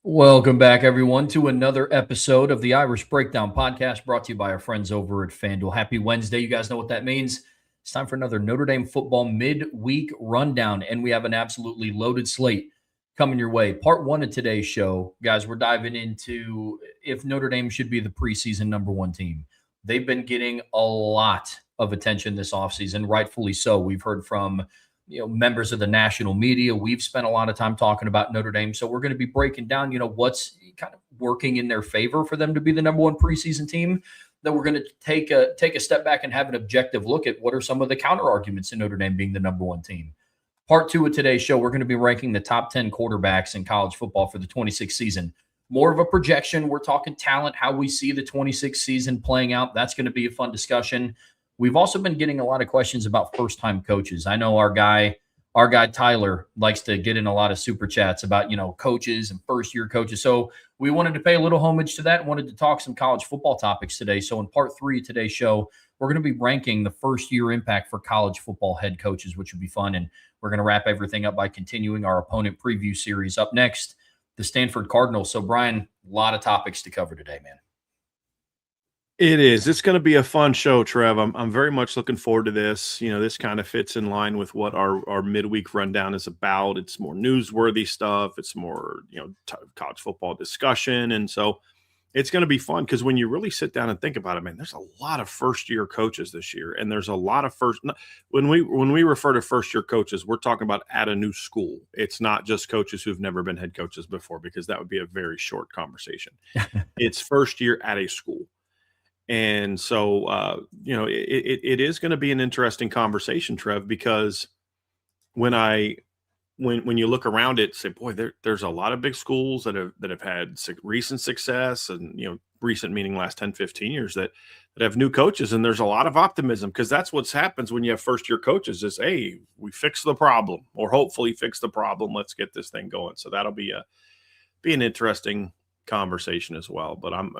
Welcome back, everyone, to another episode of the Irish Breakdown podcast brought to you by our friends over at FanDuel. Happy Wednesday. You guys know what that means. It's time for another Notre Dame football midweek rundown, and we have an absolutely loaded slate coming your way. Part one of today's show, guys, we're diving into if Notre Dame should be the preseason number one team. They've been getting a lot of attention this offseason, rightfully so. We've heard from members of the national media. We've spent a lot of time talking about Notre Dame. So we're going to be breaking down, what's kind of working in their favor for them to be the number one preseason team. Then we're going to take a step back and have an objective look at what are some of the counter arguments in Notre Dame being the number one team. Part two of today's show, we're going to be ranking the top 10 quarterbacks in college football for the 26th season. More of a projection. We're talking talent, how we see the 26th season playing out. That's going to be a fun discussion. We've also been getting a lot of questions about first-time coaches. I know our guy Tyler likes to get in a lot of super chats about, coaches and first-year coaches. So we wanted to pay a little homage to that, wanted to talk some college football topics today. So in part three of today's show, we're going to be ranking the first-year impact for college football head coaches, which would be fun. And we're going to wrap everything up by continuing our opponent preview series. Up next, the Stanford Cardinal. So, Brian, a lot of topics to cover today, man. It is. It's going to be a fun show, Trev. I'm very much looking forward to this. This kind of fits in line with what our midweek rundown is about. It's more newsworthy stuff. It's more, college football discussion. And so it's going to be fun because when you really sit down and think about it, man, there's a lot of first-year coaches this year. And there's a lot of when we refer to first-year coaches, we're talking about at a new school. It's not just coaches who've never been head coaches before because that would be a very short conversation. It's first year at a school. And so, it is going to be an interesting conversation, Trev, because when you look around it, say, boy, there's a lot of big schools that have had recent success and, recent meaning last 10, 15 years that have new coaches. And there's a lot of optimism because that's what happens when you have first year coaches is, hey, we fix the problem or hopefully fix the problem. Let's get this thing going. So that'll be an interesting conversation as well. But I'm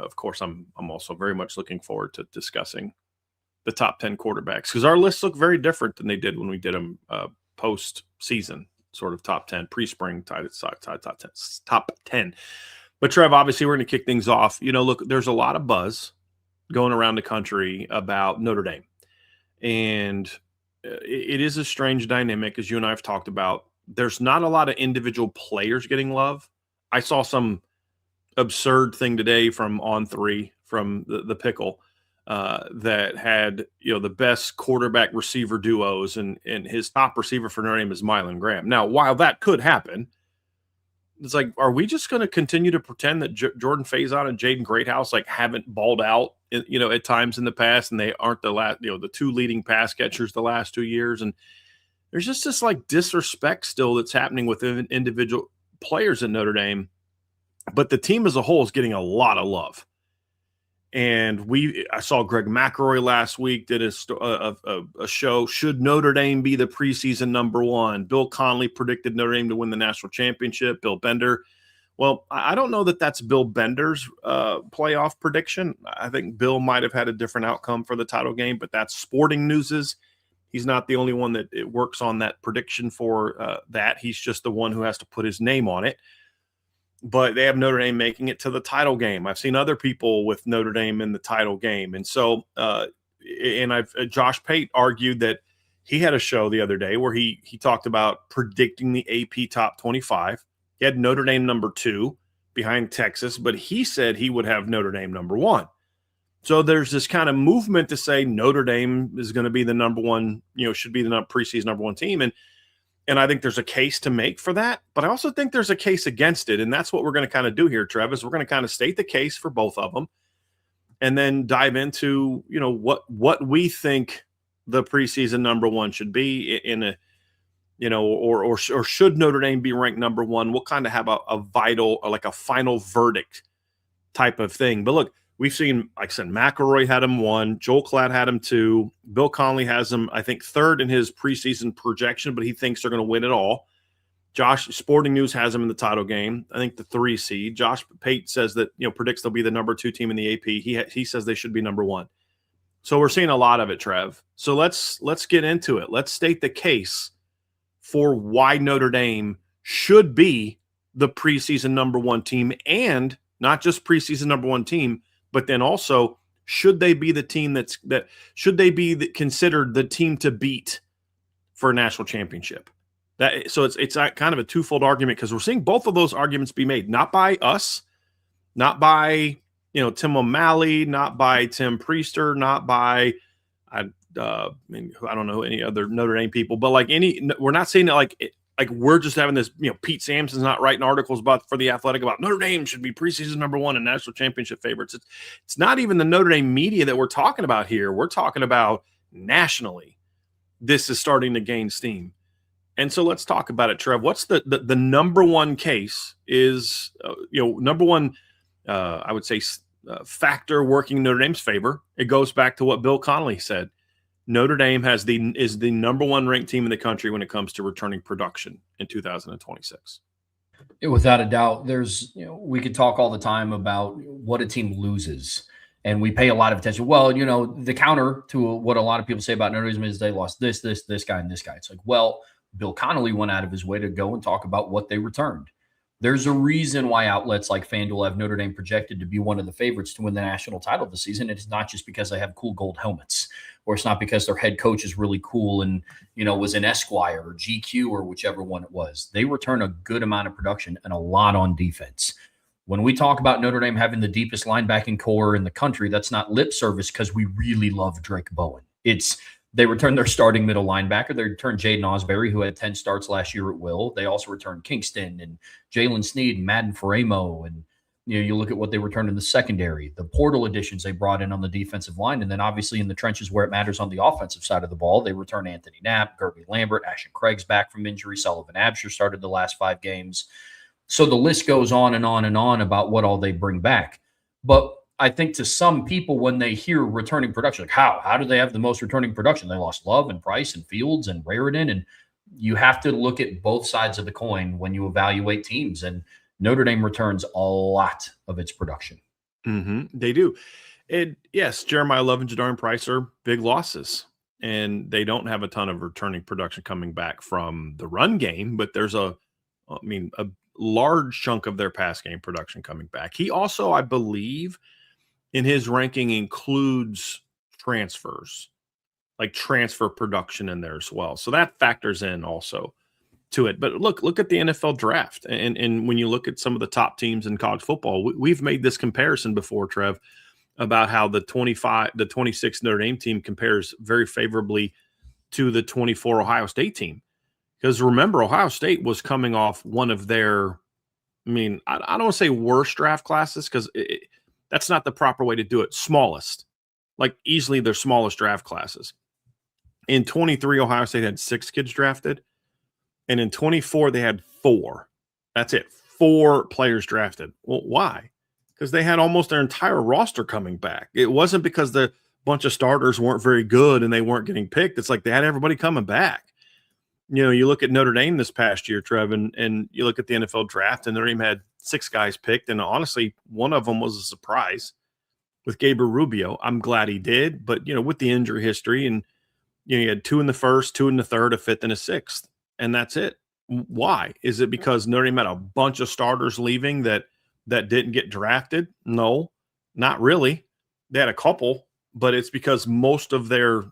also very much looking forward to discussing the top 10 quarterbacks because our lists look very different than they did when we did them post season, sort of top 10 pre-spring top 10. But Trev, obviously we're going to kick things off. Look, there's a lot of buzz going around the country about Notre Dame, and it is a strange dynamic, as you and I have talked about. There's not a lot of individual players getting love. I saw some absurd thing today from On3 from the Pickle that had the best quarterback receiver duos and his top receiver for Notre Dame is Mylan Graham. Now, while that could happen, it's like, are we just going to continue to pretend that Jordan Faison and Jaden Greathouse haven't balled out at times in the past and they aren't the last the two leading pass catchers the last 2 years? And there's just this disrespect still that's happening with individual players at Notre Dame. But the team as a whole is getting a lot of love. And I saw Greg McElroy last week did a show, should Notre Dame be the preseason number one? Bill Connelly predicted Notre Dame to win the national championship. Bill Bender. Well, I don't know that that's Bill Bender's playoff prediction. I think Bill might have had a different outcome for the title game, but that's Sporting News's. He's not the only one that it works on that prediction for that. He's just the one who has to put his name on it. But they have Notre Dame making it to the title game. I've seen other people with Notre Dame in the title game. And so, Josh Pate argued that he had a show the other day where he talked about predicting the AP top 25. He had Notre Dame number 2 behind Texas, but he said he would have Notre Dame number 1. So there's this kind of movement to say Notre Dame is going to be the number one, should be the preseason number 1 team. And I think there's a case to make for that, but I also think there's a case against it. And that's what we're going to kind of do here, Travis. We're going to kind of state the case for both of them and then dive into, what we think the preseason number 1 should be in a, or should Notre Dame be ranked number 1? We'll kind of have a vital, or a final verdict type of thing. But look, we've seen, like I said, McElroy had him 1. Joel Klatt had him 2. Bill Connelly has him, I think, 3rd in his preseason projection, but he thinks they're going to win it all. Sporting News has him in the title game. I think the 3 seed. Josh Pate says that, predicts they'll be the number 2 team in the AP. He says they should be number 1. So we're seeing a lot of it, Trev. So let's get into it. Let's state the case for why Notre Dame should be the preseason number one team, and not just preseason number one team, but then also should they be the team should they be considered the team to beat for a national championship? So it's kind of a twofold argument, because we're seeing both of those arguments be made, not by us, not by Tim O'Malley, not by Tim Priester, not by I don't know any other Notre Dame people, but we're not saying that like we're just having this, Pete Sampson's not writing articles for The Athletic about Notre Dame should be preseason number one and national championship favorites. It's not even the Notre Dame media that we're talking about here. We're talking about nationally. This is starting to gain steam. And so let's talk about it, Trev. What's the number one case is, number one, I would say, factor working Notre Dame's favor? It goes back to what Bill Connolly said. Notre Dame is the number one ranked team in the country when it comes to returning production in 2026. Without a doubt, we could talk all the time about what a team loses, and we pay a lot of attention. Well, the counter to what a lot of people say about Notre Dame is they lost this guy, and this guy. It's like, well, Bill Connolly went out of his way to go and talk about what they returned. There's a reason why outlets like FanDuel have Notre Dame projected to be one of the favorites to win the national title this season. It's not just because they have cool gold helmets, or it's not because their head coach is really cool and, was in Esquire or GQ or whichever one it was. They return a good amount of production and a lot on defense. When we talk about Notre Dame having the deepest linebacking core in the country, that's not lip service because we really love Drake Bowen. They returned their starting middle linebacker. They returned Jaden Osbury, who had 10 starts last year at will. They also returned Kingston and Jalen Sneed and Madden Faremo. And, you look at what they returned in the secondary, the portal additions they brought in on the defensive line. And then obviously in the trenches where it matters on the offensive side of the ball, they returned Anthony Knapp, Gerby Lambert, Ashton Craig's back from injury. Sullivan Absher started the last 5 games. So the list goes on and on and on about what all they bring back. But I think to some people, when they hear returning production, like how do they have the most returning production? They lost Love and Price and Fields and Raritan. And you have to look at both sides of the coin when you evaluate teams. And Notre Dame returns a lot of its production. Mm-hmm. They do. Yes, Jeremiah Love and Jadarian Price are big losses, and they don't have a ton of returning production coming back from the run game, but there's a large chunk of their pass game production coming back. He also, I believe, in his ranking includes transfers, like transfer production in there as well. So that factors in also to it. But look at the NFL draft. And when you look at some of the top teams in college football, we've made this comparison before, Trev, about how the 26 Notre Dame team compares very favorably to the 24 Ohio State team. Because remember, Ohio State was coming off one of their, I don't want to say worst draft classes, because that's not the proper way to do it. Smallest, like easily their smallest draft classes. In 23, Ohio State had 6 kids drafted. And in 24, they had 4. That's it. 4 players drafted. Well, why? Because they had almost their entire roster coming back. It wasn't because the bunch of starters weren't very good and they weren't getting picked. It's like they had everybody coming back. You look at Notre Dame this past year, Trev, and you look at the NFL draft, and Notre Dame had 6 guys picked, and honestly, one of them was a surprise with Gabriel Rubio. I'm glad he did, but, with the injury history, and, you had 2 in the first, 2 in the third, a 5th, and a 6th, and that's it. Why? Is it because Notre Dame had a bunch of starters leaving that didn't get drafted? No, not really. They had a couple, but it's because most of their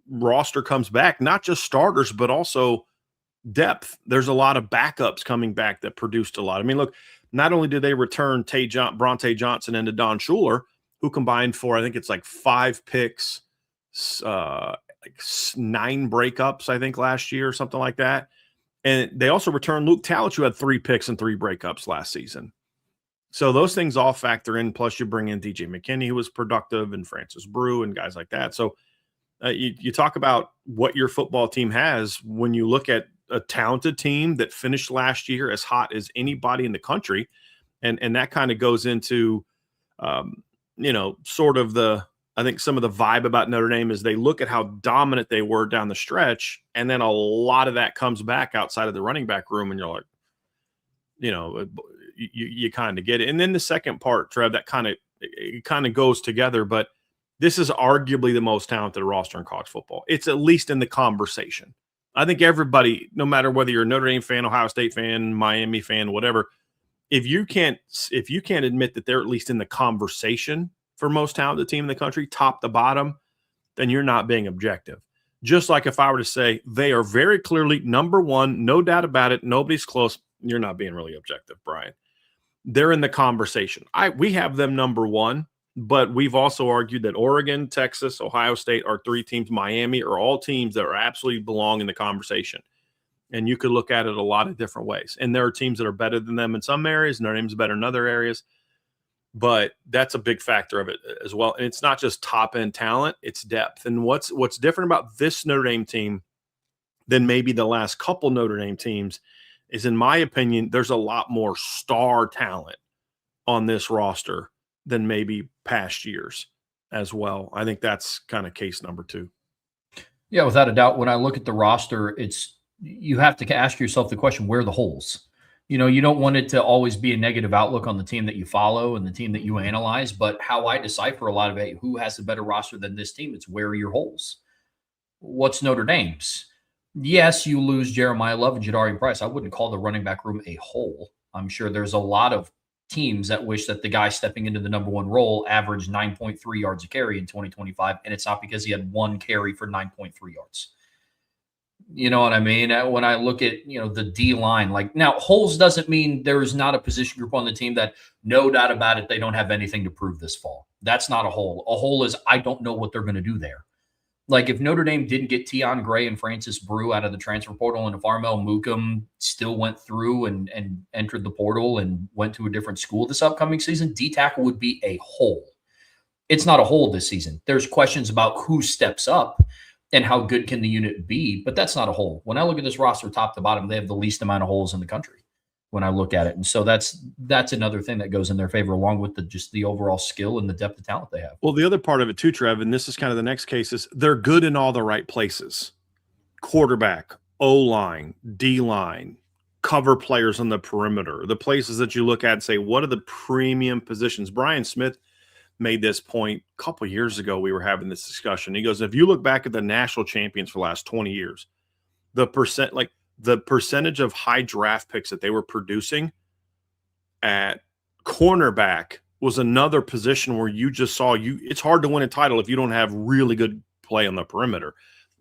roster comes back, not just starters, but also depth. There's a lot of backups coming back that produced a lot. Look, not only did they return Bronte Johnson and Don Schuler, who combined for, I think it's like 5 picks, like 9 breakups, I think last year or something like that. And they also returned Luke Talich, who had 3 picks and 3 breakups last season. So those things all factor in. Plus you bring in DJ McKinney, who was productive, and Francis Brew and guys like that. So you talk about what your football team has when you look at a talented team that finished last year as hot as anybody in the country. And that kind of goes into, sort of I think some of the vibe about Notre Dame is they look at how dominant they were down the stretch. And then a lot of that comes back outside of the running back room. And you're like, you kind of get it. And then the second part, Trev, that kind of goes together, but this is arguably the most talented roster in college football. It's at least in the conversation. I think everybody, no matter whether you're a Notre Dame fan, Ohio State fan, Miami fan, whatever, if you can't admit that they're at least in the conversation for most talented team in the country, top to bottom, then you're not being objective. Just like if I were to say they are very clearly number one, no doubt about it, nobody's close, you're not being really objective, Brian. They're in the conversation. We have them number one, but we've also argued that Oregon, Texas, Ohio State are three teams, Miami are all teams that are absolutely belong in the conversation. And you could look at it a lot of different ways. And there are teams that are better than them in some areas, and their name's better in other areas. But that's a big factor of it as well. And it's not just top-end talent, it's depth. And what's different about this Notre Dame team than maybe the last couple Notre Dame teams is, in my opinion, there's a lot more star talent on this roster than maybe past years as well. I think that's kind of case number two. Yeah, without a doubt. When I look at the roster, you have to ask yourself the question, where are the holes? You don't want it to always be a negative outlook on the team that you follow and the team that you analyze, but how I decipher a lot of it, who has a better roster than this team, it's where are your holes? What's Notre Dame's? Yes, you lose Jeremiah Love and Jadarian Price. I wouldn't call the running back room a hole. I'm sure there's a lot of teams that wish that the guy stepping into the number one role averaged 9.3 yards a carry in 2025, and it's not because he had one carry for 9.3 yards. You know what I mean? When I look at, the D line, now holes doesn't mean there is not a position group on the team that, no doubt about it, they don't have anything to prove this fall. That's not a hole. A hole is, I don't know what they're going to do there. Like if Notre Dame didn't get Tion Gray and Francis Brew out of the transfer portal, and if Armel Mukum still went through and entered the portal and went to a different school this upcoming season, D-tackle would be a hole. It's not a hole this season. There's questions about who steps up and how good can the unit be, but that's not a hole. When I look at this roster top to bottom, they have the least amount of holes in the country when I look at it. And so that's another thing that goes in their favor, along with just the overall skill and the depth of talent they have. Well, the other part of it too, Trev, and this is kind of the next case, is they're good in all the right places. Quarterback, O-line, D-line, cover players on the perimeter, the places that you look at and say, what are the premium positions? Brian Smith made this point a couple years ago. We were having this discussion. He goes, if you look back at the national champions for the last 20 years, the percentage of high draft picks that they were producing at cornerback was another position where you just saw it's hard to win a title if you don't have really good play on the perimeter.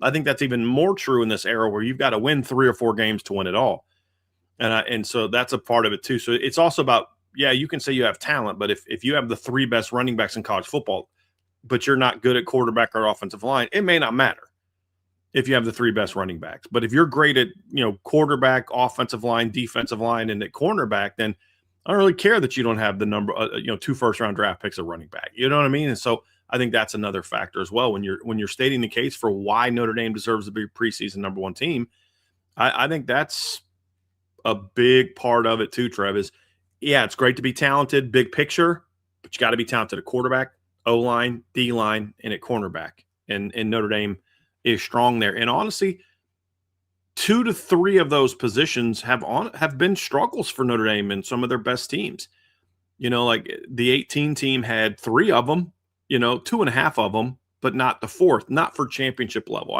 I think that's even more true in this era where you've got to win 3 or 4 games to win it all. And so that's a part of it too. So it's also about, yeah, you can say you have talent, but if you have the 3 best running backs in college football, but you're not good at quarterback or offensive line, it may not matter if you have the 3 best running backs. But if you're great at, quarterback, offensive line, defensive line, and at cornerback, then I don't really care that you don't have the number, 2 first-round draft picks at running back. You know what I mean? And so I think that's another factor as well. When you're stating the case for why Notre Dame deserves to be preseason number 1 team, I think that's a big part of it too, Trev, is, yeah, it's great to be talented, big picture, but you got to be talented at quarterback, O-line, D-line, and at cornerback. And Notre Dame is strong there. And honestly, 2 to 3 of those positions have been struggles for Notre Dame and some of their best teams. Like the 18 team had 3 of them, 2.5 of them, but not the 4th, not for championship level.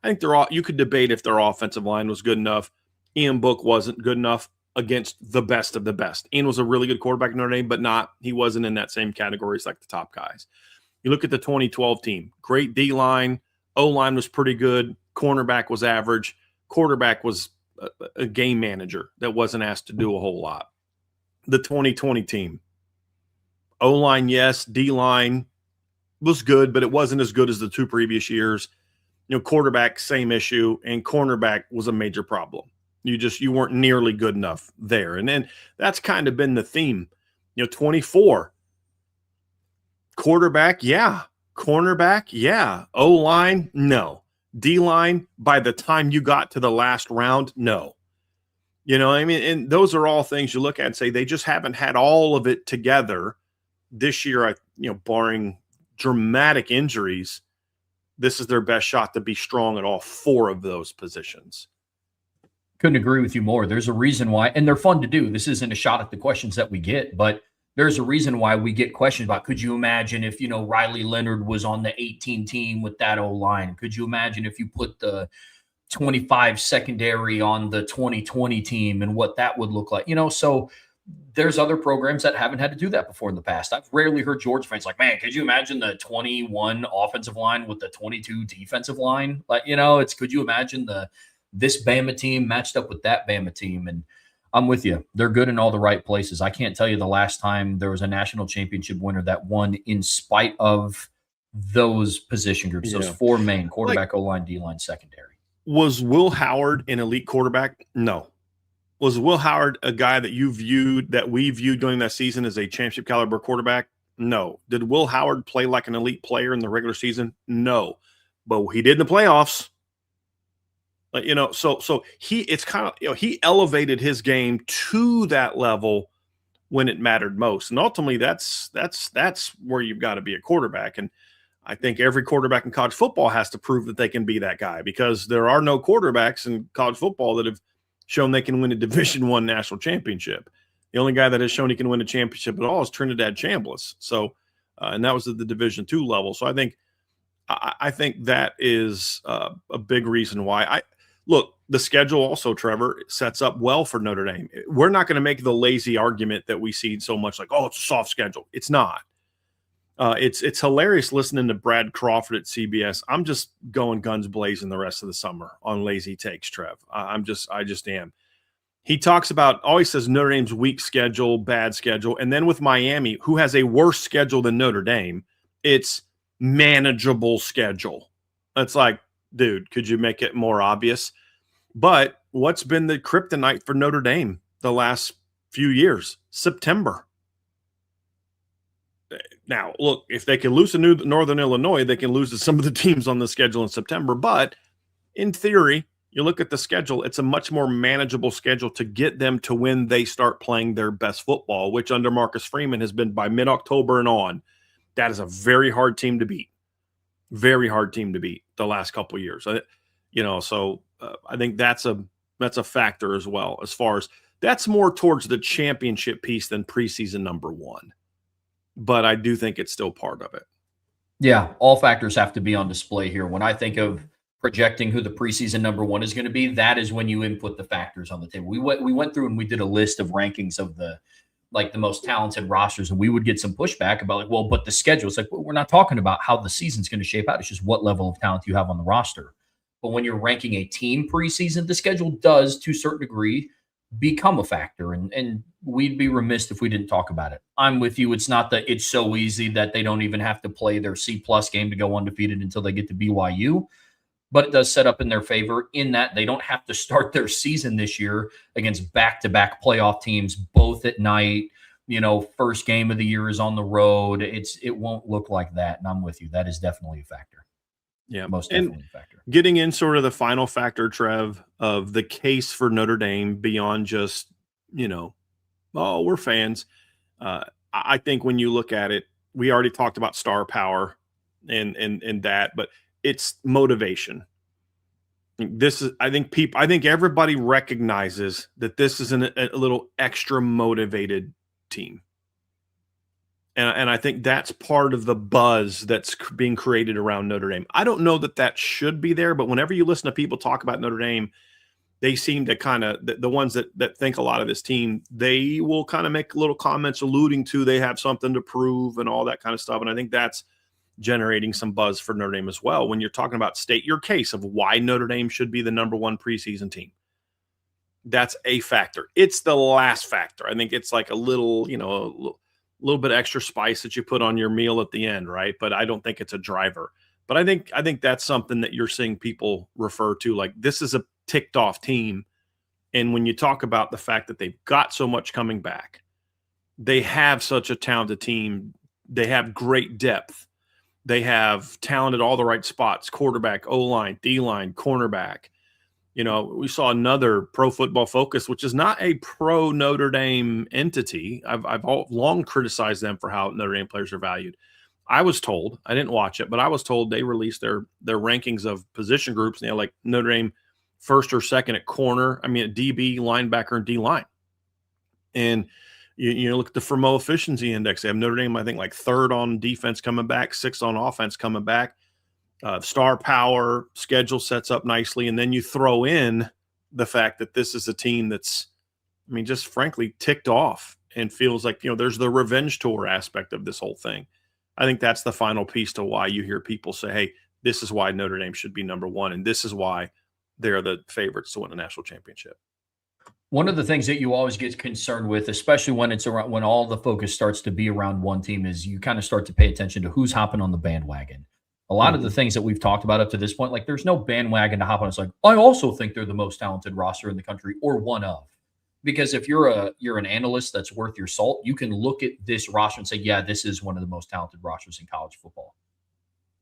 I think you could debate if their offensive line was good enough. Ian Book wasn't good enough against the best of the best. Ian was a really good quarterback in Notre Dame, but he wasn't in that same category as like the top guys. You look at the 2012 team, great D-line, O-line was pretty good, cornerback was average, quarterback was a game manager that wasn't asked to do a whole lot. The 2020 team, O-line, yes, D-line was good, but it wasn't as good as the 2 previous years. Quarterback, same issue, and cornerback was a major problem. You weren't nearly good enough there. And then that's kind of been the theme. 24. Quarterback, yeah. Cornerback, yeah. O-line, no. D-line, by the time you got to the last round, no. And those are all things you look at and say they just haven't had all of it together this year. Barring dramatic injuries, this is their best shot to be strong at all 4 of those positions. Couldn't agree with you more. There's a reason why, and they're fun to do. This isn't a shot at the questions that we get, but there's a reason why we get questions about, could you imagine if, Riley Leonard was on the 18 team with that O-line? Could you imagine if you put the 25 secondary on the 2020 team and what that would look like. So there's other programs that haven't had to do that before in the past. I've rarely heard Georgia fans like, man, could you imagine the 21 offensive line with the 22 defensive line? Like, could you imagine this Bama team matched up with that Bama team? And I'm with you. They're good in all the right places. I can't tell you the last time there was a national championship winner that won in spite of those position groups, those four main: quarterback, O-line, D-line, secondary. Was Will Howard an elite quarterback? No. Was Will Howard a guy that we viewed during that season as a championship caliber quarterback? No. Did Will Howard play like an elite player in the regular season? No. But he did in the playoffs. So he elevated his game to that level when it mattered most. And ultimately that's where you've got to be a quarterback. And I think every quarterback in college football has to prove that they can be that guy, because there are no quarterbacks in college football that have shown they can win a Division I national championship. The only guy that has shown he can win a championship at all is Trinidad Chambliss. So, and that was at the Division II level. So I think that is a big reason why. Look, the schedule also, Trevor, sets up well for Notre Dame. We're not going to make the lazy argument that we see so much, like, oh, it's a soft schedule. It's not. It's hilarious listening to Brad Crawford at CBS. I'm just going guns blazing the rest of the summer on lazy takes, Trev. I just am. He talks about, always says Notre Dame's weak schedule, bad schedule. And then with Miami, who has a worse schedule than Notre Dame, it's manageable schedule. It's like, dude, could you make it more obvious? But what's been the kryptonite for Notre Dame the last few years? September. Now, look, if they can lose to Northern Illinois, they can lose to some of the teams on the schedule in September. But in theory, you look at the schedule, it's a much more manageable schedule to get them to when they start playing their best football, which under Marcus Freeman has been by mid-October and on. That is a very hard team to beat. Very hard team to beat the last couple of years. So I think that's a factor as well, as far as that's more towards the championship piece than preseason number one. But I do think it's still part of it. Yeah, all factors have to be on display here. When I think of projecting who the preseason number one is going to be, that is when you input the factors on the table. We went through and we did a list of rankings of the most talented rosters, and we would get some pushback about but the schedule. It's like, well, we're not talking about how the season's going to shape out. It's just what level of talent you have on the roster. But when you're ranking a team preseason, the schedule does, to a certain degree, become a factor, and we'd be remiss if we didn't talk about it. I'm with you. It's not that it's so easy that they don't even have to play their C-plus game to go undefeated until they get to BYU, but it does set up in their favor in that they don't have to start their season this year against back-to-back playoff teams, both at night. First game of the year is on the road. It won't look like that, and I'm with you. That is definitely a factor. Yeah, most definitely a factor. Getting in sort of the final factor, Trev, of the case for Notre Dame beyond just, we're fans. I think when you look at it, we already talked about star power and that, but it's motivation. I think everybody recognizes that this is a little extra motivated team. And I think that's part of the buzz that's being created around Notre Dame. I don't know that should be there, but whenever you listen to people talk about Notre Dame, they seem to kind of, the ones that think a lot of this team, they will kind of make little comments alluding to they have something to prove and all that kind of stuff. And I think that's generating some buzz for Notre Dame as well. When you're talking about state your case of why Notre Dame should be the number one preseason team, that's a factor. It's the last factor. I think it's like a little bit extra spice that you put on your meal at the end, right? But I don't think it's a driver. But I think that's something that you're seeing people refer to, like this is a ticked off team. And when you talk about the fact that they've got so much coming back, they have such a talented team. They have great depth. They have talent at all the right spots: quarterback, O-line, D-line, cornerback. We saw another Pro Football Focus, which is not a pro Notre Dame entity. I've long criticized them for how Notre Dame players are valued. I was told, I didn't watch it, but I was told they released their rankings of position groups. And like Notre Dame first or second at corner. At DB, linebacker, and D-line. And you look at the Fermo efficiency index. They have Notre Dame, I think, like third on defense coming back, sixth on offense coming back. Star power, schedule sets up nicely, and then you throw in the fact that this is a team that's, I mean, just frankly ticked off and feels like, there's the revenge tour aspect of this whole thing. I think that's the final piece to why you hear people say, hey, this is why Notre Dame should be number one, and this is why they're the favorites to win a national championship. One of the things that you always get concerned with, especially when it's around, when all the focus starts to be around one team, is you kind of start to pay attention to who's hopping on the bandwagon. A lot of the things that we've talked about up to this point, like there's no bandwagon to hop on. It's like, I also think they're the most talented roster in the country, or one of. Because if you're an analyst that's worth your salt, you can look at this roster and say, yeah, this is one of the most talented rosters in college football.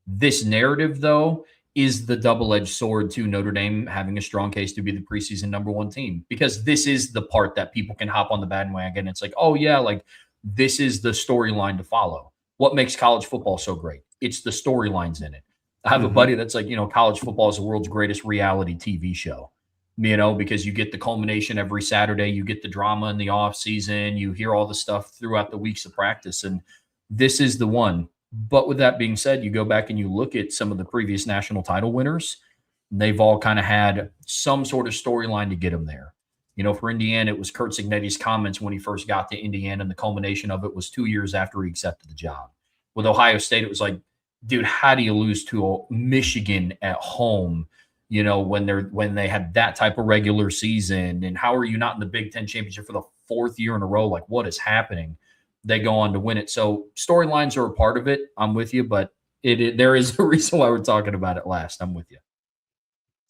This narrative, though, is the double-edged sword to Notre Dame having a strong case to be the preseason number one team, because this is the part that people can hop on the bandwagon. It's like, oh yeah, like this is the storyline to follow. What makes college football so great? It's the storylines in it. I have a buddy that's like, college football is the world's greatest reality TV show, because you get the culmination every Saturday, you get the drama in the off season, you hear all the stuff throughout the weeks of practice, and this is the one. But with that being said, you go back and you look at some of the previous national title winners, they've all kind of had some sort of storyline to get them there. For Indiana, it was Curt Cignetti's comments when he first got to Indiana, and the culmination of it was 2 years after he accepted the job. With Ohio State, it was like, dude, how do you lose to Michigan at home, when they had that type of regular season? And how are you not in the Big Ten championship for the fourth year in a row? Like, what is happening? They go on to win it. So storylines are a part of it. I'm with you, but there is a reason why we're talking about it last. I'm with you.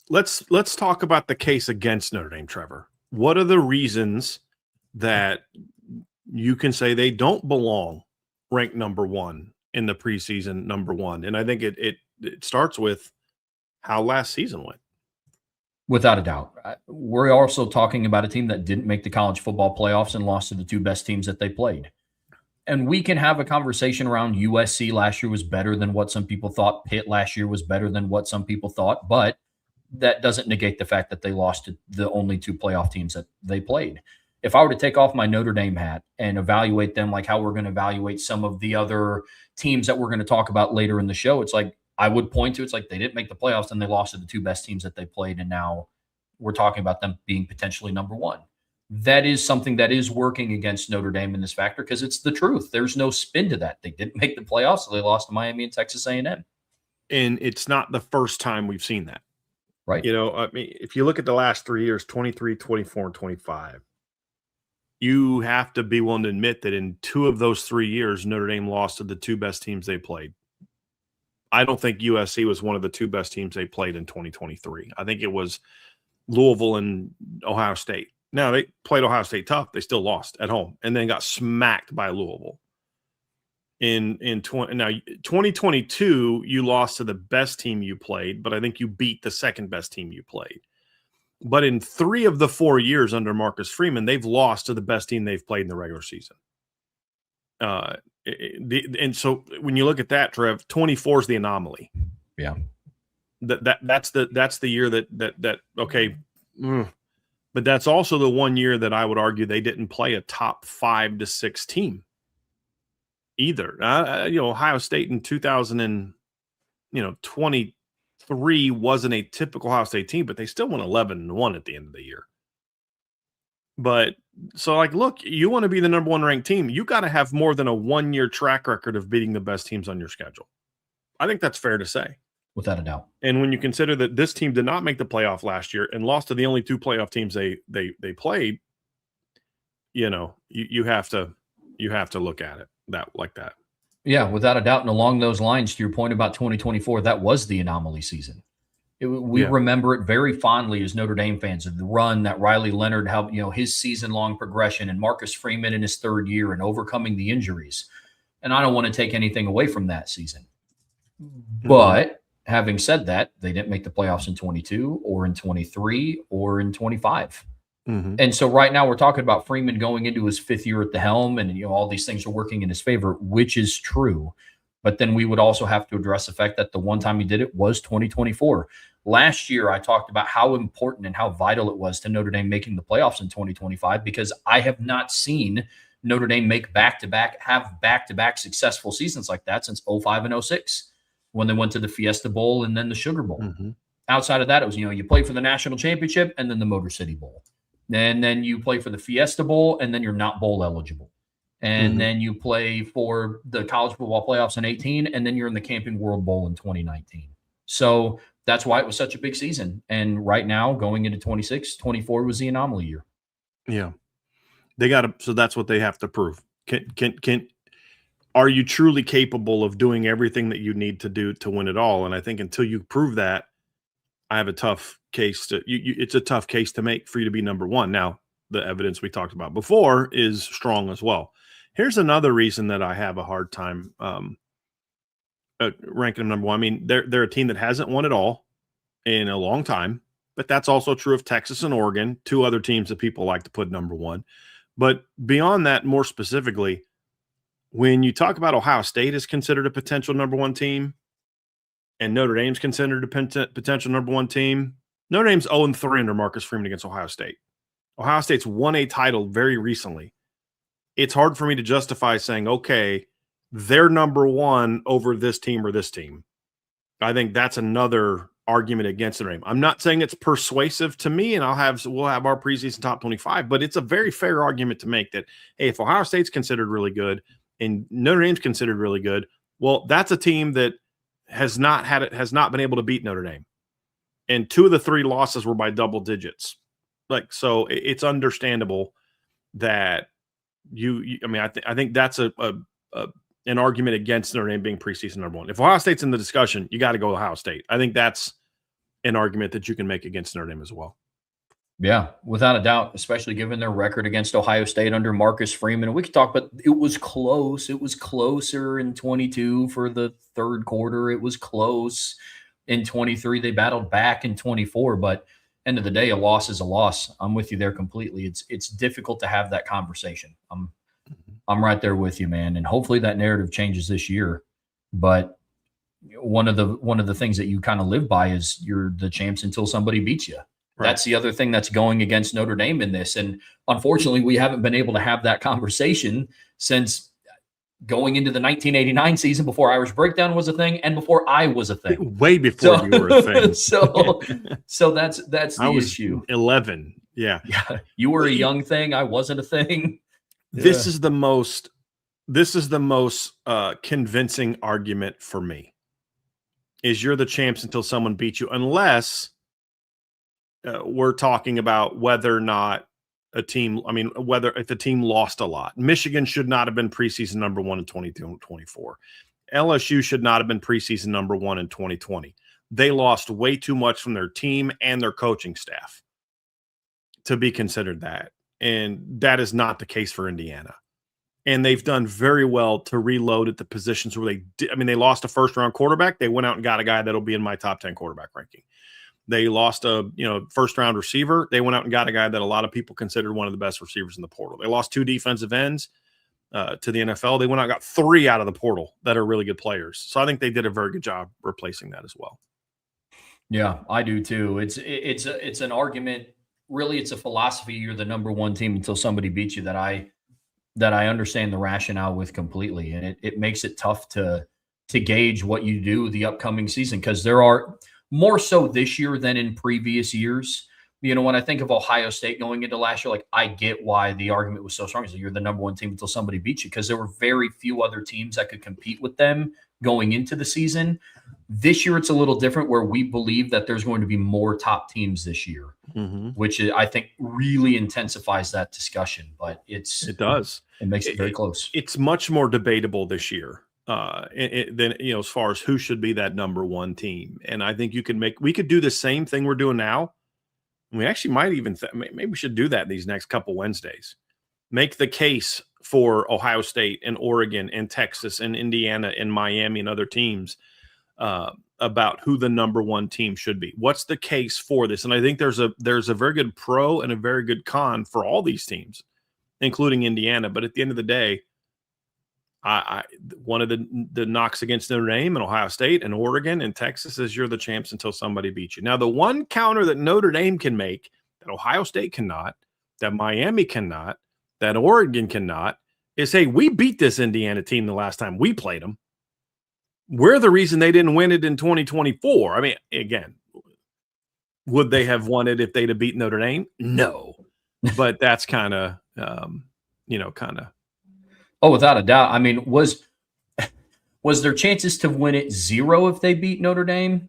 Let's talk about the case against Notre Dame, Trevor. What are the reasons that you can say they don't belong ranked number one in the preseason number one? And I think it starts with how last season went. Without a doubt. We're also talking about a team that didn't make the college football playoffs and lost to the two best teams that they played. And we can have a conversation around USC last year was better than what some people thought. Pitt last year was better than what some people thought. But that doesn't negate the fact that they lost to the only two playoff teams that they played. If I were to take off my Notre Dame hat and evaluate them like how we're going to evaluate some of the other teams that we're going to talk about later in the show, it's like I would point to, it's like they didn't make the playoffs and they lost to the two best teams that they played. And now we're talking about them being potentially number one. That is something that is working against Notre Dame in this factor, because it's the truth. There's no spin to that. They didn't make the playoffs, so they lost to Miami and Texas A&M. And it's not the first time we've seen that. Right. I mean, if you look at the last 3 years, 23, 24, and 25, you have to be willing to admit that in 2 of those 3 years, Notre Dame lost to the two best teams they played. I don't think USC was one of the two best teams they played in 2023. I think it was Louisville and Ohio State. Now, they played Ohio State tough. They still lost at home and then got smacked by Louisville. In 2022, you lost to the best team you played, but I think you beat the second best team you played. But in 3 of the 4 years under Marcus Freeman, they've lost to the best team they've played in the regular season. And so when you look at that, Trev, 24 is the anomaly. Yeah. That's the year that okay. But that's also the 1 year that I would argue they didn't play a top 5 to 6 team either. Ohio State in 2023 wasn't a typical Ohio State team, but they still won 11-1 at the end of the year. But so, like, look, you want to be the number one ranked team, you got to have more than a 1-year track record of beating the best teams on your schedule. I think that's fair to say. Without a doubt. And when you consider that this team did not make the playoff last year and lost to the only 2 playoff teams they played, you have to look at it like that. Yeah, without a doubt. And along those lines, to your point about 2024, that was the anomaly season. We remember it very fondly as Notre Dame fans, of the run that Riley Leonard helped, his season-long progression, and Marcus Freeman in his 3rd year and overcoming the injuries. And I don't want to take anything away from that season. But having said that, they didn't make the playoffs in 22 or in 23 or in 25. And so right now we're talking about Freeman going into his 5th year at the helm, and all these things are working in his favor, which is true. But then we would also have to address the fact that the one time he did it was 2024. Last year, I talked about how important and how vital it was to Notre Dame making the playoffs in 2025, because I have not seen Notre Dame have back-to-back successful seasons like that since 05 and 06. when they went to the Fiesta Bowl and then the Sugar Bowl. Mm-hmm. Outside of that, it was, you play for the national championship and then the Motor City Bowl. And then you play for the Fiesta Bowl and then you're not bowl eligible. And then you play for the college football playoffs in 2018, and then you're in the Camping World Bowl in 2019. So that's why it was such a big season. And right now, going into 26, 24 was the anomaly year. Yeah. They got to, so that's what they have to prove. Are you truly capable of doing everything that you need to do to win it all? And I think until you prove that, I have a tough case to, it's a tough case to make for you to be number one. Now, the evidence we talked about before is strong as well. Here's another reason that I have a hard time ranking them number one. I mean, they're a team that hasn't won it all in a long time, but that's also true of Texas and Oregon, two other teams that people like to put number one. But beyond that, more specifically, when you talk about Ohio State is considered a potential number one team and Notre Dame's considered a potential number one team, Notre Dame's 0-3 under Marcus Freeman against Ohio State. Ohio State's won a title very recently. It's hard for me to justify saying, okay, they're number one over this team or this team. I think that's another argument against Notre Dame. I'm not saying it's persuasive to me, and we'll have our preseason top 25, but it's a very fair argument to make that, hey, if Ohio State's considered really good and Notre Dame's considered really good, well, that's a team that has not been able to beat Notre Dame. And 2 of the 3 losses were by double digits. So it's understandable that I think that's an argument against Notre Dame being preseason number one. If Ohio State's in the discussion, you got to go Ohio State. I think that's an argument that you can make against Notre Dame as well. Yeah, without a doubt, especially given their record against Ohio State under Marcus Freeman. We could talk, but it was close. It was closer in 22 for the third quarter. It was close in 23. They battled back in 24, but end of the day, a loss is a loss. I'm with you there completely. It's difficult to have that conversation. I'm right there with you, man. And hopefully that narrative changes this year. But one of the things that you kind of live by is you're the champs until somebody beats you. Right. That's the other thing that's going against Notre Dame in this. And unfortunately, we haven't been able to have that conversation since going into the 1989 season, before Irish Breakdown was a thing and before I was a thing. Way before you were a thing. So that's the issue. 11. Yeah. You were a young thing. I wasn't a thing. This is the most convincing argument for me is you're the champs until someone beats you, unless we're talking about whether or not if the team lost a lot. Michigan should not have been preseason number one in 22 and 24. LSU should not have been preseason number one in 2020. They lost way too much from their team and their coaching staff to be considered that. And that is not the case for Indiana. And they've done very well to reload at the positions where they lost a first-round quarterback. They went out and got a guy that'll be in my top 10 quarterback ranking. They lost a first-round receiver. They went out and got a guy that a lot of people considered one of the best receivers in the portal. They lost 2 defensive ends to the NFL. They went out and got 3 out of the portal that are really good players. So I think they did a very good job replacing that as well. Yeah, I do too. It's an argument. Really, it's a philosophy. You're the number one team until somebody beats you that I understand the rationale with completely. And it makes it tough to gauge what you do the upcoming season, because there are more so this year than in previous years. When I think of Ohio State going into last year, I get why the argument was so strong. So you're the number one team until somebody beats you, because there were very few other teams that could compete with them going into the season. This year, it's a little different, where we believe that there's going to be more top teams this year, which I think really intensifies that discussion. But it does. It makes it very close. It's much more debatable this year than as far as who should be that number one team. And I think we could do the same thing we're doing now. We actually might even maybe we should do that these next couple Wednesdays. Make the case for Ohio State and Oregon and Texas and Indiana and Miami and other teams about who the number one team should be. What's the case for this? And I think there's a very good pro and a very good con for all these teams, including Indiana. But at the end of the day, one of the knocks against Notre Dame and Ohio State and Oregon and Texas is you're the champs until somebody beats you. Now, the one counter that Notre Dame can make that Ohio State cannot, that Miami cannot, that Oregon cannot, is, hey, we beat this Indiana team the last time we played them. We're the reason they didn't win it in 2024. I mean, again, would they have won it if they'd have beaten Notre Dame? No. But that's kind of, Oh, without a doubt. I mean, was their chances to win it 0 if they beat Notre Dame?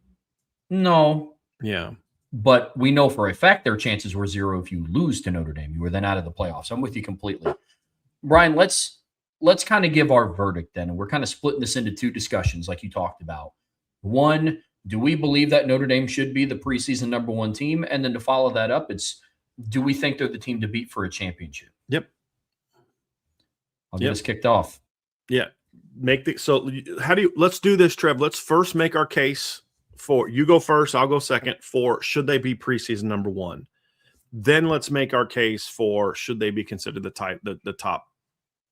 No. Yeah. But we know for a fact their chances were 0 if you lose to Notre Dame. You were then out of the playoffs. I'm with you completely. Brian, let's kind of give our verdict then. And we're kind of splitting this into two discussions like you talked about. One, do we believe that Notre Dame should be the preseason number 1 team? And then to follow that up, it's, do we think they're the team to beat for a championship? Yep. I'll get us kicked off. Yeah. Let's do this, Trev. Let's first make our case for, you go first, I'll go second, for should they be preseason number 1. Then let's make our case for should they be considered the top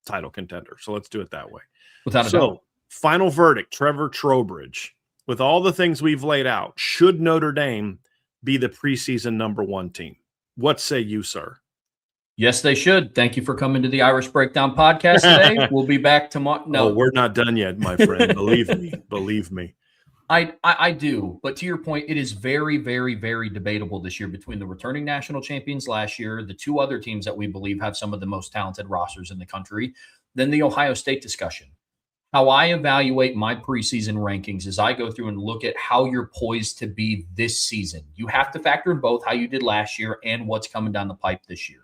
title contender. So let's do it that way. Without a doubt. Final verdict, Trevor Trowbridge. With all the things we've laid out, should Notre Dame be the preseason number 1 team? What say you, sir? Yes, they should. Thank you for coming to the Irish Breakdown podcast today. We'll be back tomorrow. No, we're not done yet, my friend. Believe me. Believe me. I do. But to your point, it is very, very, very debatable this year between the returning national champions last year, the 2 other teams that we believe have some of the most talented rosters in the country, then the Ohio State discussion. How I evaluate my preseason rankings is I go through and look at how you're poised to be this season. You have to factor in both how you did last year and what's coming down the pipe this year.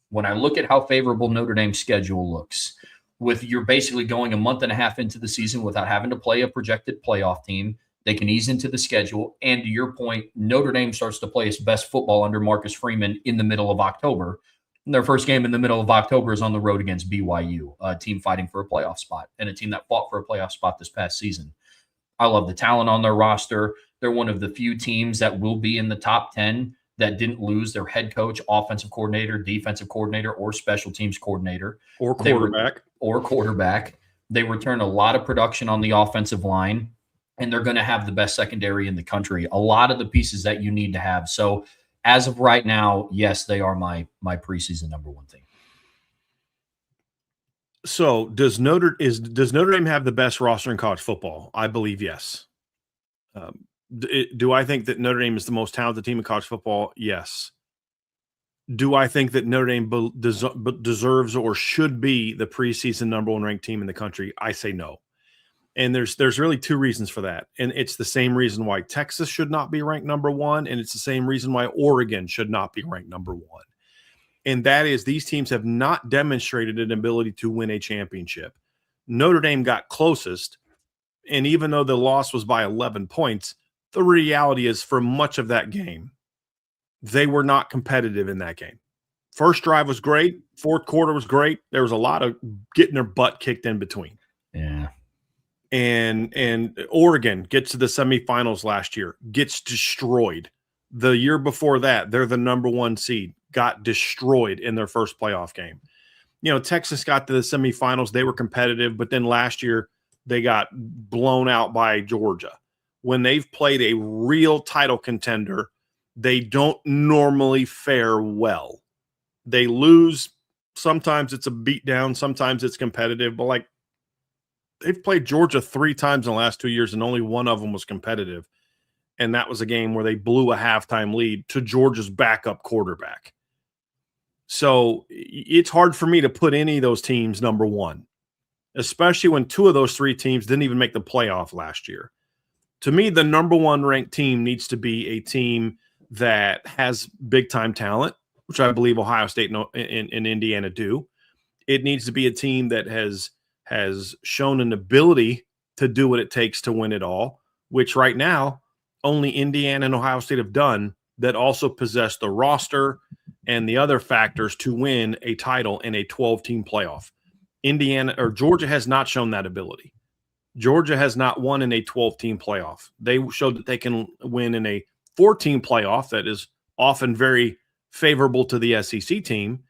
When I look at how favorable Notre Dame's schedule looks, with you're basically going a month and a half into the season without having to play a projected playoff team, they can ease into the schedule. And to your point, Notre Dame starts to play its best football under Marcus Freeman in the middle of October. And their first game in the middle of October is on the road against BYU, a team fighting for a playoff spot and a team that fought for a playoff spot this past season. I love the talent on their roster. They're one of the few teams that will be in the top 10 that didn't lose their head coach, offensive coordinator, defensive coordinator, or special teams coordinator. Or quarterback. They return a lot of production on the offensive line, and they're going to have the best secondary in the country. A lot of the pieces that you need to have. So as of right now, yes, they are my preseason number 1 team. So does Notre Dame have the best roster in college football? I believe yes. Do I think that Notre Dame is the most talented team in college football? Yes. Do I think that Notre Dame deserves or should be the preseason number 1 ranked team in the country? I say no. And there's really 2 reasons for that. And it's the same reason why Texas should not be ranked number 1, and it's the same reason why Oregon should not be ranked number 1. And that is these teams have not demonstrated an ability to win a championship. Notre Dame got closest, and even though the loss was by 11 points, the reality is for much of that game, they were not competitive in that game. First drive was great. Fourth quarter was great. There was a lot of getting their butt kicked in between. Yeah. And Oregon gets to the semifinals last year, gets destroyed. The year before that, they're the number 1 seed, got destroyed in their first playoff game. Texas got to the semifinals. They were competitive, but then last year they got blown out by Georgia. When they've played a real title contender, they don't normally fare well. They lose. Sometimes it's a beatdown. Sometimes it's competitive. But they've played Georgia 3 times in the last 2 years, and only one of them was competitive. And that was a game where they blew a halftime lead to Georgia's backup quarterback. So it's hard for me to put any of those teams number 1, especially when 2 of those 3 teams didn't even make the playoff last year. To me, the number 1 ranked team needs to be a team that has big-time talent, which I believe Ohio State and Indiana do. It needs to be a team that has shown an ability to do what it takes to win it all, which right now only Indiana and Ohio State have done, that also possess the roster and the other factors to win a title in a 12-team playoff. Georgia has not shown that ability. Georgia has not won in a 12-team playoff. They showed that they can win in a 14 playoff that is often very favorable to the SEC team,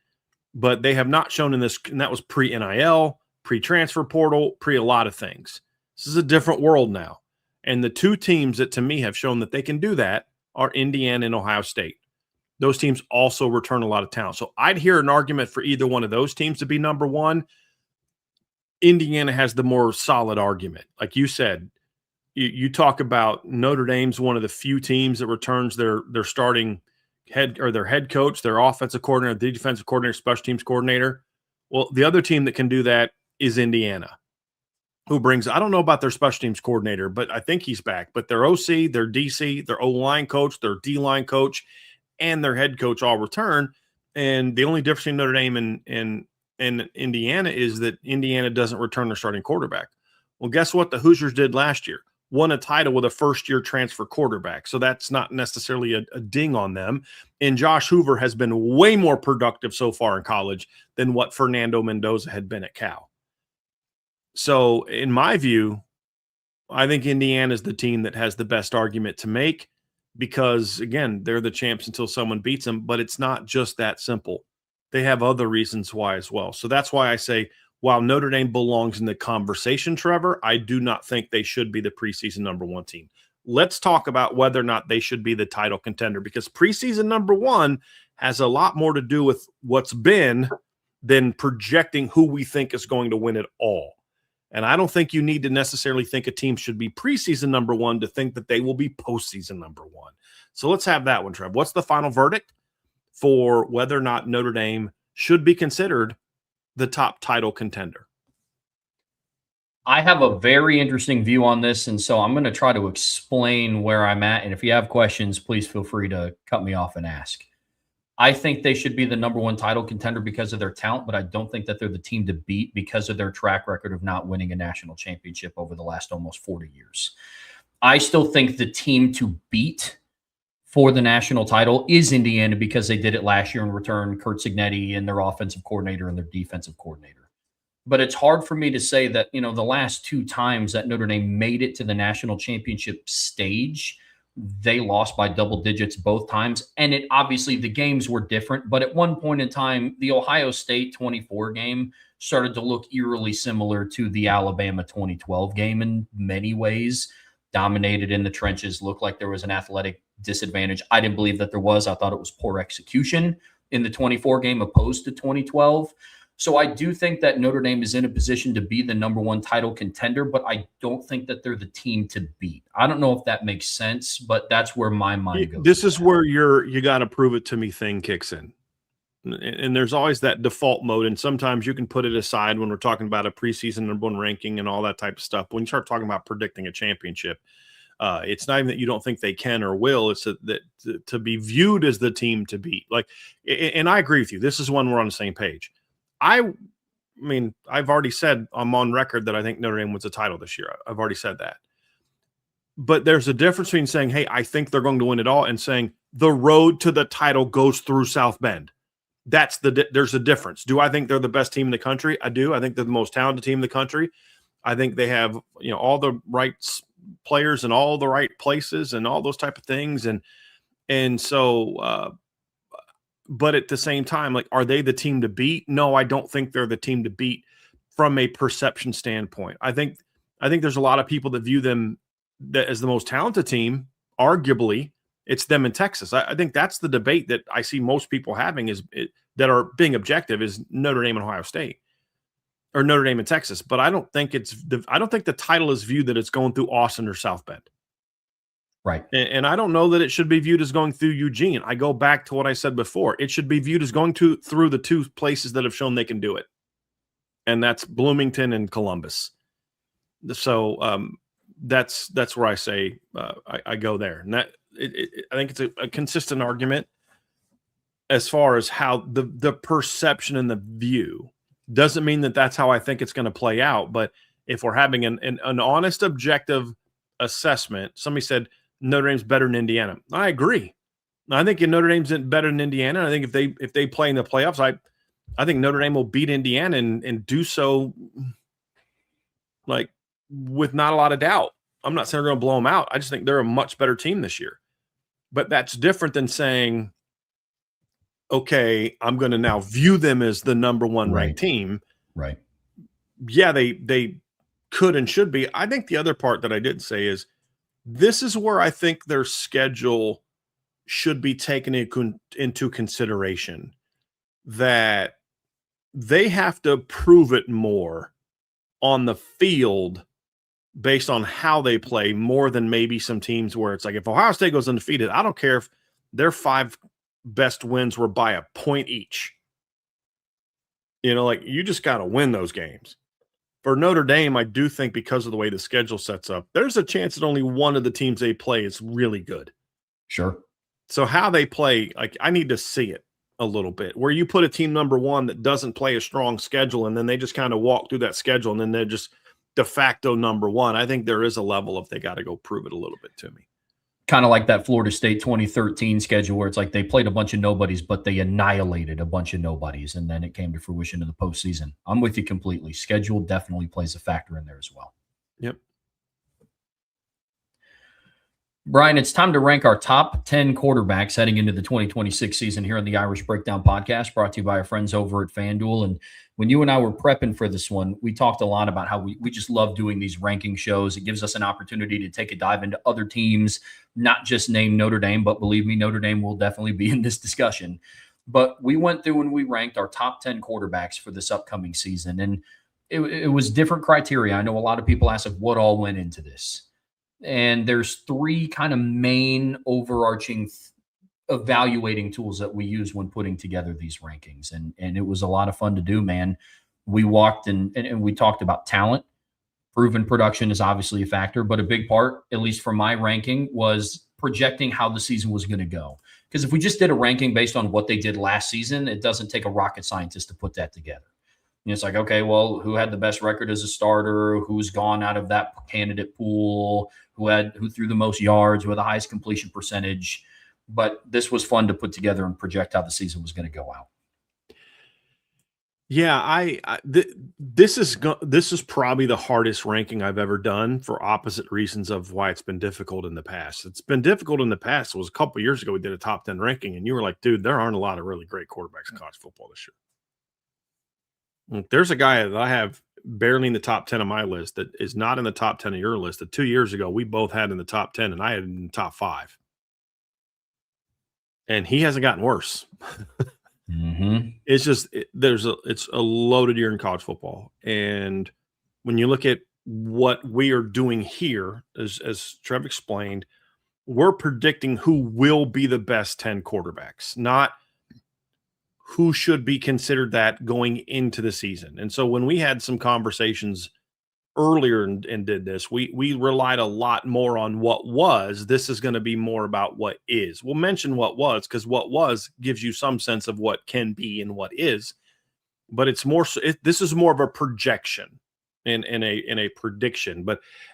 but they have not shown in this, and that was pre-NIL, pre-transfer portal, pre a lot of things. This is a different world now. And the 2 teams that to me have shown that they can do that are Indiana and Ohio State. Those teams also return a lot of talent. So I'd hear an argument for either one of those teams to be number 1. Indiana has the more solid argument. Like you said, you talk about Notre Dame's one of the few teams that returns their starting their head coach, their offensive coordinator, the defensive coordinator, special teams coordinator. Well, the other team that can do that is Indiana, who brings, I don't know about their special teams coordinator, but I think he's back. But their OC, their DC, their O-line coach, their D-line coach, and their head coach all return. And the only difference between Notre Dame and Indiana is that Indiana doesn't return their starting quarterback. Well, guess what the Hoosiers did last year? Won a title with a first-year transfer quarterback. So that's not necessarily a ding on them. And Josh Hoover has been way more productive so far in college than what Fernando Mendoza had been at Cal. So in my view, I think Indiana is the team that has the best argument to make because, again, they're the champs until someone beats them. But it's not just that simple. They have other reasons why as well. So that's why I say, while Notre Dame belongs in the conversation, Trevor, I do not think they should be the preseason number one team. Let's talk about whether or not they should be the title contender, because preseason number one has a lot more to do with what's been than projecting who we think is going to win it all. And I don't think you need to necessarily think a team should be preseason number one to think that they will be postseason number one. So let's have that one, Trev. What's the final verdict for whether or not Notre Dame should be considered the top title contender? I have a very interesting view on this, and so I'm going to try to explain where I'm at. And if you have questions, please feel free to cut me off and ask. I think they should be the number one title contender because of their talent, but I don't think that they're the team to beat because of their track record of not winning a national championship over the last almost 40 years. I still think the team to beat for the national title is Indiana because they did it last year and returned Kurt Cignetti and their offensive coordinator and their defensive coordinator. But it's hard for me to say that, the last two times that Notre Dame made it to the national championship stage, they lost by double digits both times. And obviously the games were different, but at one point in time, the Ohio State 24 game started to look eerily similar to the Alabama 2012 game in many ways. Dominated in the trenches, looked like there was an athletic disadvantage. I didn't believe that there was. I thought it was poor execution in the 24 game opposed to 2012. So I do think that Notre Dame is in a position to be the number one title contender, but I don't think that they're the team to beat. I don't know if that makes sense, but that's where my mind goes. This is where you got to prove it to me thing kicks in. And there's always that default mode. And sometimes you can put it aside when we're talking about a preseason number one ranking and all that type of stuff. When you start talking about predicting a championship, it's not even that you don't think they can or will. It's that to be viewed as the team to beat. And I agree with you. This is one we're on the same page. I mean, I've already said I'm on record that I think Notre Dame wins a title this year. I've already said that. But there's a difference between saying, hey, I think they're going to win it all, and saying the road to the title goes through South Bend. There's a difference. Do I think they're the best team in the country? I do. I think they're the most talented team in the country. I think they have, all the right players in all the right places and all those type of things. And so, but at the same time, are they the team to beat? No, I don't think they're the team to beat from a perception standpoint. I think there's a lot of people that view them as the most talented team. Arguably, it's them in Texas. I think that's the debate that I see most people having that are being objective is Notre Dame and Ohio State, or Notre Dame and Texas. But I don't think the title is viewed that it's going through Austin or South Bend. Right. And I don't know that it should be viewed as going through Eugene. I go back to what I said before. It should be viewed as going through the two places that have shown they can do it. And that's Bloomington and Columbus. So that's where I say I go there. And that I think it's a consistent argument as far as how the perception and the view doesn't mean that that's how I think it's going to play out. But if we're having an honest, objective assessment, somebody said Notre Dame's better than Indiana. I agree. I think Notre Dame's better than Indiana. I think if they play in the playoffs, I think Notre Dame will beat Indiana and do so with not a lot of doubt. I'm not saying they're going to blow them out. I just think they're a much better team this year. But that's different than saying, okay, I'm going to now view them as the number one ranked team. Right. Yeah, they could and should be. I think the other part that I didn't say is this is where I think their schedule should be taken into consideration, that they have to prove it more on the field based on how they play more than maybe some teams where it's like if Ohio State goes undefeated, I don't care if their 5 best wins were by a point each. Like you just got to win those games. For Notre Dame, I do think because of the way the schedule sets up, there's a chance that only one of the teams they play is really good. Sure. So how they play, like I need to see it a little bit. Where you put a team number 1 that doesn't play a strong schedule and then they just kind of walk through that schedule and then they're just de facto number 1. I think there is a level of they got to go prove it a little bit to me. Kind of like that Florida State 2013 schedule where it's like they played a bunch of nobodies, but they annihilated a bunch of nobodies, and then it came to fruition in the postseason. I'm with you completely. Schedule definitely plays a factor in there as well. Yep. Brian, it's time to rank our top 10 quarterbacks heading into the 2026 season here on the Irish Breakdown podcast, brought to you by our friends over at FanDuel. And when you and I were prepping for this one, we talked a lot about how we just love doing these ranking shows. It gives us an opportunity to take a dive into other teams, not just name Notre Dame, but believe me, Notre Dame will definitely be in this discussion. But we went through and we ranked our top 10 quarterbacks for this upcoming season. And it was different criteria. I know a lot of people ask what all went into this. And there's 3 kind of main overarching evaluating tools that we use when putting together these rankings. And it was a lot of fun to do, man. We walked and we talked about talent. Proven production is obviously a factor, but a big part, at least for my ranking, was projecting how the season was going to go. Because if we just did a ranking based on what they did last season, it doesn't take a rocket scientist to put that together. And it's like, okay, well, who had the best record as a starter? Who's gone out of that candidate pool? Who threw the most yards? Who had the highest completion percentage? But this was fun to put together and project how the season was going to go out. Yeah, this is probably the hardest ranking I've ever done for opposite reasons of why it's been difficult in the past. It's been difficult in the past. It was a couple of years ago we did a top 10 ranking, and you were like, dude, there aren't a lot of really great quarterbacks in college football this year. There's a guy that I have barely in the top 10 of my list that is not in the top 10 of your list that 2 years ago we both had in the top 10 and I had in the top 5. And he hasn't gotten worse. Mm-hmm. It's just it's a loaded year in college football. And when you look at what we are doing here, as Trev explained, we're predicting who will be the best 10 quarterbacks, not who should be considered that going into the season. And so when we had some conversations earlier and did this, we relied a lot more on what was. This is going to be more about what is. We'll mention what was because what was gives you some sense of what can be and what is, but it's more. This is more of a projection and a prediction.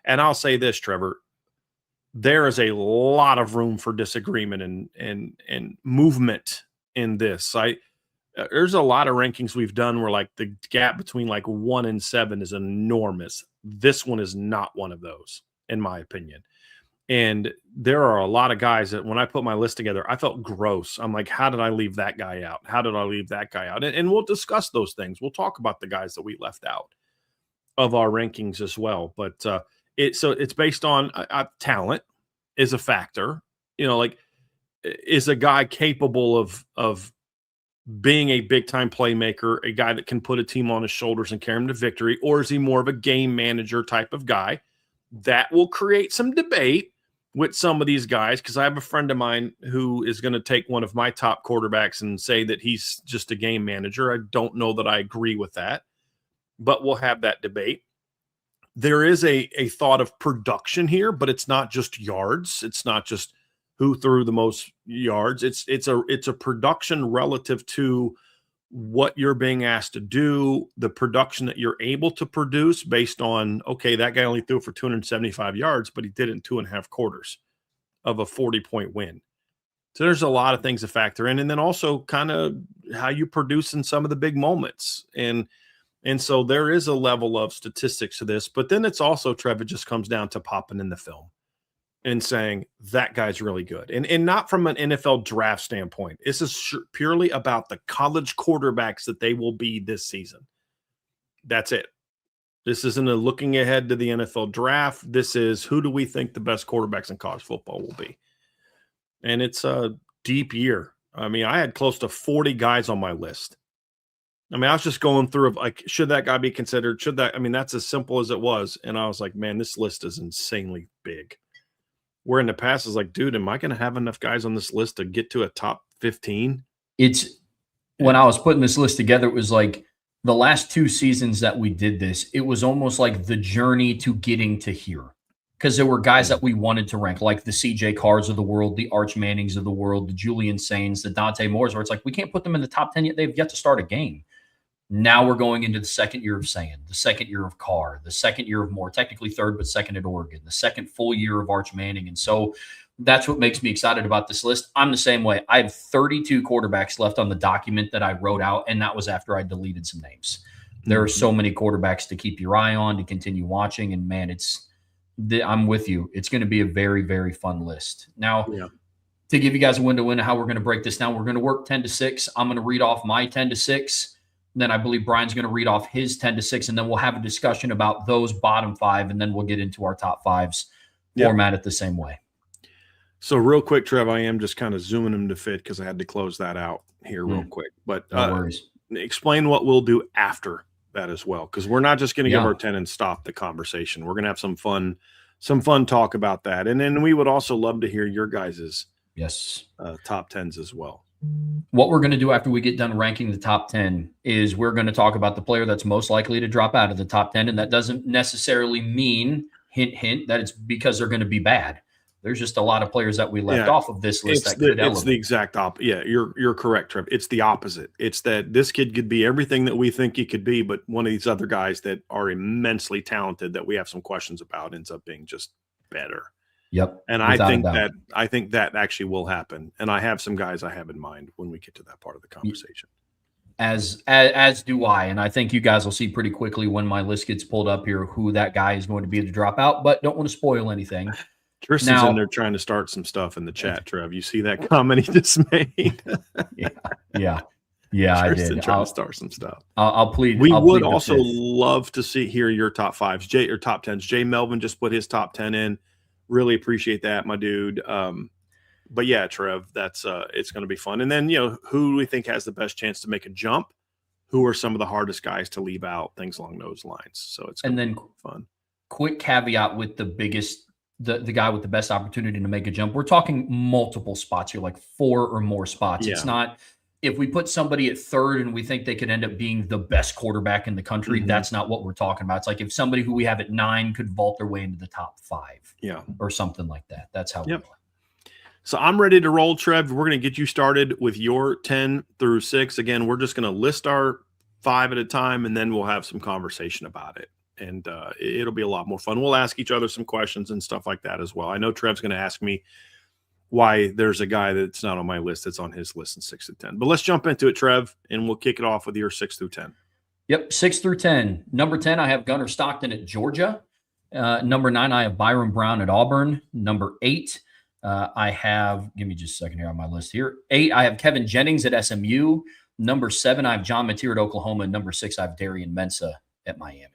And I'll say this, Trevor, there is a lot of room for disagreement and movement in this. There's a lot of rankings we've done where like the gap between like 1 and 7 is enormous. This one is not one of those, in my opinion. And there are a lot of guys that when I put my list together, I felt gross. I'm like, how did I leave that guy out? How did I leave that guy out? And we'll discuss those things. We'll talk about the guys that we left out of our rankings as well. But it's based on talent is a factor. Like is a guy capable of being a big-time playmaker, a guy that can put a team on his shoulders and carry him to victory, or is he more of a game manager type of guy? That will create some debate with some of these guys because I have a friend of mine who is going to take one of my top quarterbacks and say that he's just a game manager. I don't know that I agree with that, but we'll have that debate. There is a thought of production here, but it's not just yards. It's not just who threw the most yards. It's a production relative to what you're being asked to do, the production that you're able to produce based on, okay, that guy only threw for 275 yards, but he did it in 2.5 quarters of a 40-point win. So there's a lot of things to factor in. And then also kind of how you produce in some of the big moments. And so there is a level of statistics to this, but then it's also, Trev, it just comes down to popping in the film and saying that guy's really good. And not from an NFL draft standpoint. This is purely about the college quarterbacks that they will be this season. That's it. This isn't a looking ahead to the NFL draft. This is who do we think the best quarterbacks in college football will be. And it's a deep year. I mean, I had close to 40 guys on my list. I mean, I was just going through of like, should that guy be considered? Should that? I mean, that's as simple as it was. And I was like, man, this list is insanely big. Where in the past is like, dude, am I going to have enough guys on this list to get to a top 15? It's when I was putting this list together, it was like the last 2 seasons that we did this, it was almost like the journey to getting to here. Because there were guys that we wanted to rank, like the CJ Carrs of the world, the Arch Mannings of the world, the Julian Sains, the Dante Moores, where it's like we can't put them in the top 10 yet. They've yet to start a game. Now we're going into the second year of Sain, the second year of Carr, the second year of Moore, technically third, but second at Oregon, the second full year of Arch Manning. And so that's what makes me excited about this list. I'm the same way. I have 32 quarterbacks left on the document that I wrote out, and that was after I deleted some names. There are so many quarterbacks to keep your eye on, to continue watching, and man, I'm with you. It's going to be a very, very fun list. Now, to give you guys a window into how we're going to break this down, we're going to work 10 to 6. I'm going to read off my 10 to 6. Then I believe Brian's going to read off his 10 to 6, and then we'll have a discussion about those bottom 5, and then we'll get into our top 5s, format it the same way. So real quick, Trev, I am just kind of zooming them to fit because I had to close that out here real quick. But no worries. Explain what we'll do after that as well, because we're not just going to give our 10 and stop the conversation. We're going to have some fun talk about that. And then we would also love to hear your guys' top 10s as well. What we're going to do after we get done ranking the top 10 is we're going to talk about the player that's most likely to drop out of the top 10. And that doesn't necessarily mean, hint, hint, that it's because they're going to be bad. There's just a lot of players that we left off of this list that could elevate. It's the exact opposite. Yeah, you're correct, Trev. It's the opposite. It's that this kid could be everything that we think he could be, but one of these other guys that are immensely talented that we have some questions about ends up being just better. Yep. And I think that actually will happen. And I have some guys I have in mind when we get to that part of the conversation. As do I. And I think you guys will see pretty quickly when my list gets pulled up here who that guy is going to be to drop out, but don't want to spoil anything. Tristan's in there trying to start some stuff in the chat, Trev. You see that comment he just made? Yeah, Tristan I did. Trying to start some stuff. I'll plead. We would also love to hear your top 5s, or top 10s. Jay Melvin just put his top 10 in. Really appreciate that, my dude. But yeah, Trev, that's it's going to be fun. And then, who do we think has the best chance to make a jump? Who are some of the hardest guys to leave out? Things along those lines. So it's going to be fun. Quick caveat with the biggest, the guy with the best opportunity to make a jump. We're talking multiple spots here, like 4 or more spots. It's not, if we put somebody at 3rd and we think they could end up being the best quarterback in the country, that's not what we're talking about. It's like if somebody who we have at 9 could vault their way into the top 5, or something like that. That's how we are. So I'm ready to roll, Trev. We're going to get you started with your 10 through 6. Again, we're just going to list our 5 at a time, and then we'll have some conversation about it. And it'll be a lot more fun. We'll ask each other some questions and stuff like that as well. I know Trev's going to ask me why there's a guy that's not on my list that's on his list in 6 to 10. But let's jump into it, Trev, and we'll kick it off with your 6 through 10. Yep, 6 through 10. Number 10, I have Gunnar Stockton at Georgia. Number 9, I have Byron Brown at Auburn. Number 8, I have, give me just a second here on my list here. 8, I have Kevin Jennings at SMU. Number 7, I have John Mateer at Oklahoma. And number 6, I have Darian Mensah at Miami.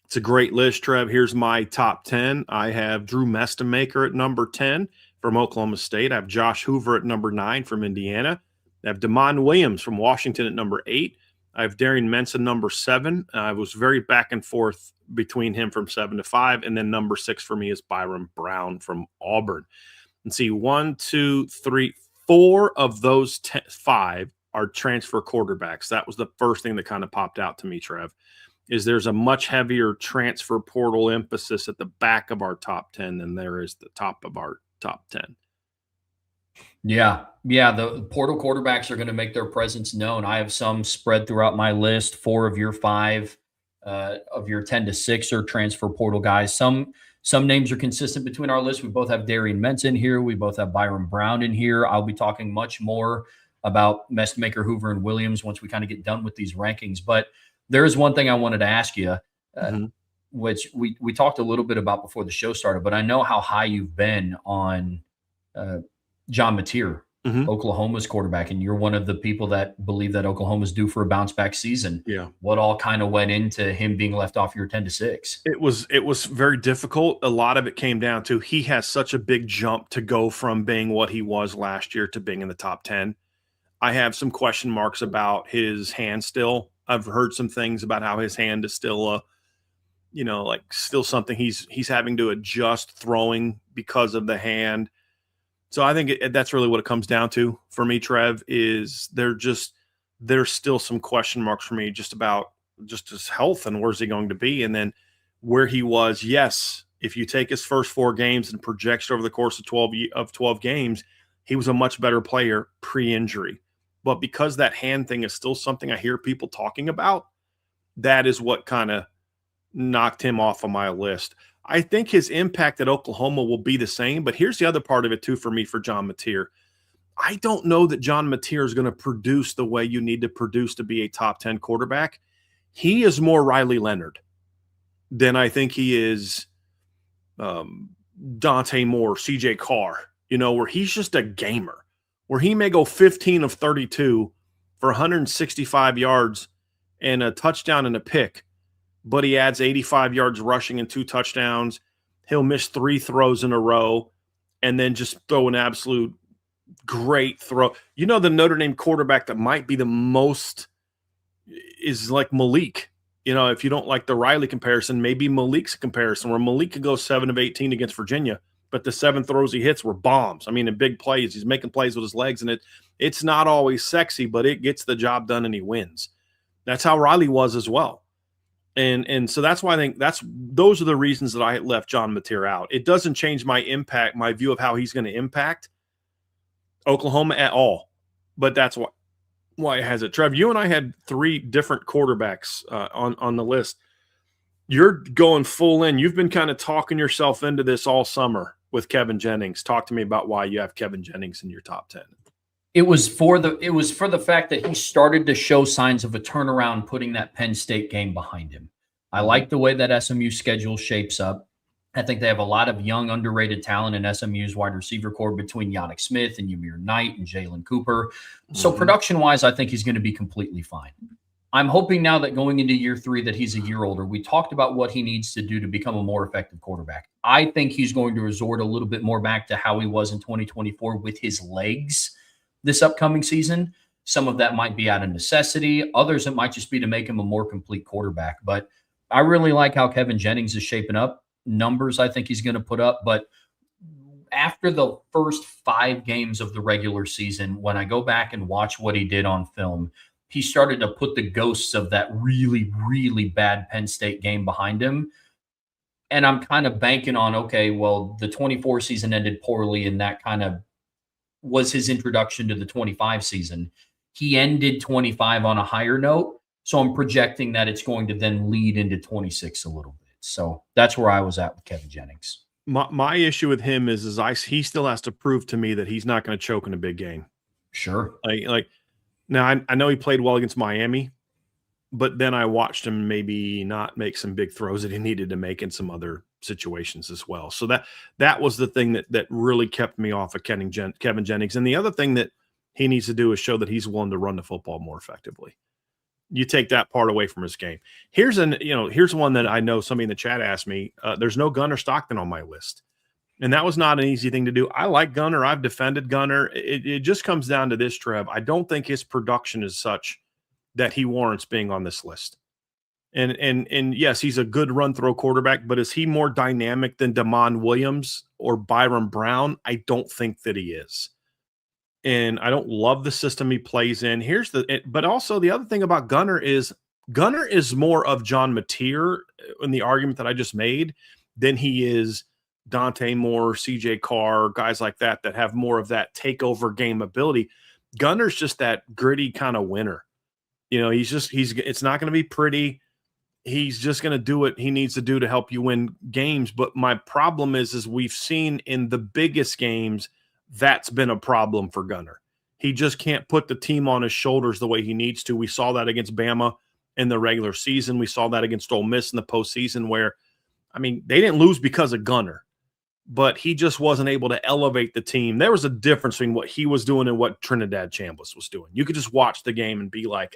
It's a great list, Trev. Here's my top 10. I have Drew Mestemaker at number 10 from Oklahoma State. I have Josh Hoover at number 9 from Indiana. I have Damon Williams from Washington at number 8. I have Darian Mensah number 7. I was very back and forth between him from 7 to 5. And then number 6 for me is Byron Brown from Auburn. And see, 1, 2, 3, 4 of those 5 are transfer quarterbacks. That was the first thing that kind of popped out to me, Trev, is there's a much heavier transfer portal emphasis at the back of our top 10 than there is the top of our top 10. Yeah. The portal quarterbacks are going to make their presence known. I have some spread throughout my list. 4 of your 5 of your 10 to 6 are transfer portal guys. Some names are consistent between our list. We both have Darian Mensah in here. We both have Byron Brown in here. I'll be talking much more about Mestemaker, Hoover, and Williams once we kind of get done with these rankings. But there is one thing I wanted to ask you, which we talked a little bit about before the show started, but I know how high you've been on John Mateer, Oklahoma's quarterback, and you're one of the people that believe that Oklahoma's due for a bounce back season. Yeah. What all kind of went into him being left off your 10 to 6? It was very difficult. A lot of it came down to he has such a big jump to go from being what he was last year to being in the top 10. I have some question marks about his hand still. I've heard some things about how his hand is still still something he's having to adjust throwing because of the hand. So I think that's really what it comes down to for me, Trev, is there's still some question marks for me just about just his health and where's he going to be. And then where he was, yes, if you take his first 4 games and project over the course of 12 games, he was a much better player pre-injury. But because that hand thing is still something I hear people talking about, that is what kind of knocked him off of my list. I think his impact at Oklahoma will be the same, but here's the other part of it too for me for John Mateer. I don't know that John Mateer is going to produce the way you need to produce to be a top 10 quarterback. He is more Riley Leonard than I think he is Dante Moore, CJ Carr, where he's just a gamer, where he may go 15 of 32 for 165 yards and a touchdown and a pick, but he adds 85 yards rushing and 2 touchdowns. He'll miss 3 throws in a row and then just throw an absolute great throw. The Notre Dame quarterback that might be the most is like Malik. If you don't like the Riley comparison, maybe Malik's comparison, where Malik could go 7 of 18 against Virginia, but the 7 throws he hits were bombs. I mean, in big plays, he's making plays with his legs, and it's not always sexy, but it gets the job done and he wins. That's how Riley was as well. And so that's why I think those are the reasons that I left John Mateer out. It doesn't change my view of how he's going to impact Oklahoma at all. But that's why it has it. Trev, you and I had 3 different quarterbacks on the list. You're going full in. You've been kind of talking yourself into this all summer with Kevin Jennings. Talk to me about why you have Kevin Jennings in your top 10. It was for the fact that he started to show signs of a turnaround, putting that Penn State game behind him. I like the way that SMU schedule shapes up. I think they have a lot of young, underrated talent in SMU's wide receiver core between Yannick Smith and Ymir Knight and Jalen Cooper. So production-wise, I think he's going to be completely fine. I'm hoping now that going into year 3 that he's a year older. We talked about what he needs to do to become a more effective quarterback. I think he's going to resort a little bit more back to how he was in 2024 with his legs this upcoming season. Some of that might be out of necessity. Others, it might just be to make him a more complete quarterback. But I really like how Kevin Jennings is shaping up. Numbers I think he's going to put up. But after the first 5 games of the regular season, when I go back and watch what he did on film, he started to put the ghosts of that really, really bad Penn State game behind him. And I'm kind of banking on, okay, well, the 24 season ended poorly, and that kind of was his introduction to the 25 season. He ended 25 on a higher note. So I'm projecting that it's going to then lead into 26 a little bit. So that's where I was at with Kevin Jennings. My issue with him is he still has to prove to me that he's not going to choke in a big game. Sure. Like now I know he played well against Miami, but then I watched him maybe not make some big throws that he needed to make in some other situations as well. So that was the thing that really kept me off of Kevin Jennings. And the other thing that he needs to do is show that he's willing to run the football more effectively. You take that part away from his game. Here's one that I know somebody in the chat asked me. There's no Gunnar Stockton on my list. And that was not an easy thing to do. I like Gunnar. I've defended Gunnar. It just comes down to this, Trev. I don't think his production is such that he warrants being on this list. And yes, he's a good run throw quarterback, but is he more dynamic than Damon Williams or Byron Brown? I don't think that he is. And I don't love the system he plays in. But also the other thing about Gunnar is more of John Mateer in the argument that I just made than he is Dante Moore, CJ Carr, guys like that have more of that takeover game ability. Gunnar's just that gritty kind of winner. It's not going to be pretty. He's just going to do what he needs to do to help you win games. But my problem is we've seen in the biggest games, that's been a problem for Gunnar. He just can't put the team on his shoulders the way he needs to. We saw that against Bama in the regular season. We saw that against Ole Miss in the postseason where, they didn't lose because of Gunnar, but he just wasn't able to elevate the team. There was a difference between what he was doing and what Trinidad Chambliss was doing. You could just watch the game and be like,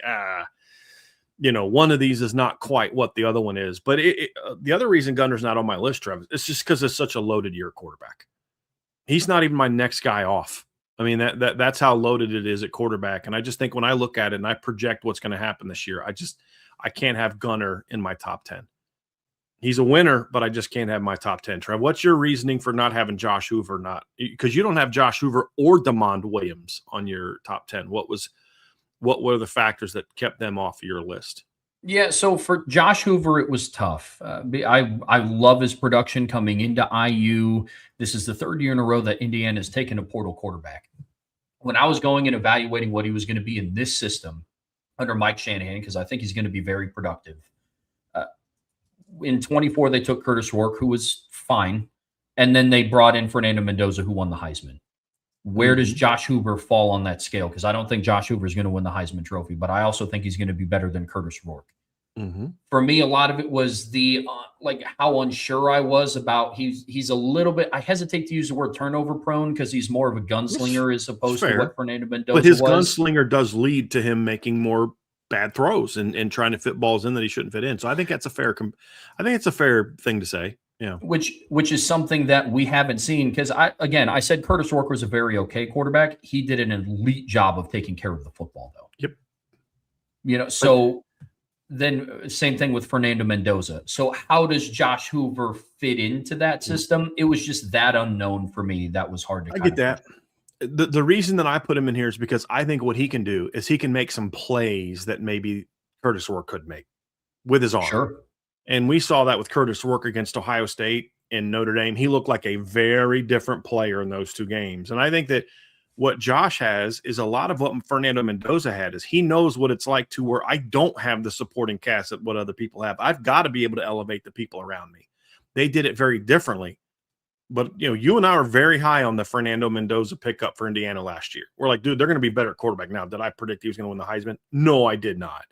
one of these is not quite what the other one is. But the other reason Gunnar's not on my list, Travis, it's just because it's such a loaded year quarterback. He's not even my next guy off I mean, that's how loaded it is at quarterback. And I just think when I look at it and I project what's going to happen this year, I can't have Gunner in my top 10. He's a winner, but I just can't have my top 10. Trev, what's your reasoning for not having Josh Hoover? Because you don't have Josh Hoover or DeMond Williams on your top 10. What were the factors that kept them off of your list? Yeah, so for Josh Hoover, it was tough. I love his production coming into IU. This is the third year in a row that Indiana has taken a portal quarterback. When I was going and evaluating what he was going to be in this system under Mike Shanahan, because I think he's going to be very productive. In 24, they took Curtis Rourke, who was fine. And then they brought in Fernando Mendoza, who won the Heisman. Where does Josh Hoover fall on that scale? Because I don't think Josh Hoover is going to win the Heisman Trophy, but I also think he's going to be better than Curtis Rourke. For me, a lot of it was the like how unsure I was about he's a little bit. I hesitate to use the word turnover prone because he's more of a gunslinger as opposed to what Fernando Mendoza was. But his gunslinger does lead to him making more bad throws and trying to fit balls in that he shouldn't fit in. So I think that's a fair. I think it's a fair thing to say. Yeah, which is something that we haven't seen because I said Curtis Rourke was a very okay quarterback. He did an elite job of taking care of the football, though. Yep. You know, so then same thing with Fernando Mendoza. So how does Josh Hoover fit into that system? It was just that unknown for me. That was hard to. I get that. The reason that I put him in here is because I think what he can do is he can make some plays that maybe Curtis Rourke could make with his arm. Sure. And we saw that with Curtis Rourke against Ohio State and Notre Dame. He looked like a very different player in those two games. And I think that what Josh has is a lot of what Fernando Mendoza had is he knows what it's like to where I don't have the supporting cast that what other people have. I've got to be able to elevate the people around me. They did it very differently. But, you know, you and I are very high on the Fernando Mendoza pickup for Indiana last year. We're like, dude, they're going to be better at quarterback now. Did I predict he was going to win the Heisman? No, I did not.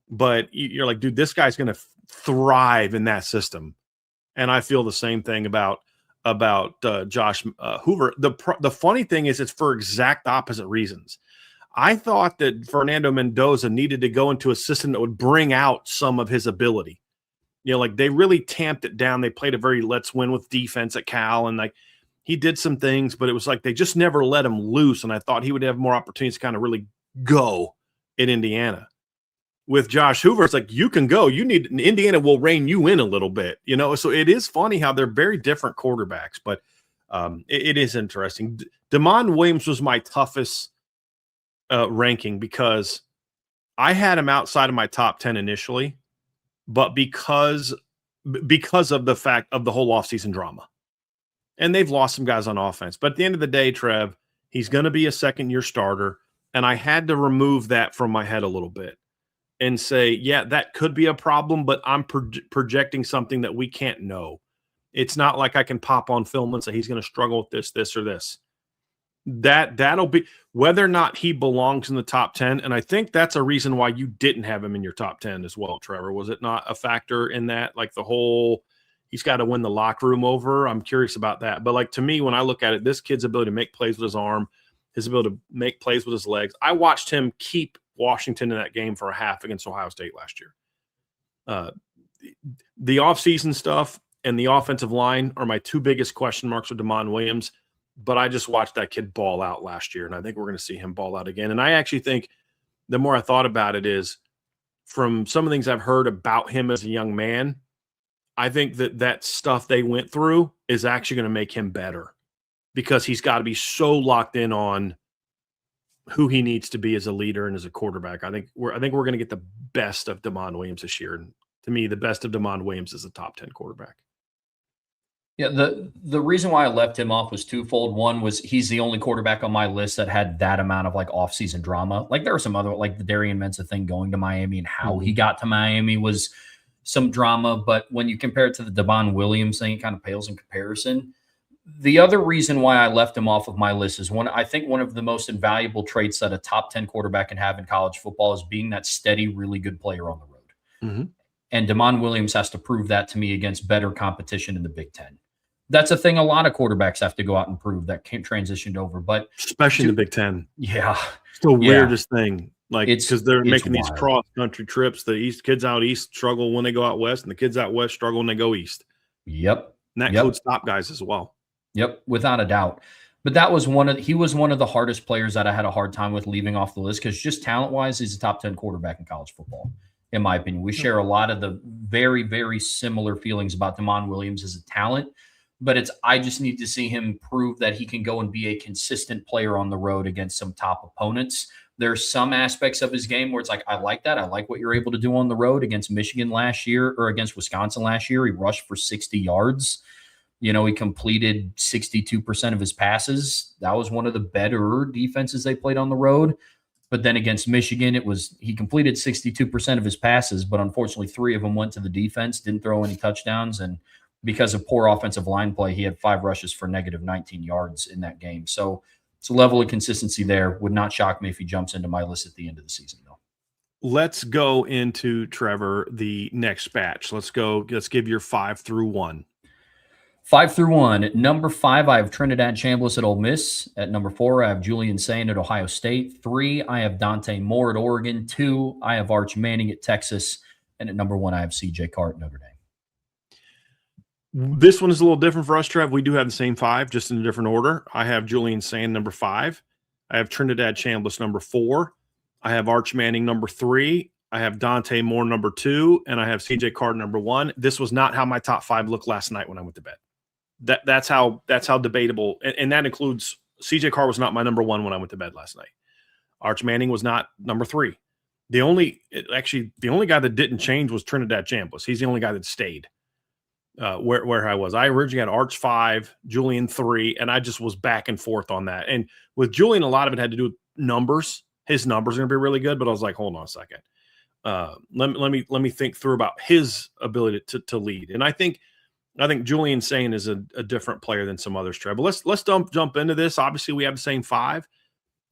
But you're like, dude, this guy's going to thrive in that system. And I feel the same thing about Josh Hoover. The funny thing is it's for exact opposite reasons. I thought that Fernando Mendoza needed to go into a system that would bring out some of his ability. You know, like they really tamped it down. They played a very let's win with defense at Cal. And like he did some things, but it was like they just never let him loose. And I thought he would have more opportunities to kind of really go in Indiana. With Josh Hoover, it's like you can go. Indiana will rein you in a little bit, you know. So it is funny how they're very different quarterbacks, but it is interesting. DeMond Williams was my toughest ranking because I had him outside of my top 10 initially, but because of the fact of the whole offseason drama, and they've lost some guys on offense. But at the end of the day, Trev, he's going to be a second-year starter, and I had to remove that from my head a little bit. And say, yeah, that could be a problem, but I'm projecting something that we can't know. It's not like I can pop on film and say he's going to struggle with this, or this. That'll be whether or not he belongs in the top 10. And I think that's a reason why you didn't have him in your top 10 as well, Trevor. Was it not a factor in that? Like the whole, he's got to win the locker room over. I'm curious about that. But like to me, when I look at it, this kid's ability to make plays with his arm, his ability to make plays with his legs. I watched him keep Washington in that game for a half against Ohio State last year. The offseason stuff and the offensive line are my two biggest question marks with DeMond Williams, but I just watched that kid ball out last year, and I think we're going to see him ball out again. And I actually think the more I thought about it is from some of the things I've heard about him as a young man, I think that stuff they went through is actually going to make him better because he's got to be so locked in on who he needs to be as a leader and as a quarterback. I think we're going to get the best of DeMond Williams this year. And to me, the best of DeMond Williams is a top 10 quarterback. Yeah, the reason why I left him off was twofold. One was he's the only quarterback on my list that had that amount of like off-season drama. Like there were some other, like the Darian Mensah thing going to Miami and how he got to Miami was some drama. But when you compare it to the DeMond Williams thing, it kind of pales in comparison. The other reason why I left him off of my list is I think one of the most invaluable traits that a top 10 quarterback can have in college football is being that steady, really good player on the road. And DeMond Williams has to prove that to me against better competition in the Big Ten. That's a thing a lot of quarterbacks have to go out and prove that can't transition over, but especially in the Big Ten. Yeah. It's the weirdest thing. Like, because they're making wild. These cross-country trips. The kids out east struggle when they go out west, and the kids out west struggle when they go east. Yep. And that includes top guys as well. Yep, without a doubt. But he was one of the hardest players that I had a hard time with leaving off the list because just talent wise, he's a top 10 quarterback in college football, in my opinion. We share a lot of the very, very similar feelings about Damon Williams as a talent, but I just need to see him prove that he can go and be a consistent player on the road against some top opponents. There's some aspects of his game where it's like, I like that. I like what you're able to do on the road against Michigan last year or against Wisconsin last year. He rushed for 60 yards. He completed 62% of his passes. That was one of the better defenses they played on the road. But then against Michigan, he completed 62% of his passes, but unfortunately 3 of them went to the defense, didn't throw any touchdowns. And because of poor offensive line play, he had 5 rushes for negative 19 yards in that game. So it's a level of consistency there. Would not shock me if he jumps into my list at the end of the season, though. Let's go into, Trevor, the next batch. Let's give your 5 through 1. 5 through 1. At number 5, I have Trinidad Chambliss at Ole Miss. At number 4, I have Julian Sayin at Ohio State. 3, I have Dante Moore at Oregon. 2, I have Arch Manning at Texas. And at number 1, I have CJ Carr at Notre Dame. This one is a little different for us, Trev. We do have the same 5, just in a different order. I have Julian Sayin number 5. I have Trinidad Chambliss number 4. I have Arch Manning number 3. I have Dante Moore number 2. And I have CJ Carr number 1. This was not how my top 5 looked last night when I went to bed. That's how debatable, and that includes CJ Carr was not my number 1 when I went to bed last night. Arch Manning was not number 3. The only guy that didn't change was Trinidad Chambliss. He's the only guy that stayed where I was. I originally had Arch 5, Julian 3, and I just was back and forth on that. And with Julian, a lot of it had to do with numbers. His numbers are going to be really good, but I was like, hold on a second. Let me think through about his ability to lead. And I think Julian Sayin is a different player than some others, Trevor. Let's jump into this. Obviously, we have the same 5.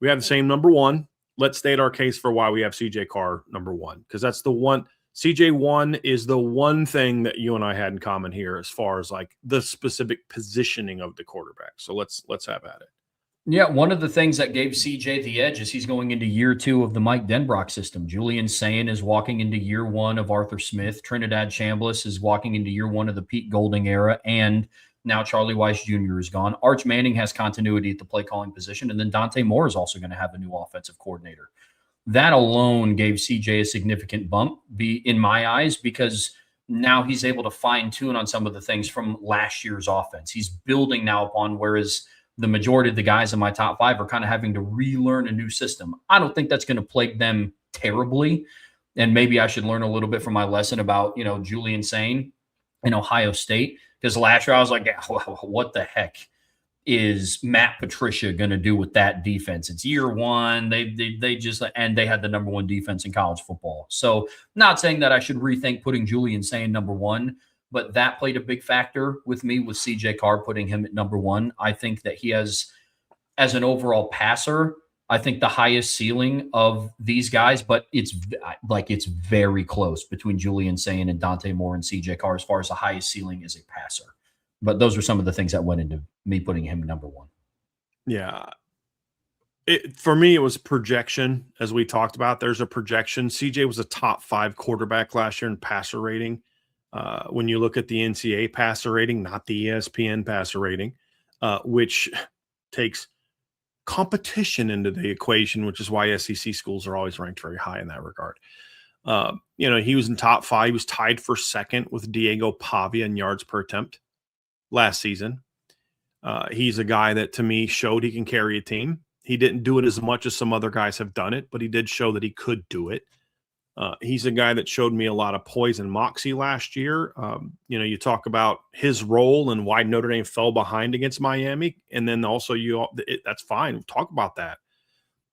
We have the same number 1. Let's state our case for why we have CJ Carr number 1, because that's the one. CJ 1 is the one thing that you and I had in common here as far as like the specific positioning of the quarterback. So let's have at it. Yeah, one of the things that gave CJ the edge is he's going into year 2 of the Mike Denbrock system. Julian Sayin is walking into year 1 of Arthur Smith. Trinidad Chambliss is walking into year 1 of the Pete Golding era, and now Charlie Weiss Jr. is gone. Arch Manning has continuity at the play calling position, and then Dante Moore is also going to have a new offensive coordinator. That alone gave CJ a significant bump, in my eyes, because now he's able to fine tune on some of the things from last year's offense. He's building now upon, whereas the majority of the guys in my top 5 are kind of having to relearn a new system. I don't think that's going to plague them terribly. And maybe I should learn a little bit from my lesson about, Julian Sayin in Ohio State. Because last year I was like, yeah, what the heck is Matt Patricia going to do with that defense? It's year 1. They just, and they had the number 1 defense in college football. So not saying that I should rethink putting Julian Sayin number 1, but that played a big factor with me with CJ Carr putting him at number 1. I think that he has, as an overall passer, I think the highest ceiling of these guys, but it's very close between Julian Sayin and Dante Moore and CJ Carr as far as the highest ceiling as a passer. But those are some of the things that went into me putting him number 1. Yeah. For me, it was projection, as we talked about. There's a projection. CJ was a top 5 quarterback last year in passer rating. When you look at the NCAA passer rating, not the ESPN passer rating, which takes competition into the equation, which is why SEC schools are always ranked very high in that regard. He was in top 5. He was tied for 2nd with Diego Pavia in yards per attempt last season. He's a guy that, to me, showed he can carry a team. He didn't do it as much as some other guys have done it, but he did show that he could do it. He's a guy that showed me a lot of poise and moxie last year. You talk about his role and why Notre Dame fell behind against Miami. And then also that's fine. Talk about that.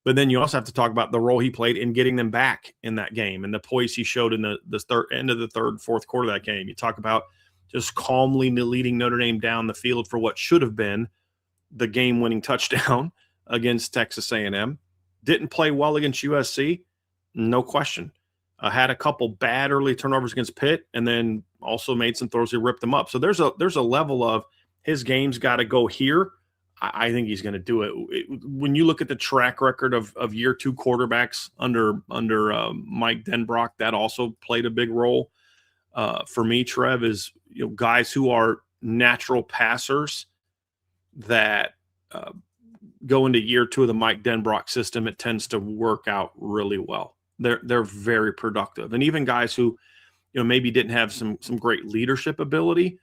But then you also have to talk about the role he played in getting them back in that game and the poise he showed in the end of the third, fourth quarter of that game. You talk about just calmly leading Notre Dame down the field for what should have been the game-winning touchdown against Texas A&M. Didn't play well against USC, no question. Had a couple bad early turnovers against Pitt, and then also made some throws that ripped them up. So there's a level of his game's got to go here. I think he's going to do it. When you look at the track record of year 2 quarterbacks under Mike Denbrock, that also played a big role. For me, Trev, is guys who are natural passers that go into year 2 of the Mike Denbrock system, it tends to work out really well. They're very productive. And even guys who, maybe didn't have some great leadership ability,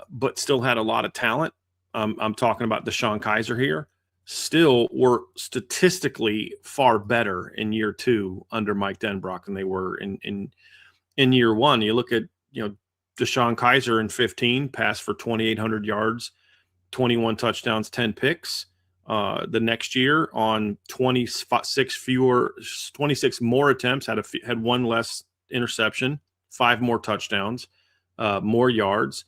but still had a lot of talent. I'm talking about Deshaun Kaiser here. Still were statistically far better in year 2 under Mike Denbrock than they were in year 1. You look at, Deshaun Kaiser in 15 passed for 2,800 yards, 21 touchdowns, 10 picks. The next year on 26 more attempts, had one less interception, 5 more touchdowns, more yards.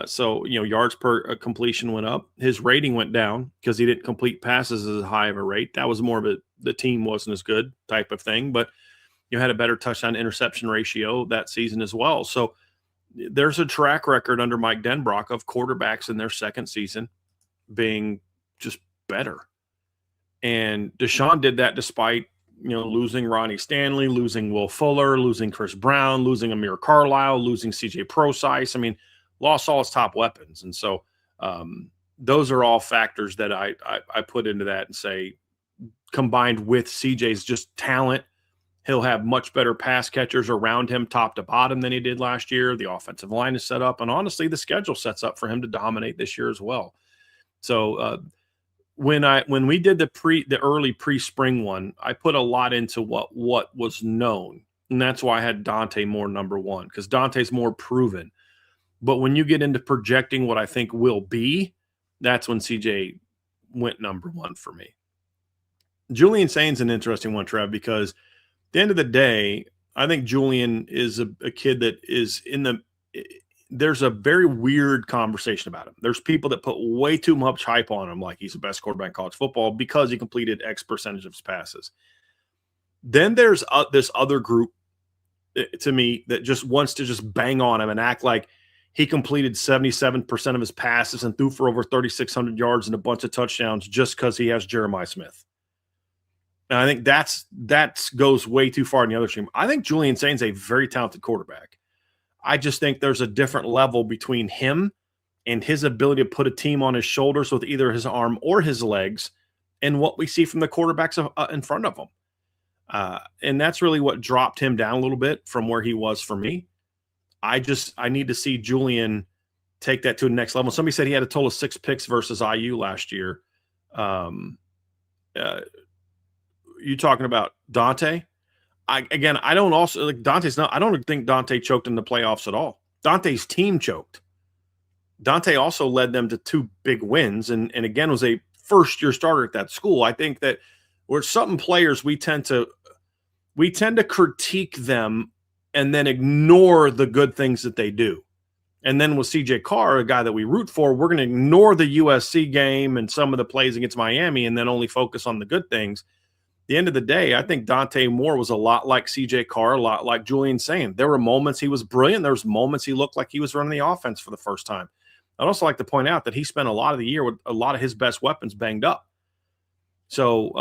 So yards per completion went up. His rating went down because he didn't complete passes as high of a rate. That was more of the team wasn't as good type of thing, but had a better touchdown interception ratio that season as well. So there's a track record under Mike Denbrock of quarterbacks in their second season being just better. And Deshaun did that despite, losing Ronnie Stanley, losing Will Fuller, losing Chris Brown, losing Amir Carlisle, losing CJ Prosise. I mean, lost all his top weapons. And so those are all factors that I put into that and say, combined with CJ's just talent, he'll have much better pass catchers around him top to bottom than he did last year. The offensive line is set up, and honestly, the schedule sets up for him to dominate this year as well. So when we did the early pre-spring one, I put a lot into what was known, and that's why I had Dante Moore number 1, because Dante's more proven. But when you get into projecting what I think will be, that's when CJ went number 1 for me. Julian Saint's an interesting one, Trev, because at the end of the day, I think Julian is a kid that is there's a very weird conversation about him. There's people that put way too much hype on him, like he's the best quarterback in college football because he completed X percentage of his passes. Then there's this other group to me that just wants to just bang on him and act like he completed 77% of his passes and threw for over 3,600 yards and a bunch of touchdowns just because he has Jeremiah Smith. And I think that goes way too far in the other extreme. I think Julian Saint's a very talented quarterback. I just think there's a different level between him and his ability to put a team on his shoulders with either his arm or his legs and what we see from the quarterbacks in front of him. And that's really what dropped him down a little bit from where he was for me. I need to see Julian take that to the next level. Somebody said he had a total of 6 picks versus IU last year. You talking about Dante? I don't think Dante choked in the playoffs at all. Dante's team choked. Dante also led them to 2 big wins and again was a first-year starter at that school. I think that with certain players, we tend to critique them and then ignore the good things that they do. And then with CJ Carr, a guy that we root for, we're going to ignore the USC game and some of the plays against Miami and then only focus on the good things. At the end of the day, I think Dante Moore was a lot like CJ Carr, a lot like Julian Saint. There were moments he was brilliant. There was moments he looked like he was running the offense for the first time. I'd also like to point out that he spent a lot of the year with a lot of his best weapons banged up. So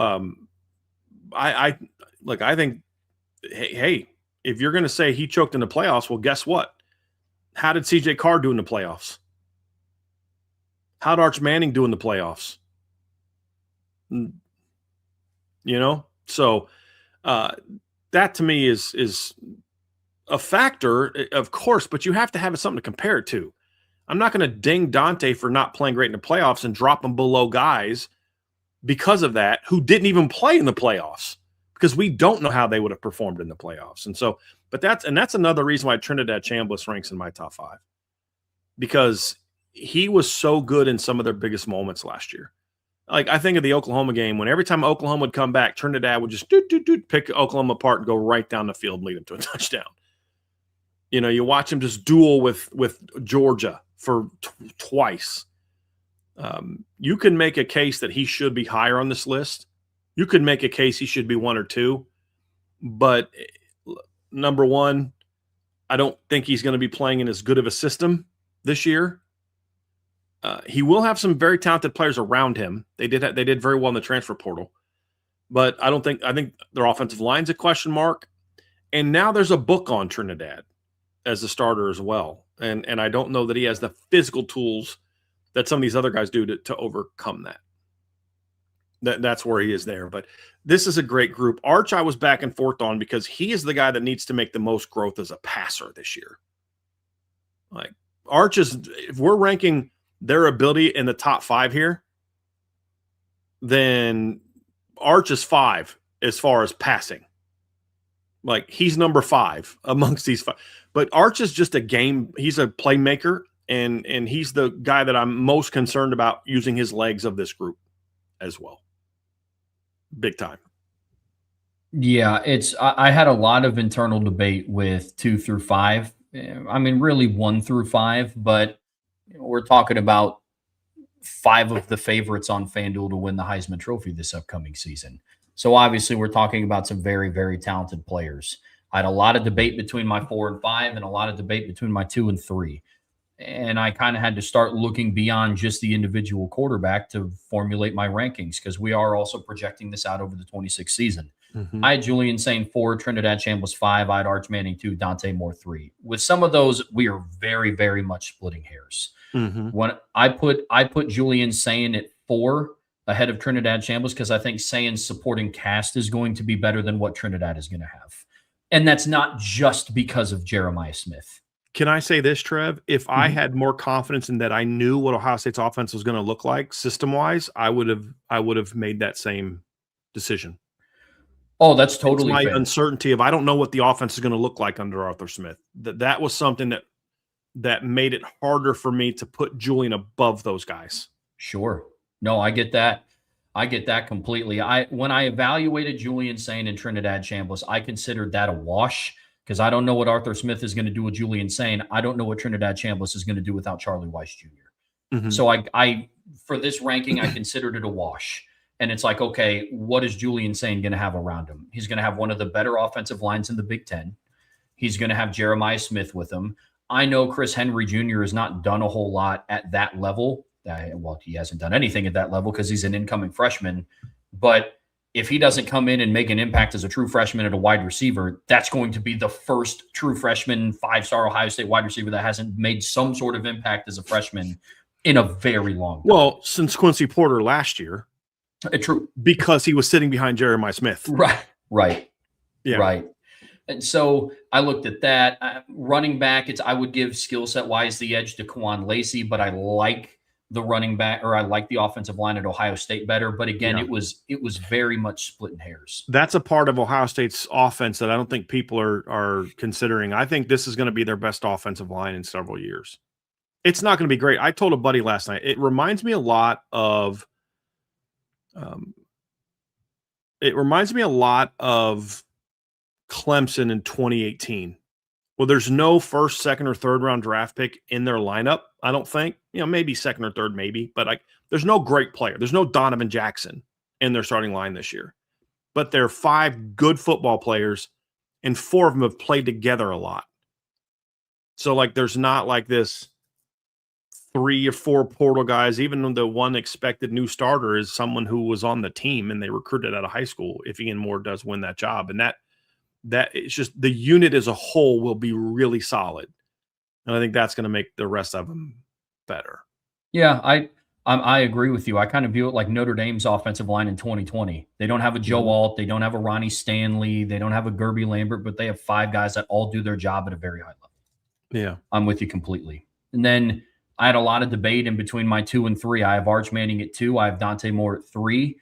I think, hey, if you're going to say he choked in the playoffs, well, guess what? How did CJ Carr do in the playoffs? How did Arch Manning do in the playoffs? So that to me is a factor, of course, but you have to have something to compare it to. I'm not going to ding Dante for not playing great in the playoffs and drop him below guys because of that who didn't even play in the playoffs because we don't know how they would have performed in the playoffs. And so, but that's another reason why Trinidad Chambliss ranks in my top 5 because he was so good in some of their biggest moments last year. Like I think of the Oklahoma game when every time Oklahoma would come back, Trinidad would just pick Oklahoma apart and go right down the field and lead them to a touchdown. You watch him just duel with Georgia for twice. You can make a case that he should be higher on this list. You could make a case he should be 1 or 2. But number 1, I don't think he's going to be playing in as good of a system this year. He will have some very talented players around him. They did very well in the transfer portal. But I think their offensive line's a question mark. And now there's a book on Trinidad as a starter as well. And I don't know that he has the physical tools that some of these other guys do to overcome that. That's where he is there. But this is a great group. Arch, I was back and forth on because he is the guy that needs to make the most growth as a passer this year. Like Arch is, if we're ranking their ability in the top 5 here, then Arch is 5 as far as passing. Like he's number 5 amongst these 5. But Arch is just he's a playmaker, and he's the guy that I'm most concerned about using his legs of this group as well. Big time. Yeah, I had a lot of internal debate with 2 through 5. I mean, really 1 through 5, but we're talking about 5 of the favorites on FanDuel to win the Heisman Trophy this upcoming season. So obviously we're talking about some very, very talented players. I had a lot of debate between my 4 and 5 and a lot of debate between my 2 and 3. And I kind of had to start looking beyond just the individual quarterback to formulate my rankings, because we are also projecting this out over the 26th season. Mm-hmm. I had Julian Sain 4, Trinidad Chambliss 5, I had Arch Manning 2, Dante Moore 3. With some of those, we are very, very much splitting hairs. Mm-hmm. When I put Julian Sain at 4 ahead of Trinidad Chambliss, because I think Sain's supporting cast is going to be better than what Trinidad is going to have. And that's not just because of Jeremiah Smith. Can I say this, Trev? If I had more confidence in that I knew what Ohio State's offense was going to look like system-wise, I would have made that same decision. Oh, that's totally my fair. Uncertainty of I don't know what the offense is going to look like under Arthur Smith. That was something that made it harder for me to put Julian above those guys. Sure. No, I get that. I get that completely. When I evaluated Julian Sain and Trinidad Chambliss, I considered that a wash, because I don't know what Arthur Smith is going to do with Julian Sain. I don't know what Trinidad Chambliss is going to do without Charlie Weiss Jr. Mm-hmm. So I for this ranking, I considered it a wash. And it's like, okay, what is Julian Sain going to have around him? He's going to have one of the better offensive lines in the Big Ten. He's going to have Jeremiah Smith with him. I know Chris Henry Jr. has not done a whole lot at that level. Well, he hasn't done anything at that level because he's an incoming freshman. But if he doesn't come in and make an impact as a true freshman at a wide receiver, that's going to be the first true freshman 5-star Ohio State wide receiver that hasn't made some sort of impact as a freshman in a very long time. Well, since Quincy Porter last year. True. Because he was sitting behind Jeremiah Smith. Right. Yeah. Right. And so I looked at that. Running back, I would give skill set wise the edge to Kwan Lacey, but I like the running back, or I like the offensive line at Ohio State better. But again, it was very much splitting hairs. That's a part of Ohio State's offense that I don't think people are considering. I think this is going to be their best offensive line in several years. It's not going to be great. I told a buddy last night, it reminds me a lot of Clemson in 2018. Well, there's no first, second, or third round draft pick in their lineup, I don't think. Maybe second or third, maybe. But there's no great player. There's no Donovan Jackson in their starting line this year. But there are 5 good football players, and 4 of them have played together a lot. So, there's not this 3 or 4 portal guys. Even the one expected new starter is someone who was on the team and they recruited out of high school if Ian Moore does win that job. And that it's just the unit as a whole will be really solid. And I think that's going to make the rest of them better. Yeah, I agree with you. I kind of view it like Notre Dame's offensive line in 2020. They don't have a Joe Alt. They don't have a Ronnie Stanley. They don't have a Gerby Lambert, but they have 5 guys that all do their job at a very high level. Yeah. I'm with you completely. And then I had a lot of debate in between my 2 and 3. I have Arch Manning at 2. I have Dante Moore at 3.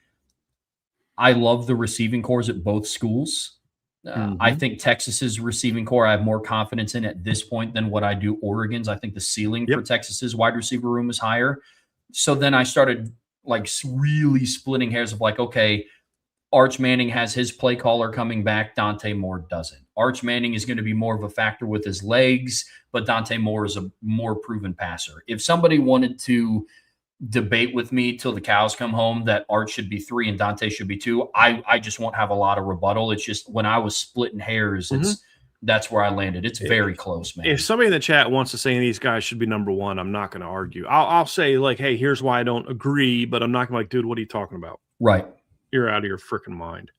I love the receiving cores at both schools. I think Texas's receiving core I have more confidence in at this point than what I do Oregon's. I think the ceiling for Texas's wide receiver room is higher. So then I started really splitting hairs of okay, Arch Manning has his play caller coming back. Dante Moore doesn't. Arch Manning is going to be more of a factor with his legs, but Dante Moore is a more proven passer. If somebody wanted to debate with me till the cows come home that Arch should be 3 and Dante should be 2, I just won't have a lot of rebuttal. It's just when I was splitting hairs, that's where I landed. It's very close, man. If somebody in the chat wants to say these guys should be number 1, I'm not going to argue. I'll say hey, here's why I don't agree, but I'm not going to dude, what are you talking about? Right. You're out of your freaking mind.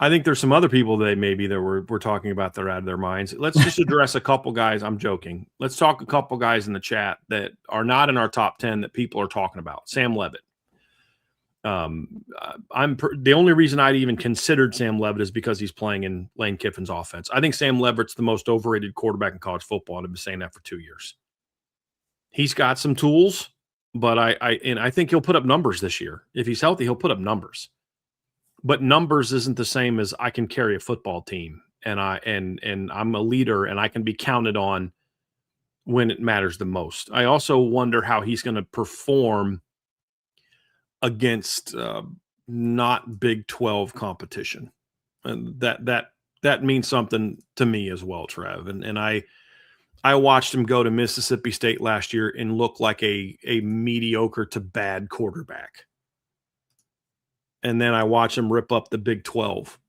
I think there's some other people that we're talking about that are out of their minds. Let's just address a couple guys. I'm joking. Let's talk a couple guys in the chat that are not in our top 10 that people are talking about. Sam Levitt. The only reason I'd even considered Sam Levitt is because he's playing in Lane Kiffin's offense. I think Sam Levitt's the most overrated quarterback in college football, and I've been saying that for 2 years. He's got some tools, but I think he'll put up numbers this year. If he's healthy, he'll put up numbers. But numbers isn't the same as I can carry a football team, and I'm a leader, and I can be counted on when it matters the most. I also wonder how he's going to perform against not Big 12 competition, and that means something to me as well, Trev. And I watched him go to Mississippi State last year and look like a mediocre to bad quarterback. And then I watch him rip up the Big 12,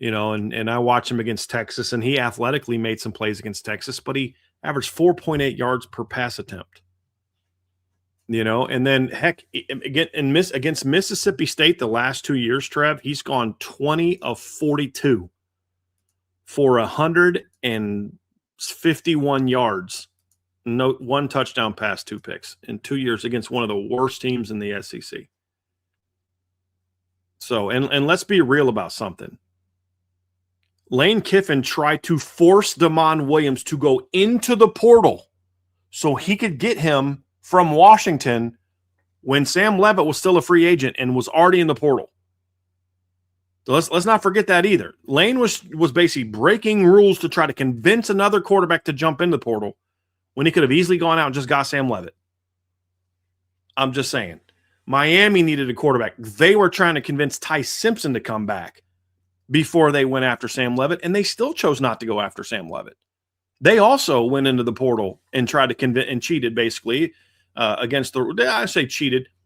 and I watch him against Texas, and he athletically made some plays against Texas, but he averaged 4.8 yards per pass attempt. And then heck, against Mississippi State the last 2 years, Trev, he's gone 20 of 42 for 151 yards, no one touchdown pass, 2 picks in 2 years against one of the worst teams in the SEC. So, and let's be real about something. Lane Kiffin tried to force Damon Williams to go into the portal so he could get him from Washington when Sam Levitt was still a free agent and was already in the portal. So let's not forget that either. Lane was basically breaking rules to try to convince another quarterback to jump in the portal when he could have easily gone out and just got Sam Levitt. I'm just saying. Miami needed a quarterback. They were trying to convince Ty Simpson to come back before they went after Sam Levitt, and they still chose not to go after Sam Levitt. They also went into the portal and tried to convince and cheated basically against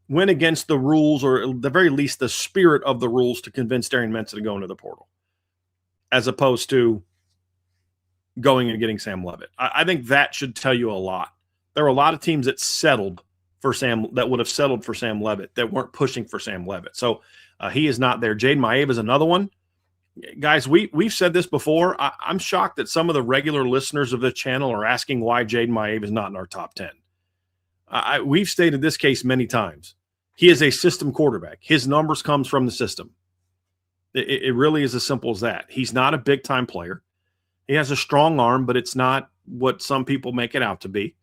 went against the rules, or at the very least the spirit of the rules, to convince Darian Mensa to go into the portal, as opposed to going and getting Sam Levitt. I think that should tell you a lot. There are a lot of teams that would have settled for Sam Levitt, that weren't pushing for Sam Levitt. So he is not there. Jaden Maeva is another one. Guys, we've said this before. I'm shocked that some of the regular listeners of the channel are asking why Jaden Maeva is not in our top 10. We've stated this case many times. He is a system quarterback. His numbers comes from the system. It really is as simple as that. He's not a big-time player. He has a strong arm, but it's not what some people make it out to be.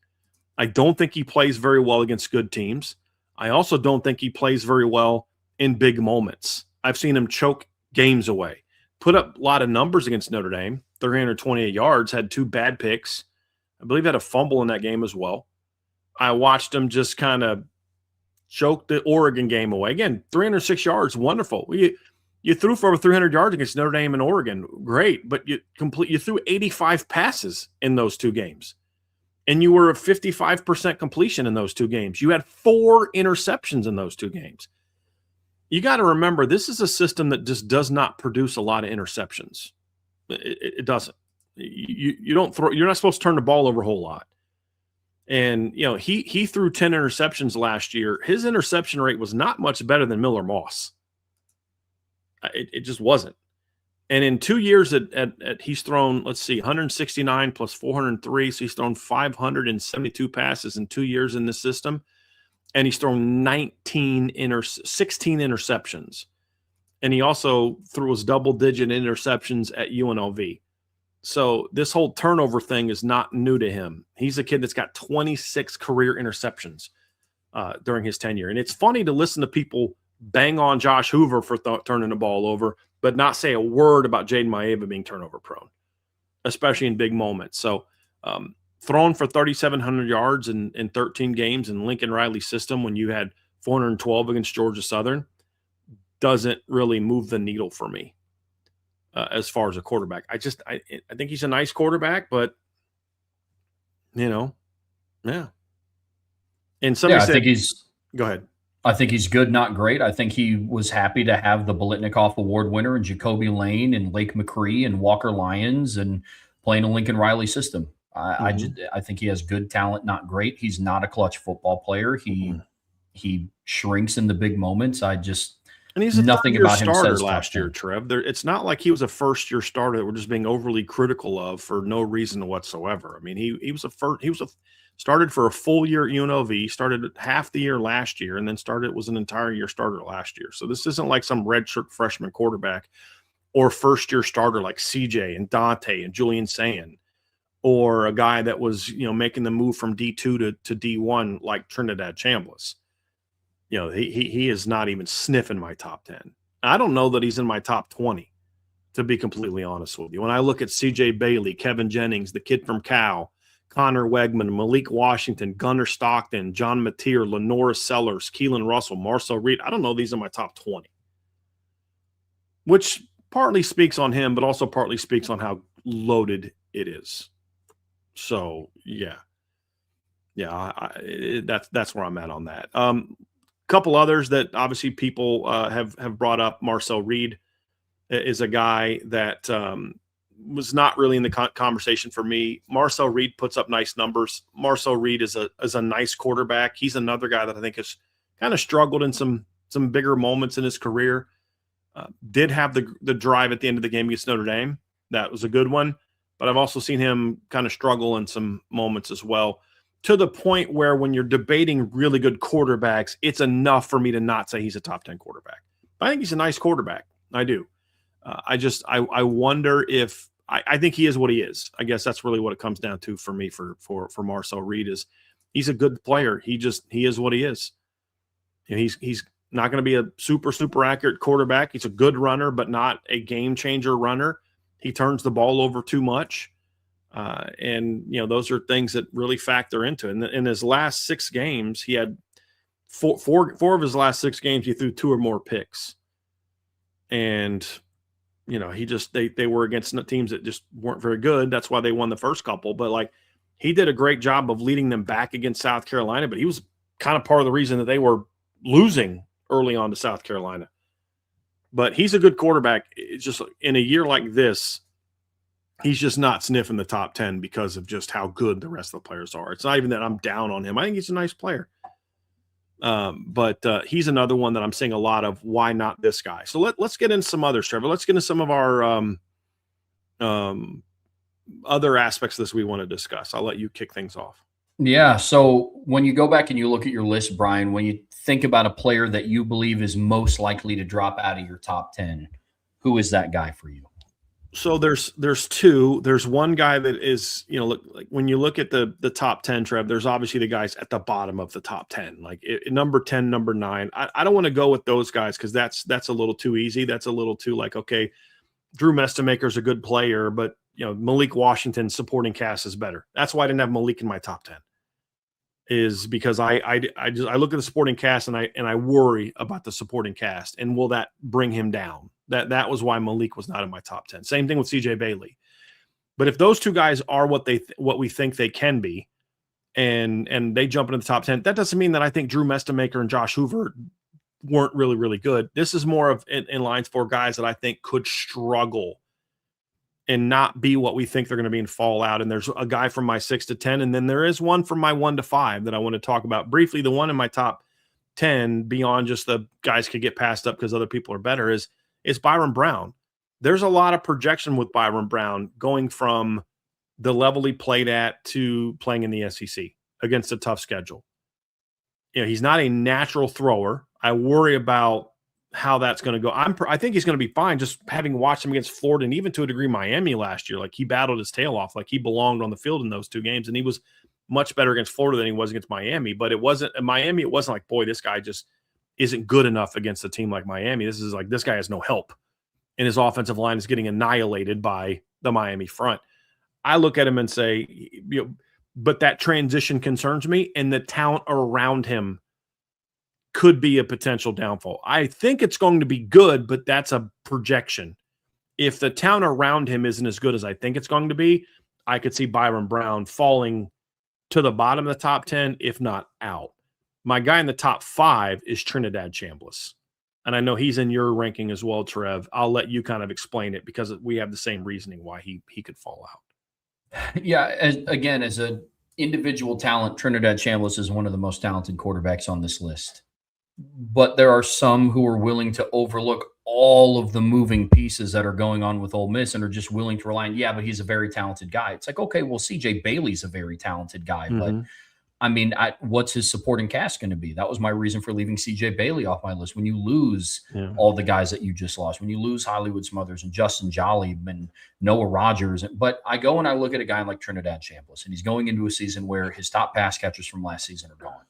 I don't think he plays very well against good teams. I also don't think he plays very well in big moments. I've seen him choke games away. Put up a lot of numbers against Notre Dame, 328 yards, had 2 bad picks. I believe had a fumble in that game as well. I watched him just kind of choke the Oregon game away. Again, 306 yards, wonderful. You threw for over 300 yards against Notre Dame and Oregon, great, but you threw 85 passes in those 2 games. And you were a 55% completion in those 2 games. You had 4 interceptions in those 2 games. You got to remember, this is a system that just does not produce a lot of interceptions. It doesn't. You don't throw. You're not supposed to turn the ball over a whole lot. And he threw 10 interceptions last year. His interception rate was not much better than Miller Moss. It just wasn't. And in 2 years, he's thrown, 169 plus 403. So he's thrown 572 passes in 2 years in this system. And he's thrown 16 interceptions. And he also threw his double-digit interceptions at UNLV. So this whole turnover thing is not new to him. He's a kid that's got 26 career interceptions during his tenure. And it's funny to listen to people bang on Josh Hoover for turning the ball over, but not say a word about Jaden Maeva being turnover prone, especially in big moments. So thrown for 3,700 yards in 13 games in Lincoln Riley's system when you had 412 against Georgia Southern doesn't really move the needle for me as far as a quarterback. I think he's a nice quarterback, but, yeah. And somebody said, go ahead. I think he's good, not great. I think he was happy to have the Biletnikoff Award winner and Jacoby Lane and Lake McCree and Walker Lyons and playing a Lincoln Riley system. I think he has good talent, not great. He's not a clutch football player. He shrinks in the big moments. And he's a Nothing third-year about him starter says top last year, 10. Trev. It's not like he was a first-year starter that we're just being overly critical of for no reason whatsoever. I mean, he was started for a full year at UNLV, started half the year last year, and then was an entire year starter last year. So this isn't like some redshirt freshman quarterback or first-year starter like CJ and Dante and Julian Sand, or a guy that was, making the move from D2 to D1 like Trinidad Chambliss. He is not even sniffing my top 10. I don't know that he's in my top 20, to be completely honest with you. When I look at CJ Bailey, Kevin Jennings, the kid from Cal, Connor Wegman, Malik Washington, Gunnar Stockton, John Mateer, Lenora Sellers, Keelan Russell, Marcel Reed, I don't know these are my top 20, which partly speaks on him, but also partly speaks on how loaded it is. So, yeah, that's where I'm at on that. Couple others that obviously people have brought up. Marcel Reed is a guy that was not really in the conversation for me. Marcel Reed puts up nice numbers. Marcel Reed is a nice quarterback. He's another guy that I think has kind of struggled in some bigger moments in his career. Did have the drive at the end of the game against Notre Dame. That was a good one. But I've also seen him kind of struggle in some moments as well, to the point where when you're debating really good quarterbacks, it's enough for me to not say he's a top 10 quarterback. But I think he's a nice quarterback. I do. I wonder if I think he is what he is. I guess that's really what it comes down to for me for Marcel Reed is he's a good player. He is what he is. He's not going to be a super accurate quarterback. He's a good runner, but not a game changer runner. He turns the ball over too much. And those are things that really factor into it. In his last 6 games, he had four of his last 6 games, he threw 2 or more picks. And, they were against teams that just weren't very good. That's why they won the first couple. But he did a great job of leading them back against South Carolina, but he was kind of part of the reason that they were losing early on to South Carolina. But he's a good quarterback. It's just in a year like this, he's just not sniffing the top 10 because of just how good the rest of the players are. It's not even that I'm down on him. I think he's a nice player. But he's another one that I'm seeing a lot of. Why not this guy? So let's get into some others, Trevor. Let's get into some of our other aspects of this we want to discuss. I'll let you kick things off. Yeah. So when you go back and you look at your list, Brian, when you think about a player that you believe is most likely to drop out of your top 10, who is that guy for you? So there's 2. There's one guy that is, like when you look at the top 10, Trev, there's obviously the guys at the bottom of the top 10, like number 10, number 9. I don't want to go with those guys because that's a little too easy. That's a little too okay, Drew Mestemaker's a good player, but Malik Washington's supporting cast is better. That's why I didn't have Malik in my top 10. Is because I look at the supporting cast and I worry about the supporting cast and will that bring him down? That was why Malik was not in my top 10. Same thing with CJ Bailey. But if those 2 guys are what we think they can be, and they jump into the top 10, that doesn't mean that I think Drew Mestemaker and Josh Hoover weren't really, really good. This is more of in lines for guys that I think could struggle and not be what we think they're going to be in fallout. And there's a guy from my 6 to 10, and then there is one from my 1 to 5 that I want to talk about briefly. The one in my top 10, beyond just the guys could get passed up because other people are better, is Byron Brown. There's a lot of projection with Byron Brown going from the level he played at to playing in the SEC against a tough schedule. He's not a natural thrower. I worry about how that's going to go. I think he's going to be fine, just having watched him against Florida and even to a degree Miami last year. He battled his tail off. He belonged on the field in those 2 games, and he was much better against Florida than he was against Miami. But it wasn't in Miami. It wasn't like, boy, this guy just isn't good enough against a team like Miami. This is this guy has no help, and his offensive line is getting annihilated by the Miami front. I look at him and say, but that transition concerns me, and the talent around him could be a potential downfall. I think it's going to be good, but that's a projection. If the talent around him isn't as good as I think it's going to be, I could see Byron Brown falling to the bottom of the top 10, if not out. My guy in the top 5 is Trinidad Chambliss. And I know he's in your ranking as well, Trev. I'll let you kind of explain it because we have the same reasoning why he could fall out. Yeah, as an individual talent, Trinidad Chambliss is one of the most talented quarterbacks on this list. but there are some who are willing to overlook all of the moving pieces that are going on with Ole Miss and are just willing to rely on, yeah, but he's a very talented guy. It's like, okay, well, CJ Bailey's a very talented guy, but Mhm. I mean, what's his supporting cast going to be? That was my reason for leaving CJ Bailey off my list. When you lose Yeah. all the guys that you just lost, when you lose Hollywood Smothers and Justin Jolly and Noah Rogers, but I go and I look at a guy like Trinidad Chambliss, and he's going into a season where his top pass catchers from last season are gone.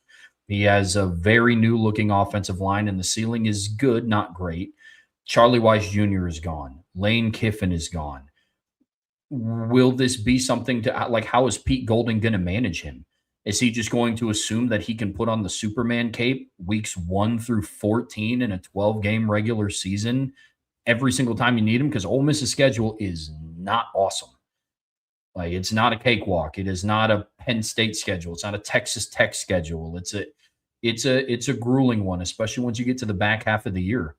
He has a very new looking offensive line, and the ceiling is good, not great. Charlie Weiss Jr. is gone. Lane Kiffin is gone. Will this be something to like? How is Pete Golding going to manage him? Is he just going to assume that he can put on the Superman cape weeks 1 through 14 in a 12-game regular season every single time you need him? Because Ole Miss's schedule is not awesome. Like, it's not a cakewalk. It is not a Penn State schedule. It's not a Texas Tech schedule. It's a grueling one, especially once you get to the back half of the year.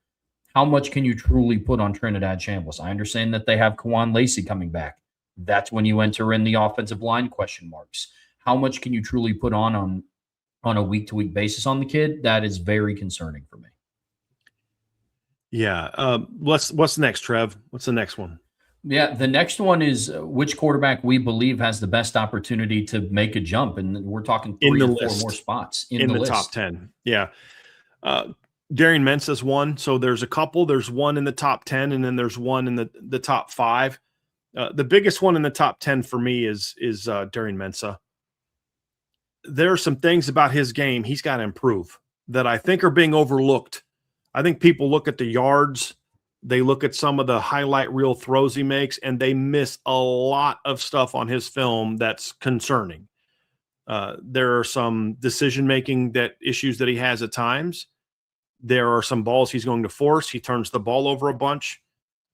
How much can you truly put on Trinidad Chambliss? I understand that they have Kawan Lacey coming back. That's when you enter in the offensive line question marks. How much can you truly put on a week-to-week basis on the kid? That is very concerning for me. Yeah. What's next, Trev? What's the next one? Yeah, the next one is which quarterback we believe has the best opportunity to make a jump, and we're talking In 3 the and 4 list. more spots In the list. top 10. Yeah. Darian Mensah's one. So there's a couple. There's one in the top 10, and then there's one in the top 5. The biggest one in the top 10 for me is Darian Mensah. There are some things about his game he's got to improve that I think are being overlooked. I think people look at the yards, they look at some of the highlight reel throws he makes, and they miss a lot of stuff on his film that's concerning. There are some decision-making issues that he has at times. There are some balls he's going to force. He turns the ball over a bunch.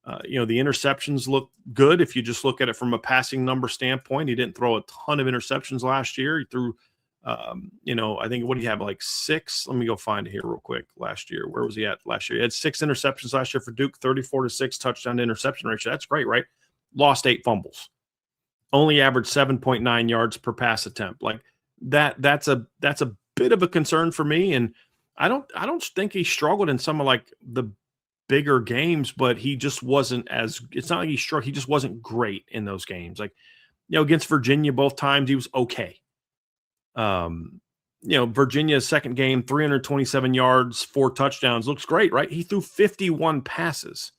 The interceptions look good if you just look at it from a passing number standpoint. He didn't throw a ton of interceptions last year. He threw, I think, what do you have, like 6? Let me go find it here real quick. Last year, where was he at last year? He had 6 interceptions last year for Duke, 34-6 touchdown to interception ratio. That's great, right? Lost 8 fumbles. Only averaged 7.9 yards per pass attempt. Like that's a bit of a concern for me. And I don't think he struggled in some of like the bigger games, but he just wasn't it's not like he struggled. He just wasn't great in those games. Like, against Virginia, both times he was okay. Virginia's second game, 327 yards, 4 touchdowns, looks great, right? He threw 51 passes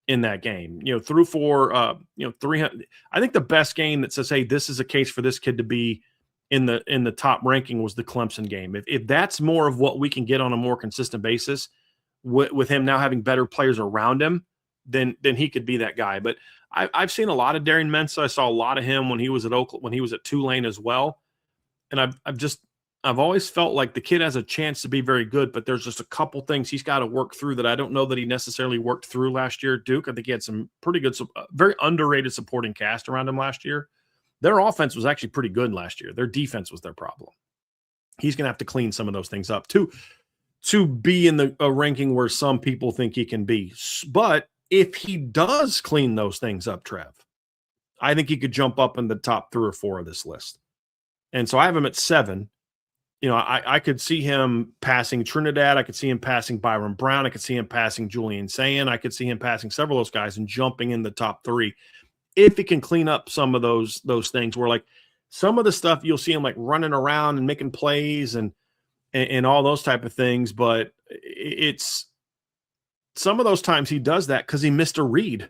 in that game, threw for 300. I think the best game that says, hey, this is a case for this kid to be in the top ranking was the Clemson game. If that's more of what we can get on a more consistent basis with him now having better players around him, then he could be that guy. But I've seen a lot of Darian Mensah. I saw a lot of him when he was at Oakland, when he was at Tulane as well. And I've always felt like the kid has a chance to be very good, but there's just a couple things he's got to work through that I don't know that he necessarily worked through last year at Duke. I think he had some pretty good, very underrated supporting cast around him last year. Their offense was actually pretty good last year. Their defense was their problem. He's going to have to clean some of those things up to be in a ranking where some people think he can be. But if he does clean those things up, Trev, I think he could jump up in the top 3 or 4 of this list. And so I have him at 7. I could see him passing Trinidad. I could see him passing Byron Brown. I could see him passing Julian Sayin. I could see him passing several of those guys and jumping in the top 3 if he can clean up some of those things where, like, some of the stuff you'll see him like running around and making plays and all those type of things. But it's some of those times he does that because he missed a read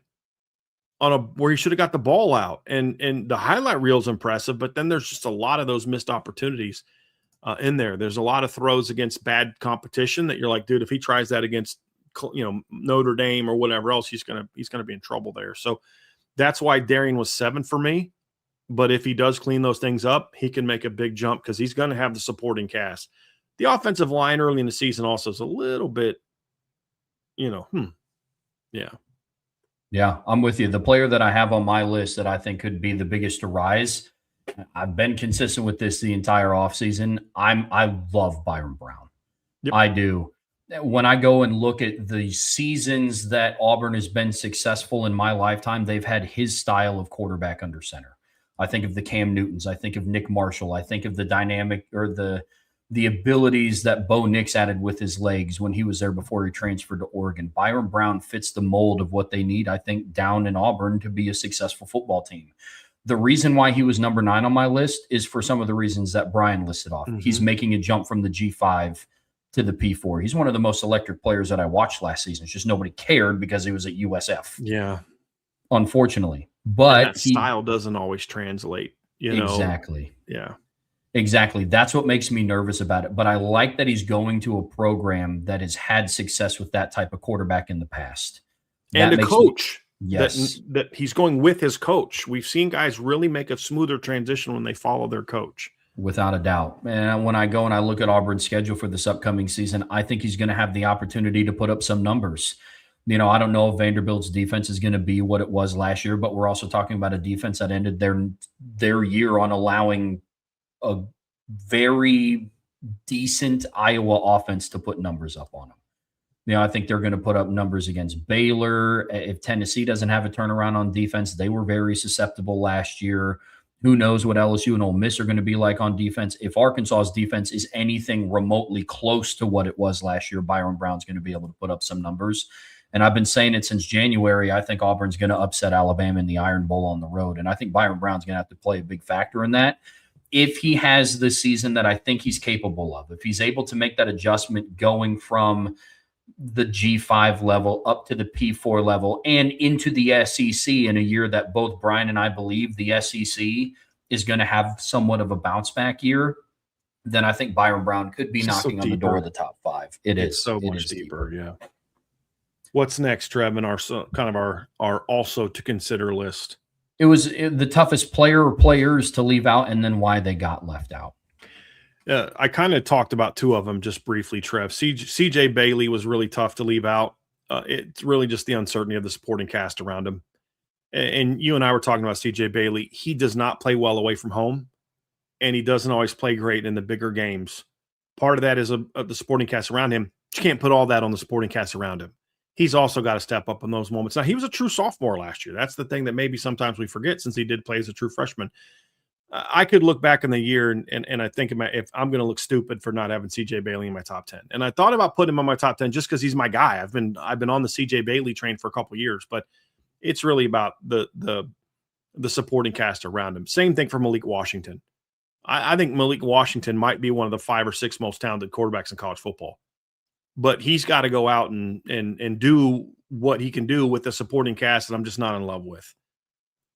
where he should have got the ball out, and the highlight reel is impressive, but then there's just a lot of those missed opportunities in there. There's a lot of throws against bad competition that you're like, dude, if he tries that against Notre Dame or whatever else, he's gonna be in trouble there. So that's why Darian was 7 for me. But if he does clean those things up, he can make a big jump because he's going to have the supporting cast. The offensive line early in the season also is a little bit, yeah. Yeah, I'm with you. The player that I have on my list that I think could be the biggest to rise, I've been consistent with this the entire offseason. I love Byron Brown. Yep. I do. When I go and look at the seasons that Auburn has been successful in my lifetime, they've had his style of quarterback under center. I think of the Cam Newtons. I think of Nick Marshall. I think of the dynamic or the the abilities that Bo Nix added with his legs when he was there before he transferred to Oregon. Byron Brown fits the mold of what they need, I think, down in Auburn to be a successful football team. The reason why he was number 9 on my list is for some of the reasons that Brian listed off. He's making a jump from the G5 to the P4. He's one of the most electric players that I watched last season. It's just nobody cared because he was at USF. Yeah. Unfortunately. But that style doesn't always translate, Exactly. Yeah. Exactly. That's what makes me nervous about it. But I like that he's going to a program that has had success with that type of quarterback in the past. And a coach. Yes. That he's going with his coach. We've seen guys really make a smoother transition when they follow their coach. Without a doubt. And when I go and I look at Auburn's schedule for this upcoming season, I think he's going to have the opportunity to put up some numbers. I don't know if Vanderbilt's defense is going to be what it was last year, but we're also talking about a defense that ended their year on allowing a very decent Iowa offense to put numbers up on them. I think they're going to put up numbers against Baylor. If Tennessee doesn't have a turnaround on defense, they were very susceptible last year. Who knows what LSU and Ole Miss are going to be like on defense. If Arkansas's defense is anything remotely close to what it was last year, Byron Brown's going to be able to put up some numbers. And I've been saying it since January. I think Auburn's going to upset Alabama in the Iron Bowl on the road. And I think Byron Brown's going to have to play a big factor in that. If he has the season that I think he's capable of, if he's able to make that adjustment going from the G5 level up to the P4 level and into the SEC in a year that both Brian and I believe the SEC is going to have somewhat of a bounce back year, then I think Byron Brown could be knocking on the door of the top 5. It's so much deeper. Yeah. What's next, Trev, in our kind of our also to consider list? It was the toughest player or players to leave out and then why they got left out. I kind of talked about 2 of them just briefly, Trev. CJ Bailey was really tough to leave out. It's really just the uncertainty of the supporting cast around him. And you and I were talking about CJ Bailey. He does not play well away from home, and he doesn't always play great in the bigger games. Part of that is the supporting cast around him. You can't put all that on the supporting cast around him. He's also got to step up in those moments. Now, he was a true sophomore last year. That's the thing that maybe sometimes we forget, since he did play as a true freshman. I could look back in the year and I think if I'm going to look stupid for not having CJ Bailey in my top 10. And I thought about putting him on my top 10 just because he's my guy. I've been on the CJ Bailey train for a couple of years, but it's really about the supporting cast around him. Same thing for Malik Washington. I think Malik Washington might be one of the 5 or 6 most talented quarterbacks in college football. But he's got to go out and do what he can do with the supporting cast that I'm just not in love with.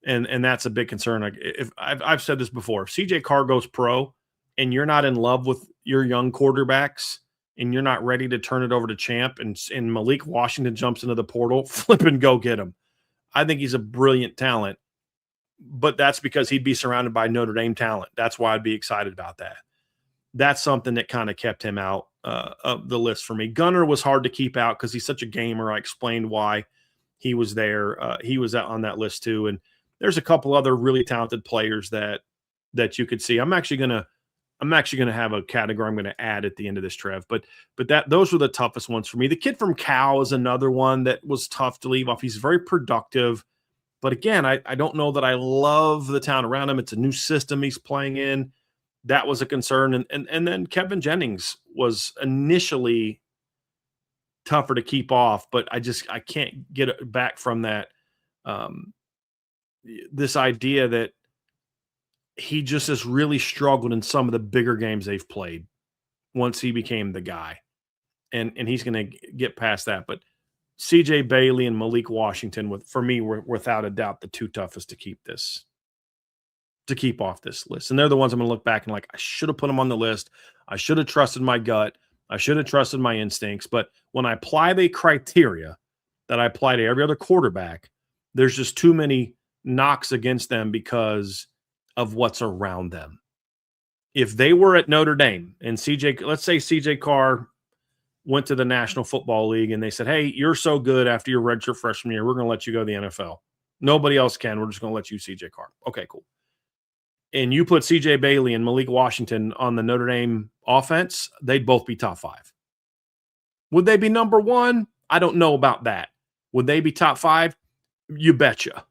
And that's a big concern. Like, if I've said this before, if CJ Carr goes pro and you're not in love with your young quarterbacks and you're not ready to turn it over to Champ and Malik Washington jumps into the portal, flip and go get him. I think he's a brilliant talent, but that's because he'd be surrounded by Notre Dame talent. That's why I'd be excited about that. That's something that kind of kept him out of the list for me. Gunner was hard to keep out because he's such a gamer. I explained why he was there. He was on that list too. And there's a couple other really talented players that you could see. I'm actually gonna have a category I'm gonna add at the end of this, Trev. But those were the toughest ones for me. The kid from Cal is another one that was tough to leave off. He's very productive, but again, I don't know that I love the town around him. It's a new system he's playing in. That was a concern. And then Kevin Jennings was initially tougher to keep off, but I can't get it back from that. This idea that he just has really struggled in some of the bigger games they've played once he became the guy. And he's going to get past that. But CJ Bailey and Malik Washington, for me, were without a doubt the 2 toughest to keep off this list. And they're the ones I'm going to look back and like, I should have put them on the list. I should have trusted my gut. I should have trusted my instincts. But when I apply the criteria that I apply to every other quarterback, there's just too many knocks against them because of what's around them. If they were at Notre Dame and let's say CJ Carr went to the National Football League and they said, hey, you're so good after your redshirt freshman year, we're going to let you go to the NFL. Nobody else can. We're just going to let you CJ Carr. Okay, cool. And you put CJ Bailey and Malik Washington on the Notre Dame offense, they'd both be top 5. Would they be number 1? I don't know about that. Would they be top 5? You betcha.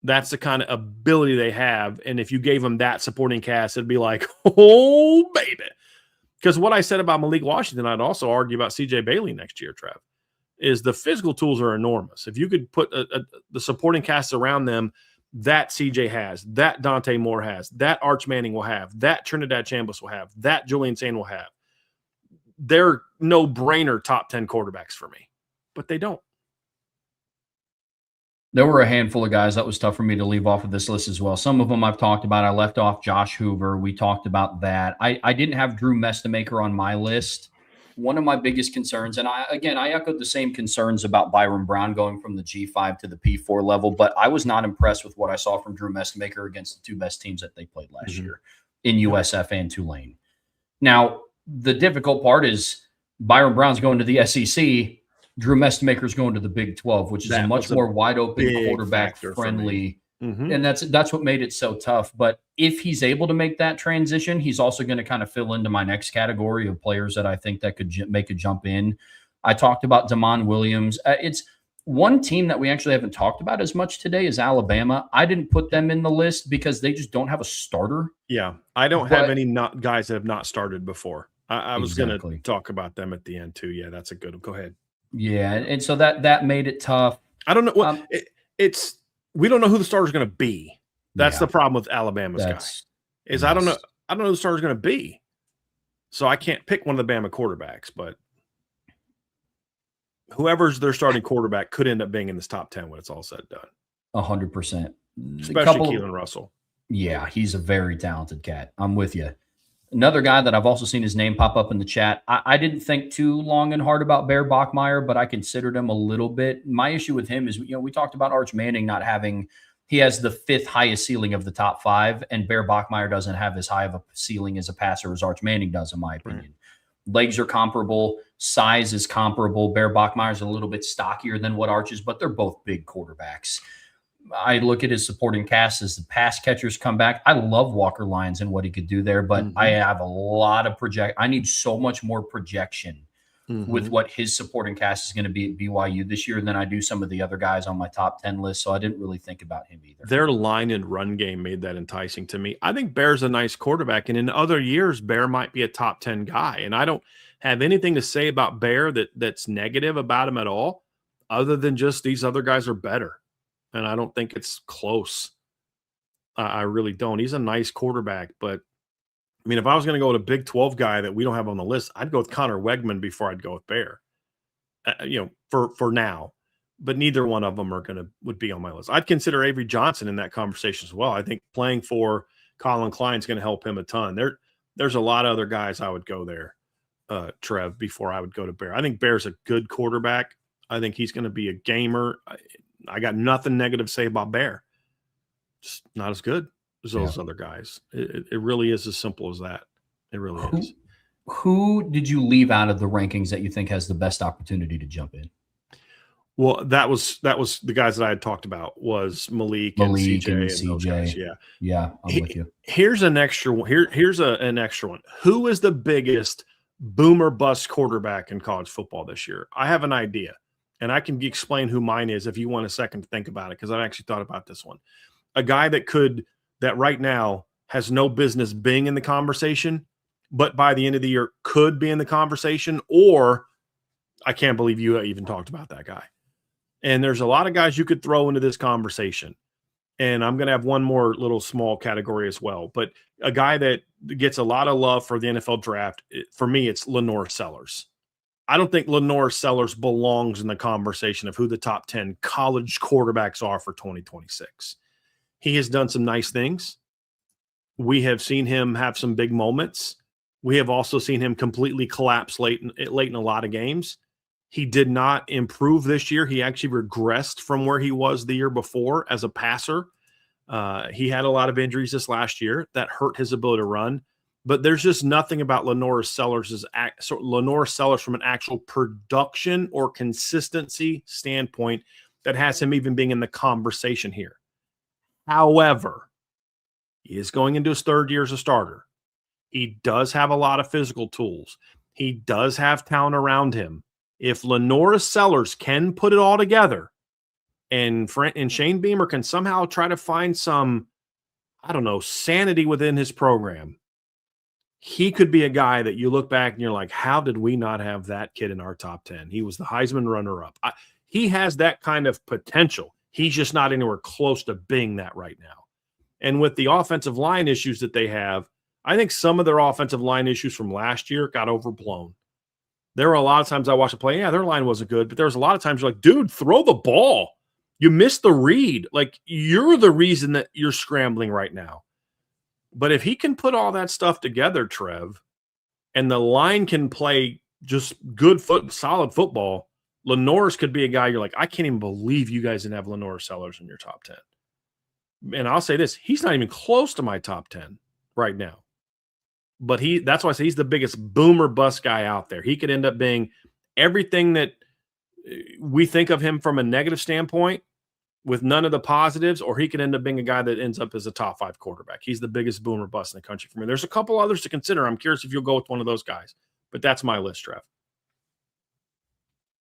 That's the kind of ability they have. And if you gave them that supporting cast, it'd be like, oh, baby. Because what I said about Malik Washington, I'd also argue about C.J. Bailey next year, Trev, is the physical tools are enormous. If you could put the supporting cast around them that C.J. has, that Dante Moore has, that Arch Manning will have, that Trinidad Chambliss will have, that Julian Sane will have, they're no-brainer top 10 quarterbacks for me. But they don't. There were a handful of guys that was tough for me to leave off of this list as well. Some of them I've talked about. I left off Josh Hoover. We talked about that. I didn't have Drew Mestamaker on my list. One of my biggest concerns, and I echoed the same concerns about Byron Brown going from the G5 to the P4 level, but I was not impressed with what I saw from Drew Mestamaker against the two best teams that they played last year in USF and Tulane. Now, the difficult part is Byron Brown's going to the SEC. Drew Mestamaker's going to the Big 12, which is a much more wide open, quarterback friendly. And that's what made it so tough. But if he's able to make that transition, he's also going to kind of fill into my next category of players that I think that could make a jump in. I talked about Damon Williams. It's one team that we actually haven't talked about as much today is Alabama. I didn't put them in the list because they just don't have a starter. Yeah, I don't have any guys that have not started before. I was going to talk about them at the end too. Yeah, that's a good one. Go ahead. Yeah, and so that made it tough. I don't know what we don't know who the starter's going to be. That's the problem with Alabama's guys. I don't know who the starter's going to be. So I can't pick one of the Bama quarterbacks, but whoever's their starting quarterback could end up being in this top 10 when it's all said and done. 100%. Especially Keelan Russell. Yeah, he's a very talented cat. I'm with you. Another guy that I've also seen his name pop up in the chat. I didn't think too long and hard about Bear Bachmeier, but I considered him a little bit. My issue with him is, we talked about Arch Manning not having – he has the fifth highest ceiling of the top five, and Bear Bachmeier doesn't have as high of a ceiling as a passer as Arch Manning does, in my opinion. Right. Legs are comparable. Size is comparable. Bear Bachmeier is a little bit stockier than what Arch is, but they're both big quarterbacks. I look at his supporting cast as the pass catchers come back. I love Walker Lyons and what he could do there, but I have a lot of I need so much more projection with what his supporting cast is going to be at BYU this year than I do some of the other guys on my top 10 list. So I didn't really think about him either. Their line and run game made that enticing to me. I think Bear's a nice quarterback, and in other years, Bear might be a top 10 guy. And I don't have anything to say about Bear that's negative about him at all, other than just these other guys are better. And I don't think it's close. I really don't. He's a nice quarterback, but I mean, if I was going to go with a Big 12 guy that we don't have on the list, I'd go with Connor Wegman before I'd go with Bear. For now, but neither one of them would be on my list. I'd consider Avery Johnson in that conversation as well. I think playing for Colin Klein is going to help him a ton. There's a lot of other guys I would go there, Trev, before I would go to Bear. I think Bear's a good quarterback. I think he's going to be a gamer. I got nothing negative to say about Bear. Just not as good as those other guys. It really is as simple as that. It really is. Who did you leave out of the rankings that you think has the best opportunity to jump in? Well, that was the guys that I had talked about was Malik and CJ. And those guys. Yeah, I'm with you. Here's an extra one. Here's an extra one. Who is the biggest boomer bust quarterback in college football this year? I have an idea. And I can explain who mine is if you want a second to think about it, because I've actually thought about this one. A guy that right now has no business being in the conversation, but by the end of the year could be in the conversation, or I can't believe you even talked about that guy. And there's a lot of guys you could throw into this conversation. And I'm going to have one more little small category as well. But a guy that gets a lot of love for the NFL draft, for me, it's Lenore Sellers. I don't think Lenore Sellers belongs in the conversation of who the top 10 college quarterbacks are for 2026. He has done some nice things. We have seen him have some big moments. We have also seen him completely collapse late in a lot of games. He did not improve this year. He actually regressed from where he was the year before as a passer. He had a lot of injuries this last year that hurt his ability to run. But there's just nothing about Lenore Sellers from an actual production or consistency standpoint that has him even being in the conversation here. However, he is going into his third year as a starter. He does have a lot of physical tools. He does have talent around him. If Lenore Sellers can put it all together and Shane Beamer can somehow try to find some, sanity within his program, he could be a guy that you look back and you're like, how did we not have that kid in our top 10? He was the Heisman runner-up. He has that kind of potential. He's just not anywhere close to being that right now. And with the offensive line issues that they have, I think some of their offensive line issues from last year got overblown. There were a lot of times I watched a play, yeah, their line wasn't good, but there was a lot of times you're like, dude, throw the ball. You missed the read. Like, you're the reason that you're scrambling right now. But if he can put all that stuff together, Trev, and the line can play just good solid football, Lenore's could be a guy you're like, I can't even believe you guys didn't have Lenore Sellers in your top 10. And I'll say this, he's not even close to my top 10 right now. But that's why I say he's the biggest boomer bust guy out there. He could end up being everything that we think of him from a negative standpoint with none of the positives, or he could end up being a guy that ends up as a top 5 quarterback. He's the biggest boomer bust in the country for me. There's a couple others to consider. I'm curious if you'll go with one of those guys, but that's my list, Trev.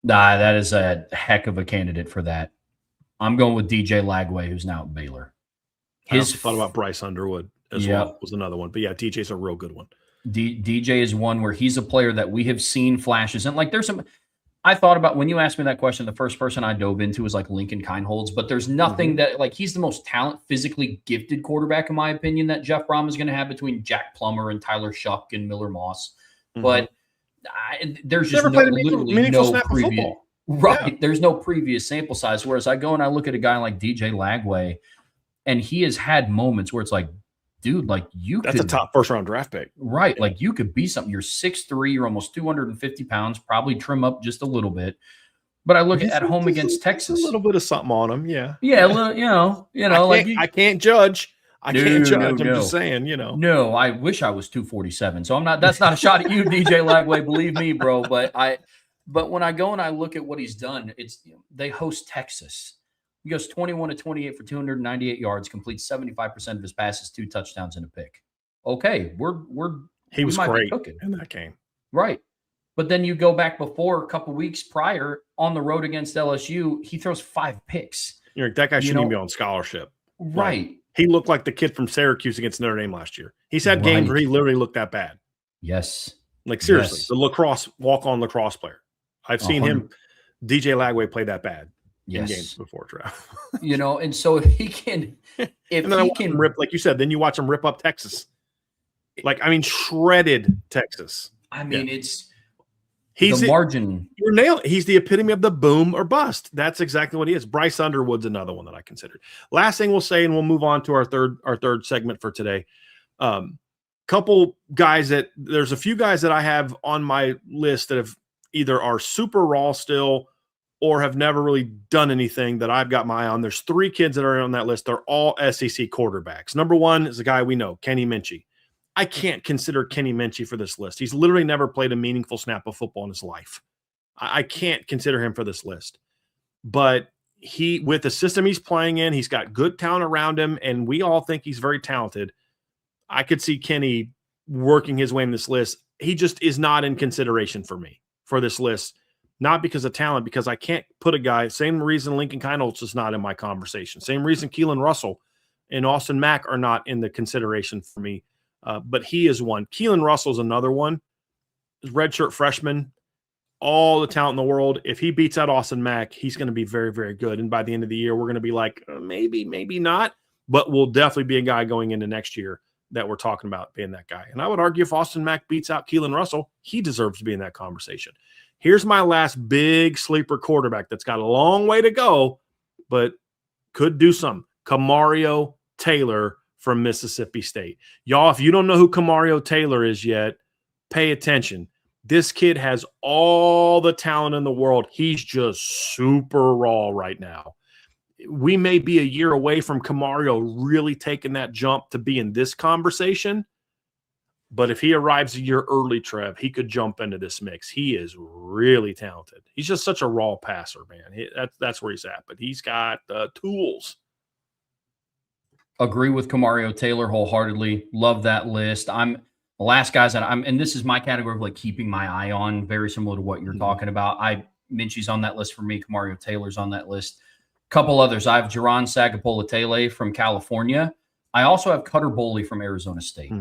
Nah, that is a heck of a candidate for that. I'm going with DJ Lagway, who's now at Baylor. I thought about Bryce Underwood as well, was another one. But yeah, DJ's a real good one. DJ is one where he's a player that we have seen flashes. And like, there's some, I thought about when you asked me that question, the first person I dove into was like Lincoln Kineholz, but there's nothing that, like, he's the most physically gifted quarterback, in my opinion, that Jeff Brom is going to have between Jack Plummer and Tyler Shuck and Miller Moss. But there's just literally no previous. Right. Yeah. There's no previous sample size. Whereas I go and I look at a guy like DJ Lagway, and he has had moments where it's like, dude, like that's a top first-round draft pick. Right. Yeah. Like you could be something. You're 6'3", you're almost 250 pounds, probably trim up just a little bit. But I look at home against Texas. A little bit of something on him, yeah. Yeah, a little, I can't judge. I can't judge. I'm just saying, No, I wish I was 247. So I'm not. That's not a shot at you, DJ Lagway. Believe me, bro. But when I go and I look at what he's done, they host Texas. He goes 21 to 28 for 298 yards, completes 75% of his passes, 2 touchdowns and a pick. Okay, he was great in that game, right? But then you go back before a couple weeks prior on the road against LSU, he throws 5 picks. You're like, that guy shouldn't even be on scholarship, right? Like, he looked like the kid from Syracuse against Notre Dame last year. He's had games where he literally looked that bad. Yes, like seriously, the walk-on lacrosse player. I've seen him, DJ Lagway, play that bad. In games before, Trev. And so if he can, rip, like you said, then you watch him rip up Texas. Like, I mean, shredded Texas. I mean, he's the margin. You're nailing. He's the epitome of the boom or bust. That's exactly what he is. Bryce Underwood's another one that I considered. Last thing we'll say, and we'll move on to our third segment for today. Couple guys there's a few guys that I have on my list that have either are super raw still or have never really done anything that I've got my eye on. There's 3 kids that are on that list. They're all SEC quarterbacks. Number 1 is a guy we know, Kenny Minchey. I can't consider Kenny Minchey for this list. He's literally never played a meaningful snap of football in his life. I can't consider him for this list. But with the system he's playing in, he's got good talent around him, and we all think he's very talented. I could see Kenny working his way in this list. He just is not in consideration for me for this list. Not because of talent, because I can't put a guy, same reason Lincoln Kineholz is not in my conversation. Same reason Keelan Russell and Austin Mack are not in the consideration for me. But he is one. Keelan Russell's another one. Redshirt freshman, all the talent in the world. If he beats out Austin Mack, he's going to be very, very good. And by the end of the year, we're going to be like, maybe, maybe not. But we'll definitely be a guy going into next year that we're talking about being that guy. And I would argue if Austin Mack beats out Keelan Russell, he deserves to be in that conversation. Here's my last big sleeper quarterback that's got a long way to go, but could do some. Kamario Taylor from Mississippi State. Y'all, if you don't know who Kamario Taylor is yet, pay attention. This kid has all the talent in the world. He's just super raw right now. We may be a year away from Kamario really taking that jump to be in this conversation. But if he arrives a year early, Trev, he could jump into this mix. He is really talented. He's just such a raw passer, man. That's where he's at. But he's got the tools. Agree with Kamario Taylor wholeheartedly. Love that list. I'm the last guys that and this is my category of like keeping my eye on, very similar to what you're talking about. Minchie's on that list for me. Kamario Taylor's on that list. Couple others. I have Jaron Sagapola-Tele from California. I also have Cutter Boley from Arizona State.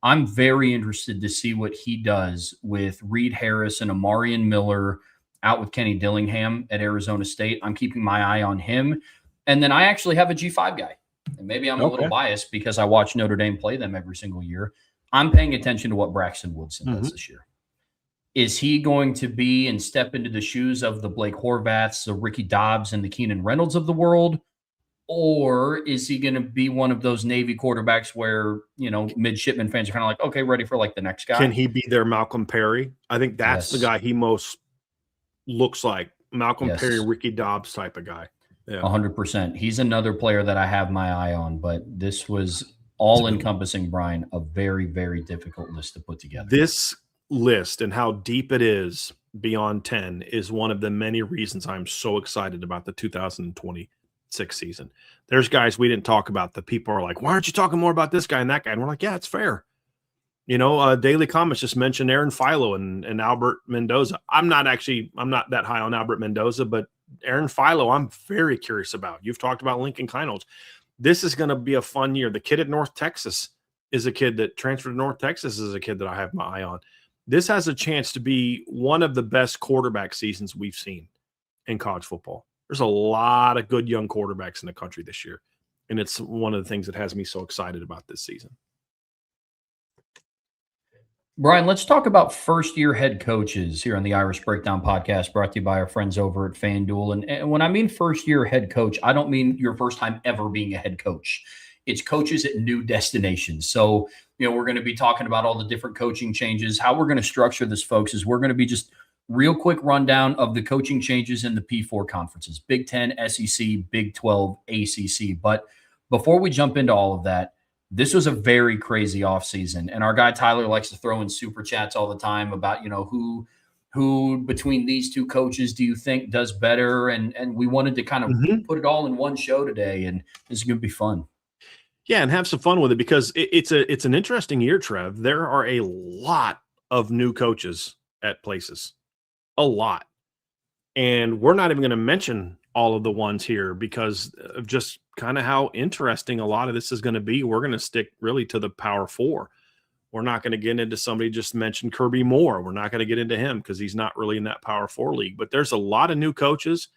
I'm very interested to see what he does with Reed Harris and Amarian Miller out with Kenny Dillingham at Arizona State. I'm keeping my eye on him. And then I actually have a G5 guy. And maybe I'm a little biased because I watch Notre Dame play them every single year. I'm paying attention to what Braxton Woodson does this year. Is he going to be and step into the shoes of the Blake Horvaths, the Ricky Dobbs, and the Keenan Reynolds of the world? Or is he going to be one of those Navy quarterbacks where, midshipman fans are kind of like, okay, ready for like the next guy? Can he be their Malcolm Perry? I think that's the guy he most looks like. Malcolm Perry, Ricky Dobbs type of guy. Yeah. 100%. He's another player that I have my eye on, but this was all-encompassing, Brian, a very, very difficult list to put together. This list and how deep it is beyond 10 is one of the many reasons I'm so excited about the 2026 season. There's guys we didn't talk about that people are like, why aren't you talking more about this guy and that guy? And we're like, yeah, it's fair. Daily Comments just mentioned Aaron Philo and Albert Mendoza. I'm not that high on Albert Mendoza, but Aaron Philo, I'm very curious about. You've talked about Lincoln Kienholz. This is going to be a fun year. The kid at North Texas is a kid that transferred to North Texas is a kid that I have my eye on. This has a chance to be one of the best quarterback seasons we've seen in college football. There's a lot of good young quarterbacks in the country this year, and it's one of the things that has me so excited about this season. Brian, let's talk about first-year head coaches here on the Irish Breakdown podcast, brought to you by our friends over at FanDuel. And when I mean first-year head coach, I don't mean your first time ever being a head coach. It's coaches at new destinations. So, we're going to be talking about all the different coaching changes. How we're going to structure this, folks, is we're going to be just real quick rundown of the coaching changes in the P4 conferences, Big 10, SEC, Big 12, ACC. But before we jump into all of that, this was a very crazy offseason. And our guy Tyler likes to throw in super chats all the time about, who between these two coaches do you think does better? And we wanted to kind of put it all in one show today, and this is going to be fun. Yeah, and have some fun with it because it's an interesting year, Trev. There are a lot of new coaches at places. A lot. And we're not even going to mention all of the ones here because of just kind of how interesting a lot of this is going to be. We're going to stick really to the Power Four. We're not going to get into somebody just mentioned Kirby Moore. We're not going to get into him because he's not really in that Power Four league. But there's a lot of new coaches.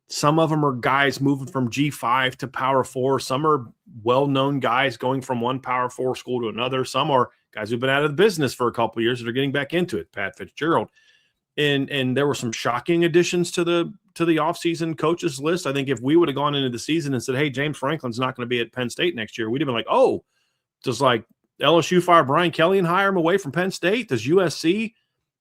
Some of them are guys moving from G5 to Power Four. Some are well-known guys going from one Power Four school to another. Some are guys who've been out of the business for a couple of years that are getting back into it. Pat Fitzgerald. And there were some shocking additions to the offseason coaches list. I think if we would have gone into the season and said, hey, James Franklin's not going to be at Penn State next year, we'd have been like, oh, does like LSU fire Brian Kelly and hire him away from Penn State? Does USC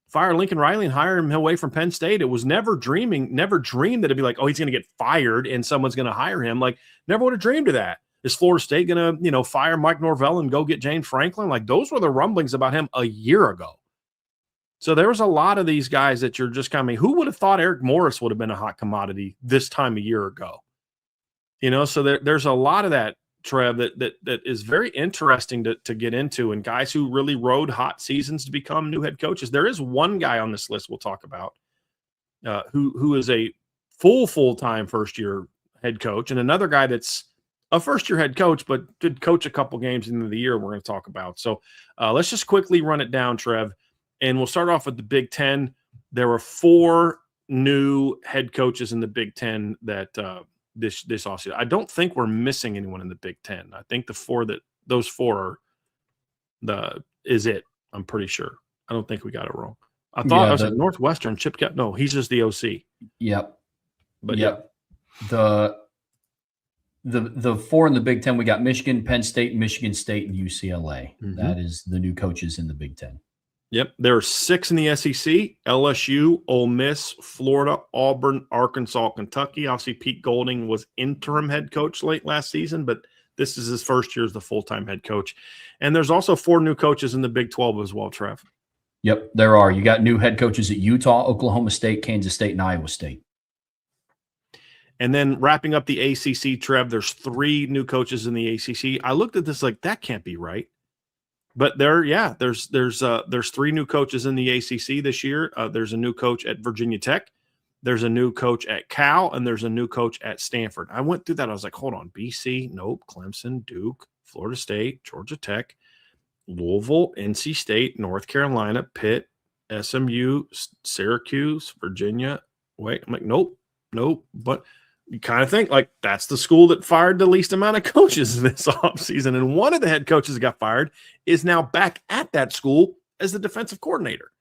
fire Lincoln Riley and hire him away from Penn State? It was never dreamed that it'd be like, oh, he's going to get fired and someone's going to hire him. Like, never would have dreamed of that. Is Florida State going to, fire Mike Norvell and go get James Franklin? Like, those were the rumblings about him a year ago. So there was a lot of these guys that you're just kind of, who would have thought Eric Morris would have been a hot commodity this time a year ago? So there's a lot of that, Trev, that is very interesting to get into, and guys who really rode hot seasons to become new head coaches. There is one guy on this list we'll talk about who is a full-time first-year head coach, and another guy that's a first-year head coach but did coach a couple games into the year we're going to talk about. So let's just quickly run it down, Trev. And we'll start off with the Big Ten. There were 4 new head coaches in the Big Ten that this offseason. I don't think we're missing anyone in the Big Ten. I think those 4 is it. I'm pretty sure. I don't think we got it wrong. I thought I was at Northwestern. Chip Kelly. No, he's just the OC. Yep. But yep. The 4 in the Big Ten, we got Michigan, Penn State, Michigan State, and UCLA. That is the new coaches in the Big Ten. Yep. There are 6 in the SEC: LSU, Ole Miss, Florida, Auburn, Arkansas, Kentucky. Obviously, Pete Golding was interim head coach late last season, but this is his first year as the full-time head coach. And there's also 4 new coaches in the Big 12 as well, Trev. Yep, there are. You got new head coaches at Utah, Oklahoma State, Kansas State, and Iowa State. And then wrapping up the ACC, Trev, there's 3 new coaches in the ACC. I looked at this like, that can't be right. But there's 3 new coaches in the ACC this year. There's a new coach at Virginia Tech. There's a new coach at Cal, and there's a new coach at Stanford. I went through that. I was like, hold on, BC, nope, Clemson, Duke, Florida State, Georgia Tech, Louisville, NC State, North Carolina, Pitt, SMU, Syracuse, Virginia. Wait, I'm like, nope. But you kind of think like that's the school that fired the least amount of coaches this offseason. And one of the head coaches that got fired is now back at that school as the defensive coordinator,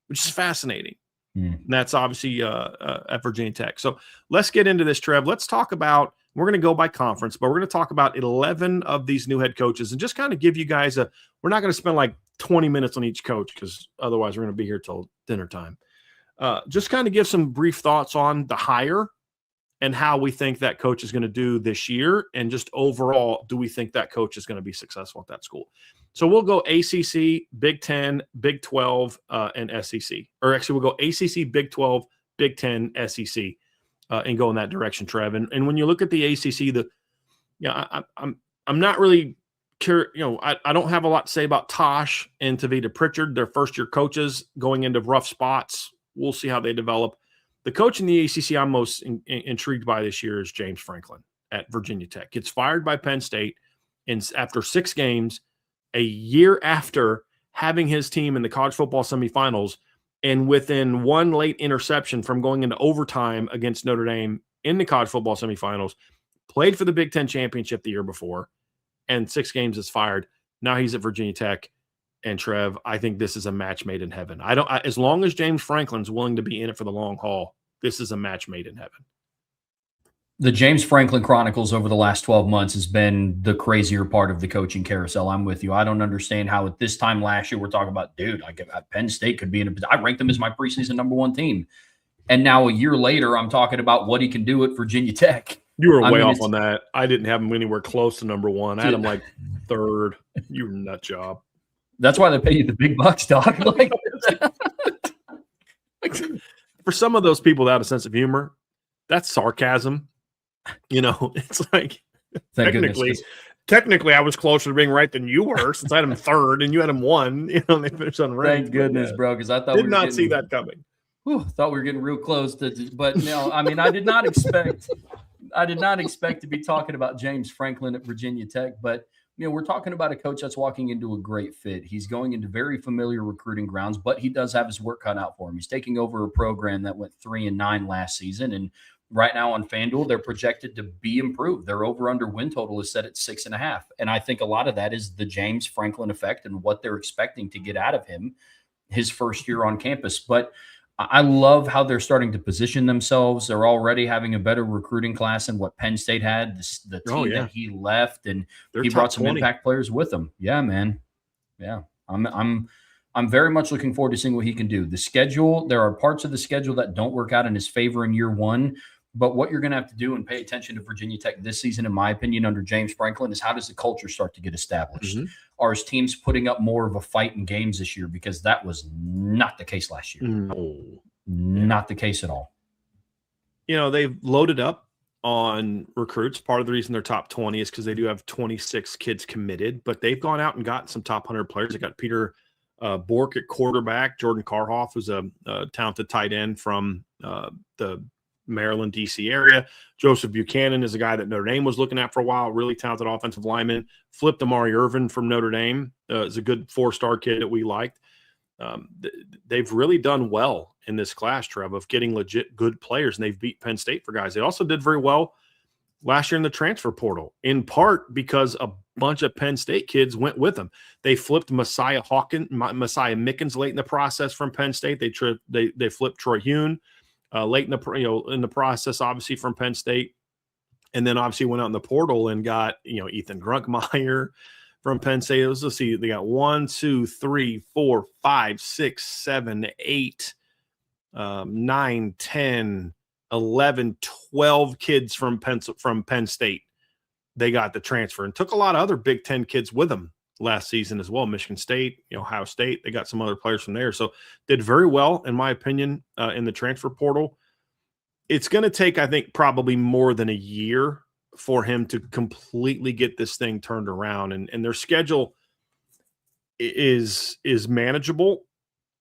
which is fascinating. And that's obviously at Virginia Tech. So let's get into this, Trev. Let's talk about, we're going to go by conference, but we're going to talk about 11 of these new head coaches and just kind of give you guys we're not going to spend like 20 minutes on each coach because otherwise we're going to be here till dinner time. Just kind of give some brief thoughts on the hire and how we think that coach is going to do this year. And just overall, do we think that coach is going to be successful at that school? So we'll go ACC, Big 10, Big 12, and SEC. Or actually, we'll go ACC, Big 12, Big 10, SEC, and go in that direction, Trev. And when you look at the ACC, I'm not really curious. I don't have a lot to say about Tosh and Tavita Pritchard, their first-year coaches going into rough spots. We'll see how they develop. The coach in the ACC I'm most intrigued by this year is James Franklin at Virginia Tech. Gets fired by Penn State after 6 games, a year after having his team in the college football semifinals, and within one late interception from going into overtime against Notre Dame in the college football semifinals, played for the Big Ten championship the year before, and 6 games is fired. Now he's at Virginia Tech. And Trev, I think this is a match made in heaven. As long as James Franklin's willing to be in it for the long haul, this is a match made in heaven. The James Franklin Chronicles over the last 12 months has been the crazier part of the coaching carousel. I'm with you. I don't understand how at this time last year we're talking about, dude, Penn State could be in I ranked them as my preseason #1 team. And now a year later, I'm talking about what he can do at Virginia Tech. You were way off on that. I didn't have him anywhere close to #1. I had him like 3rd. You nut job. That's why they pay you the big bucks, dog. For some of those people that have a sense of humor, that's sarcasm. It's like technically I was closer to being right than you were since I had him 3rd and you had him 1. They finished unranked. Thank goodness, bro, because I thought did not see that coming. Thought we were getting real close but no, I mean, I did not expect to be talking about James Franklin at Virginia Tech, but we're talking about a coach that's walking into a great fit. He's going into very familiar recruiting grounds, but he does have his work cut out for him. He's taking over a program that went 3-9 last season, and right now on FanDuel, they're projected to be improved. Their over-under win total is set at 6.5. And I think a lot of that is the James Franklin effect and what they're expecting to get out of him his first year on campus. But I love how they're starting to position themselves. They're already having a better recruiting class than what Penn State had, the team that he left, and he brought some 20 impact players with him. Yeah, man. Yeah. I'm very much looking forward to seeing what he can do. The schedule, there are parts of the schedule that don't work out in his favor in year 1. But what you're going to have to do and pay attention to Virginia Tech this season, in my opinion, under James Franklin, is how does the culture start to get established? Mm-hmm. Are his teams putting up more of a fight in games this year? Because that was not the case last year. No. Not the case at all. They've loaded up on recruits. Part of the reason they're top 20 is because they do have 26 kids committed, but they've gone out and gotten some top 100 players. They got Peter Bork at quarterback, Jordan Karhoff, who's a talented tight end from the Maryland, D.C. area. Joseph Buchanan is a guy that Notre Dame was looking at for a while, really talented offensive lineman. Flipped Amari Irvin from Notre Dame is a good 4-star kid that we liked. They've really done well in this class, Trev, of getting legit good players, and they've beat Penn State for guys. They also did very well last year in the transfer portal, in part because a bunch of Penn State kids went with them. They flipped Messiah Mickens late in the process from Penn State. They flipped Troy Hune late in the process, obviously from Penn State, and then obviously went out in the portal and got Ethan Grunkmeyer from Penn State. Let's see, they got 1, 2, 3, 4, 5, 6, 7, 8, 9, 10, 11, 12 kids from Penn State. They got the transfer and took a lot of other Big Ten kids with them last season as well. Michigan State, Ohio State, they got some other players from there. So did very well, in my opinion, in the transfer portal. It's going to take, I think, probably more than a year for him to completely get this thing turned around. And their schedule is manageable,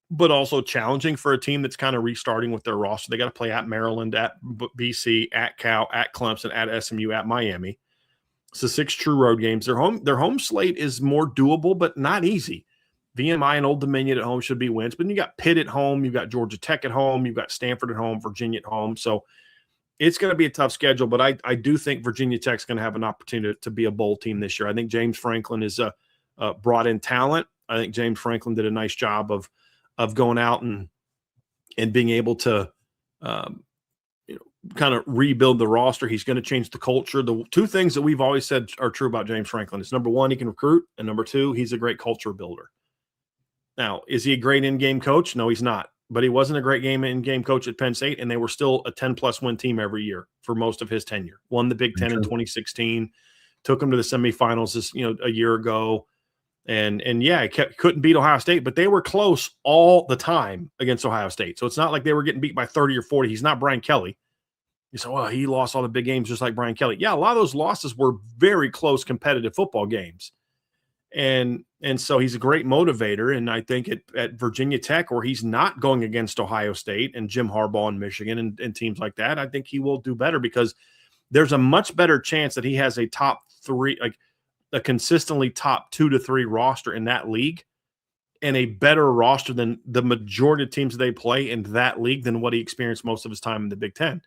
but also challenging for a team that's kind of restarting with their roster. They got to play at Maryland, at BC, at Cal, at Clemson, at SMU, at Miami. So 6 true road games. Their home slate is more doable, but not easy. VMI and Old Dominion at home should be wins, but you got Pitt at home, you've got Georgia Tech at home, you've got Stanford at home, Virginia at home. So it's going to be a tough schedule, but I do think Virginia Tech's going to have an opportunity to be a bowl team this year. I think James Franklin is brought in talent. I think James Franklin did a nice job of going out and being able to kind of rebuild the roster. He's going to change the culture. The two things that we've always said are true about James Franklin is, number one, he can recruit, and number two, he's a great culture builder. Now, is he a great in-game coach? No, he's not. But he wasn't a great in-game coach at Penn State, and they were still a 10-plus win team every year for most of his tenure. Won the Big Ten in 2016, took him to the semifinals a year ago. And yeah, couldn't beat Ohio State, but they were close all the time against Ohio State. So it's not like they were getting beat by 30 or 40. He's not Brian Kelly. You say, well, he lost all the big games just like Brian Kelly. Yeah, a lot of those losses were very close competitive football games. And so he's a great motivator. And I think at Virginia Tech, where he's not going against Ohio State and Jim Harbaugh in Michigan and teams like that, I think he will do better, because there's a much better chance that he has a top three, like a consistently top 2 to 3 roster in that league, and a better roster than the majority of teams they play in that league than what he experienced most of his time in the Big Ten.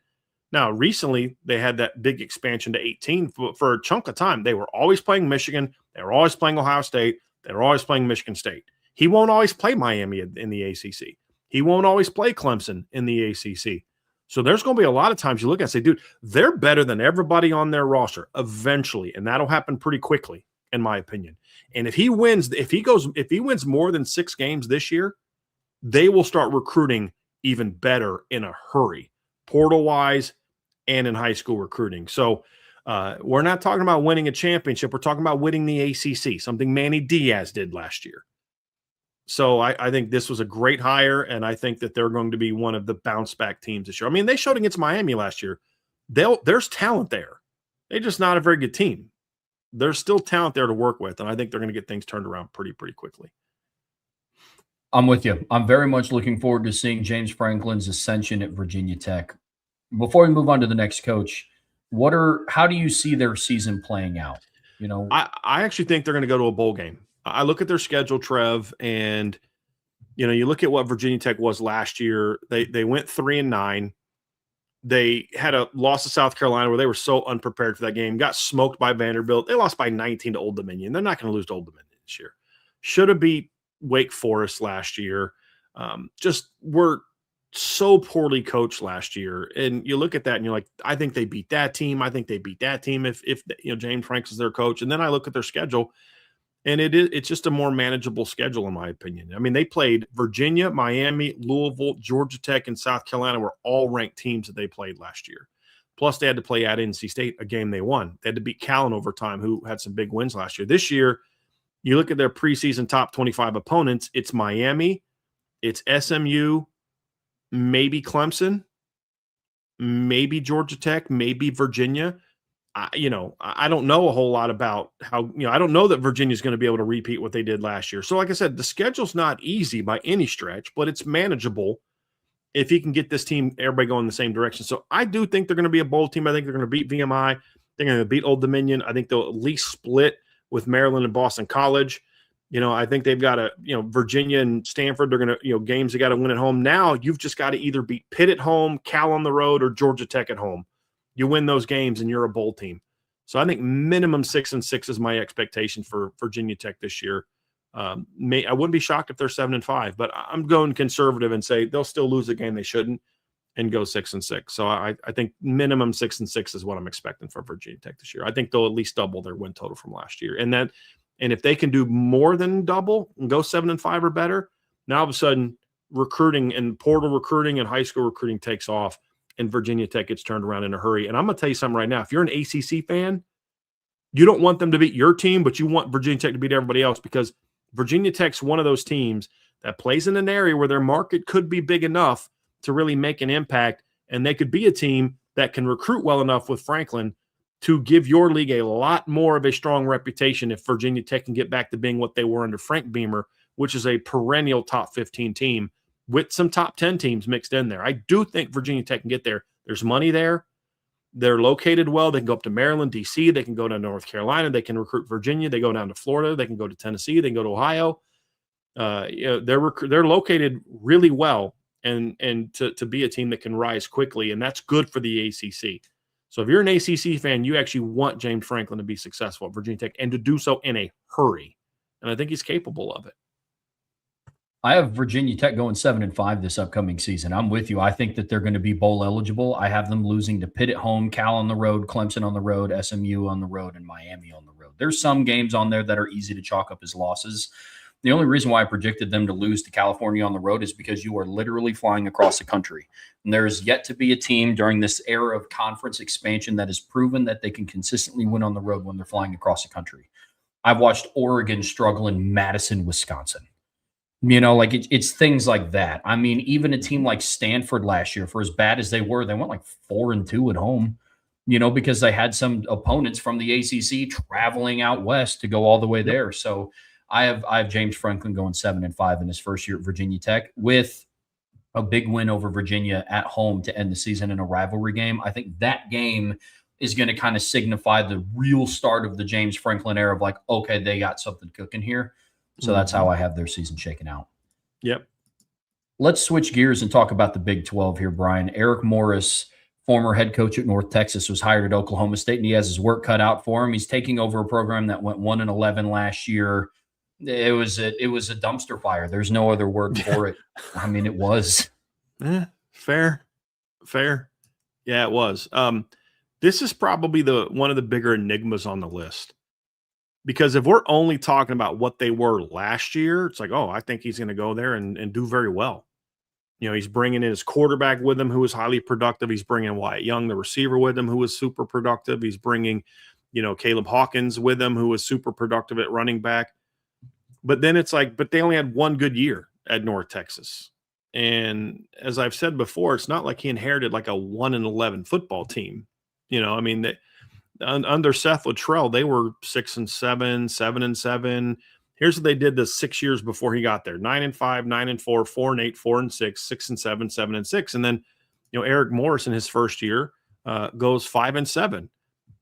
Now, recently, they had that big expansion to 18 for a chunk of time. They were always playing Michigan. They were always playing Ohio State. They were always playing Michigan State. He won't always play Miami in the ACC. He won't always play Clemson in the ACC. So there's going to be a lot of times you look at and say, dude, they're better than everybody on their roster eventually, and that'll happen pretty quickly, in my opinion. And if he wins more than 6 games this year, they will start recruiting even better in a hurry, portal-wise and in high school recruiting. So we're not talking about winning a championship. We're talking about winning the ACC, something Manny Diaz did last year. So I think this was a great hire, and I think that they're going to be one of the bounce-back teams this year. I mean, they showed against Miami last year. There's talent there. They're just not a very good team. There's still talent there to work with, and I think they're going to get things turned around pretty quickly. I'm with you. I'm very much looking forward to seeing James Franklin's ascension at Virginia Tech. Before we move on to the next coach, how do you see their season playing out? I actually think they're going to go to a bowl game. I look at their schedule, Trev, and you look at what Virginia Tech was last year. They went 3-9. They had a loss to South Carolina where they were so unprepared for that game. Got smoked by Vanderbilt. They lost by 19 to Old Dominion. They're not going to lose to Old Dominion this year. Should have beat Wake Forest last year. Just were so poorly coached last year. And you look at that and you're like, I think they beat that team. I think they beat that team if James Franks is their coach. And then I look at their schedule, and it's just a more manageable schedule, in my opinion. I mean, they played Virginia, Miami, Louisville, Georgia Tech, and South Carolina were all ranked teams that they played last year. Plus, they had to play at NC State, a game they won. They had to beat Cal in overtime, who had some big wins last year. This year, you look at their preseason top 25 opponents, it's Miami, it's SMU, maybe Clemson, maybe Georgia Tech, maybe Virginia. I don't know a whole lot about how, I don't know that Virginia's going to be able to repeat what they did last year. So like I said, the schedule's not easy by any stretch, but it's manageable if he can get this team, everybody going in the same direction. So I do think they're going to be a bowl team. I think they're going to beat VMI. They're going to beat Old Dominion. I think they'll at least split with Maryland and Boston College. I think they've got Virginia and Stanford, they're going to, games they got to win at home. Now you've just got to either beat Pitt at home, Cal on the road, or Georgia Tech at home. You win those games and you're a bowl team. So I think minimum 6-6 is my expectation for Virginia Tech this year. I wouldn't be shocked if they're 7-5, but I'm going conservative and say they'll still lose a game they shouldn't and go 6-6. So I think minimum 6-6 is what I'm expecting for Virginia Tech this year. I think they'll at least double their win total from last year. And if they can do more than double and go 7-5 or better, now all of a sudden recruiting and portal recruiting and high school recruiting takes off, and Virginia Tech gets turned around in a hurry. And I'm going to tell you something right now. If you're an ACC fan, you don't want them to beat your team, but you want Virginia Tech to beat everybody else, because Virginia Tech's one of those teams that plays in an area where their market could be big enough to really make an impact, and they could be a team that can recruit well enough with Franklin to give your league a lot more of a strong reputation if Virginia Tech can get back to being what they were under Frank Beamer, which is a perennial top 15 team with some top 10 teams mixed in there. I do think Virginia Tech can get there. There's money there. They're located well. They can go up to Maryland, D.C. They can go to North Carolina. They can recruit Virginia. They go down to Florida. They can go to Tennessee. They can go to Ohio. They're located really well, and to be a team that can rise quickly, and that's good for the ACC. So if you're an ACC fan, you actually want James Franklin to be successful at Virginia Tech and to do so in a hurry, and I think he's capable of it. I have Virginia Tech going 7-5 this upcoming season. I'm with you. I think that they're going to be bowl eligible. I have them losing to Pitt at home, Cal on the road, Clemson on the road, SMU on the road, and Miami on the road. There's some games on there that are easy to chalk up as losses. The only reason why I predicted them to lose to California on the road is because you are literally flying across the country. And there's yet to be a team during this era of conference expansion that has proven that they can consistently win on the road when they're flying across the country. I've watched Oregon struggle in Madison, Wisconsin. Like it's things like that. I mean, even a team like Stanford last year, for as bad as they were, they went like 4-2 at home, because they had some opponents from the ACC traveling out west to go all the way there. So I have James Franklin going 7-5 in his first year at Virginia Tech with a big win over Virginia at home to end the season in a rivalry game. I think that game is going to kind of signify the real start of the James Franklin era of like, okay, they got something cooking here. So that's how I have their season shaken out. Yep. Let's switch gears and talk about the Big 12 here, Brian. Eric Morris, former head coach at North Texas, was hired at Oklahoma State, and he has his work cut out for him. He's taking over a program that went 1-11 last year. It was a dumpster fire. There's no other word for it. I mean, it was. Fair. Yeah, it was. This is probably one of the bigger enigmas on the list. Because if we're only talking about what they were last year, it's like, oh, I think he's going to go there and do very well. He's bringing in his quarterback with him, who was highly productive. He's bringing Wyatt Young, the receiver, with him, who was super productive. He's bringing, Caleb Hawkins with him, who was super productive at running back. But then it's like, but they only had one good year at North Texas. And as I've said before, it's not like he inherited like a 1-11 football team. Under Seth Luttrell, they were 6-7, 7-7. Here's what they did the 6 years before he got there: 9-5, 9-4, 4-8, 4-6, 6-7, 7-6. And then, Eric Morris in his first year goes 5-7.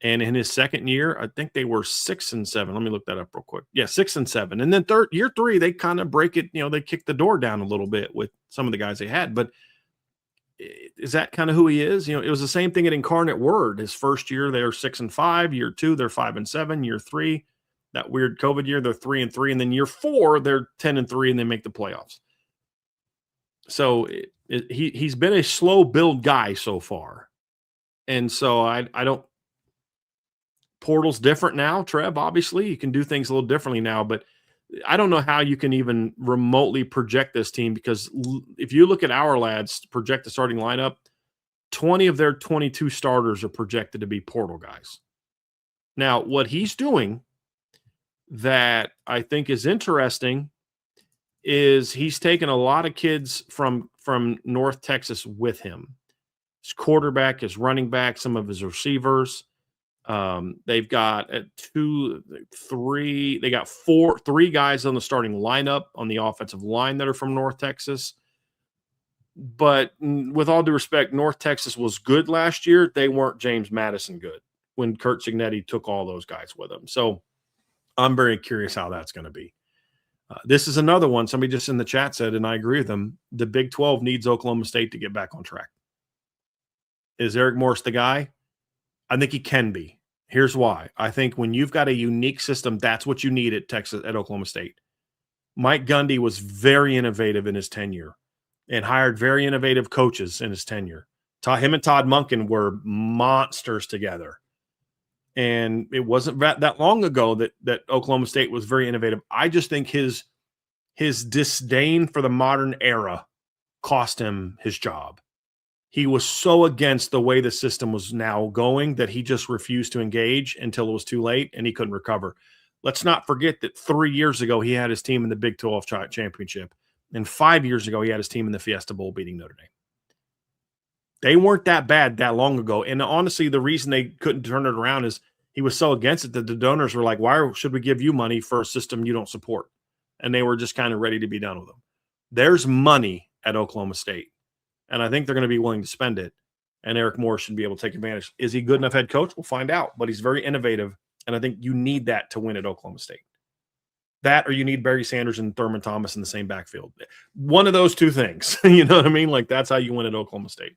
And in his second year, I think they were 6-7. Let me look that up real quick. Yeah, 6-7. And then year three, they kind of break it. They kick the door down a little bit with some of the guys they had. But is that kind of who he is? It was the same thing at Incarnate Word. His first year, they're 6-5. Year two, they're 5-7. Year three, that weird COVID year, they're 3-3. And then year four, they're 10-3, and they make the playoffs. So he's been a slow build guy so far. And so I don't. Portal's different now, Trev. Obviously, you can do things a little differently now, but I don't know how you can even remotely project this team, because if you look at our lads project the starting lineup, 20 of their 22 starters are projected to be portal guys. Now, what he's doing that I think is interesting is he's taken a lot of kids from North Texas with him. His quarterback, his running back, some of his receivers. They've got three guys on the starting lineup on the offensive line that are from North Texas. But with all due respect, North Texas was good last year. They weren't James Madison good when Kurt Cignetti took all those guys with him. So I'm very curious how that's going to be. This is another one. Somebody just in the chat said, and I agree with them, the Big 12 needs Oklahoma State to get back on track. Is Eric Morris the guy? I think he can be. Here's why. I think when you've got a unique system, that's what you need at Oklahoma State. Mike Gundy was very innovative in his tenure and hired very innovative coaches in his tenure. Him and Todd Monken were monsters together. And it wasn't that long ago that Oklahoma State was very innovative. I just think his disdain for the modern era cost him his job. He was so against the way the system was now going that he just refused to engage until it was too late and he couldn't recover. Let's not forget that 3 years ago, he had his team in the Big 12 championship. And 5 years ago, he had his team in the Fiesta Bowl beating Notre Dame. They weren't that bad that long ago. And honestly, the reason they couldn't turn it around is he was so against it that the donors were like, why should we give you money for a system you don't support? And they were just kind of ready to be done with them. There's money at Oklahoma State. And I think they're going to be willing to spend it. and Eric Morris should be able to take advantage. Is he good enough head coach? We'll find out, but he's very innovative, and I think you need that to win at Oklahoma State. That, or you need Barry Sanders and Thurman Thomas in the same backfield. One of those two things, you know what I mean? Like, that's how you win at Oklahoma State.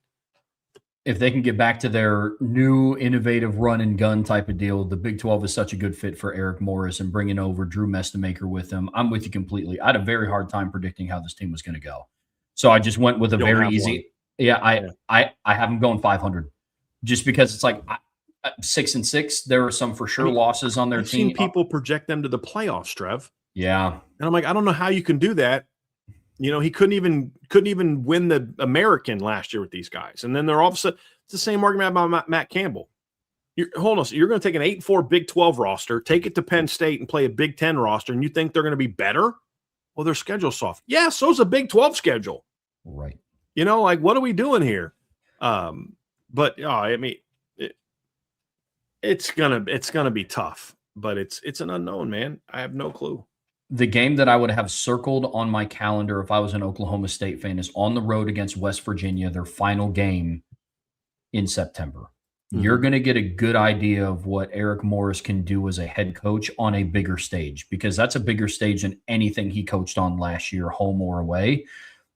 If they can get back to their new innovative run and gun type of deal, the Big 12 is such a good fit for Eric Morris, and bringing over Drew Mestemaker with him. I'm with you completely. I had a very hard time predicting how this team was going to go. So I just went with a very easy. Yeah, I have them going 500 just because it's like 6-6. There are some for sure losses on their I've team. seen people project them to the playoffs, Trev. Yeah. And I'm like, I don't know how you can do that. You know, he couldn't even win the American last year with these guys. And then they're all of a sudden, it's the same argument about Matt Campbell. Hold on, so you're going to take an 8-4 Big 12 roster, take it to Penn State and play a Big 10 roster, and you think they're going to be better? Well, their schedule's soft. Yeah, so's a Big 12 schedule. Right. You know, like, what are we doing here? But I mean, it's gonna be tough, but it's an unknown, man. I have no clue. The game that I would have circled on my calendar if I was an Oklahoma State fan is on the road against West Virginia, their final game in September. Mm-hmm. You're going to get a good idea of what Eric Morris can do as a head coach on a bigger stage, because that's a bigger stage than anything he coached on last year, home or away.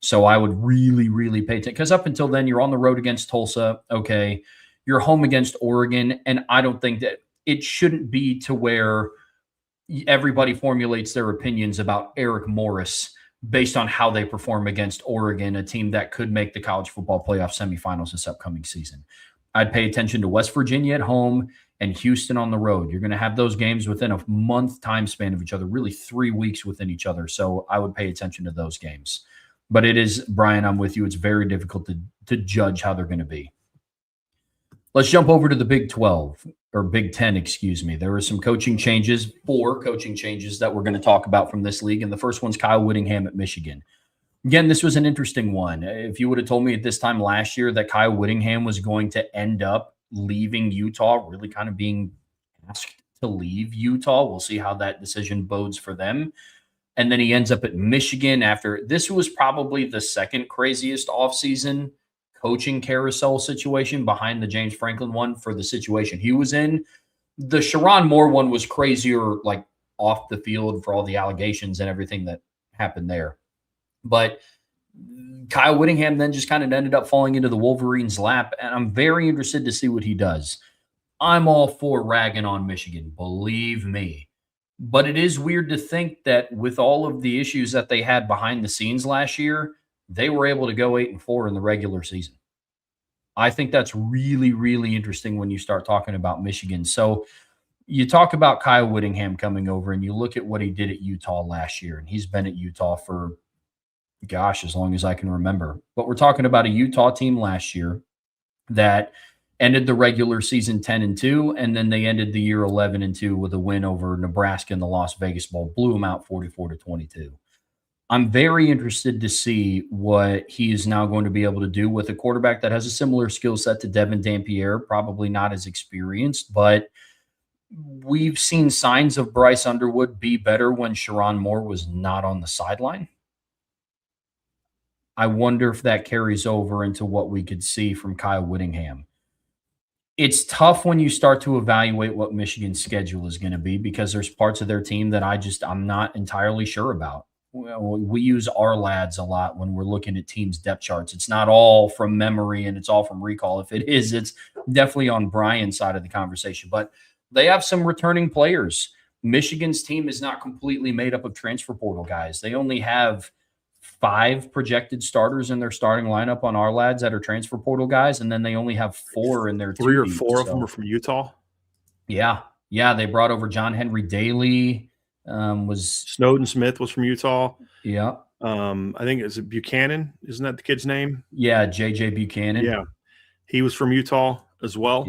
So I would really, really pay attention, because up until then, you're on the road against Tulsa. Okay. You're home against Oregon. And I don't think that it shouldn't be to where everybody formulates their opinions about Eric Morris based on how they perform against Oregon, a team that could make the college football playoff semifinals this upcoming season. I'd pay attention to West Virginia at home and Houston on the road. You're going to have those games within a month time span of each other, really 3 weeks within each other. So I would pay attention to those games. But it is, Brian, I'm with you. It's very difficult to judge how they're going to be. Let's jump over to the Big 12 or Big 10, excuse me. There were some coaching changes, 4 coaching changes that we're going to talk about from this league. And the first one's Kyle Whittingham at Michigan. Again, this was an interesting one. If you would have told me at this time last year that Kyle Whittingham was going to end up leaving Utah, really kind of being asked to leave Utah, we'll see how that decision bodes for them. And then he ends up at Michigan after this was probably the second craziest offseason coaching carousel situation behind the James Franklin one for the situation he was in. The Sherrone Moore one was crazier, like off the field for all the allegations and everything that happened there. But Kyle Whittingham then just kind of ended up falling into the Wolverines' lap, and I'm very interested to see what he does. I'm all for ragging on Michigan, believe me. But it is weird to think that with all of the issues that they had behind the scenes last year, they were able to go 8-4 in the regular season. I think that's really, really interesting when you start talking about Michigan. So you talk about Kyle Whittingham coming over and you look at what he did at Utah last year, and he's been at Utah for, gosh, as long as I can remember. But we're talking about a Utah team last year that ended the regular season 10-2, and then they ended the year 11-2 with a win over Nebraska in the Las Vegas Bowl, blew them out 44-22. I'm very interested to see what he is now going to be able to do with a quarterback that has a similar skill set to Devin Dampierre, probably not as experienced, but we've seen signs of Bryce Underwood be better when Sherrone Moore was not on the sideline. I wonder if that carries over into what we could see from Kyle Whittingham. It's tough when you start to evaluate what Michigan's schedule is going to be, because there's parts of their team that I'm not entirely sure about. We use our lads a lot when we're looking at teams' depth charts. It's not all from memory and it's all from recall. If it is, it's definitely on Brian's side of the conversation. But they have some returning players. Michigan's team is not completely made up of transfer portal guys. They only have 5 projected starters in their starting lineup on our lads that are transfer portal guys, and then they only have 4 in their 3 or 4 of them are from Utah. Yeah. They brought over John Henry Daly. Snowden Smith was from Utah. Yeah. I think it's Buchanan. Isn't that the kid's name? Yeah, JJ Buchanan. Yeah. He was from Utah as well.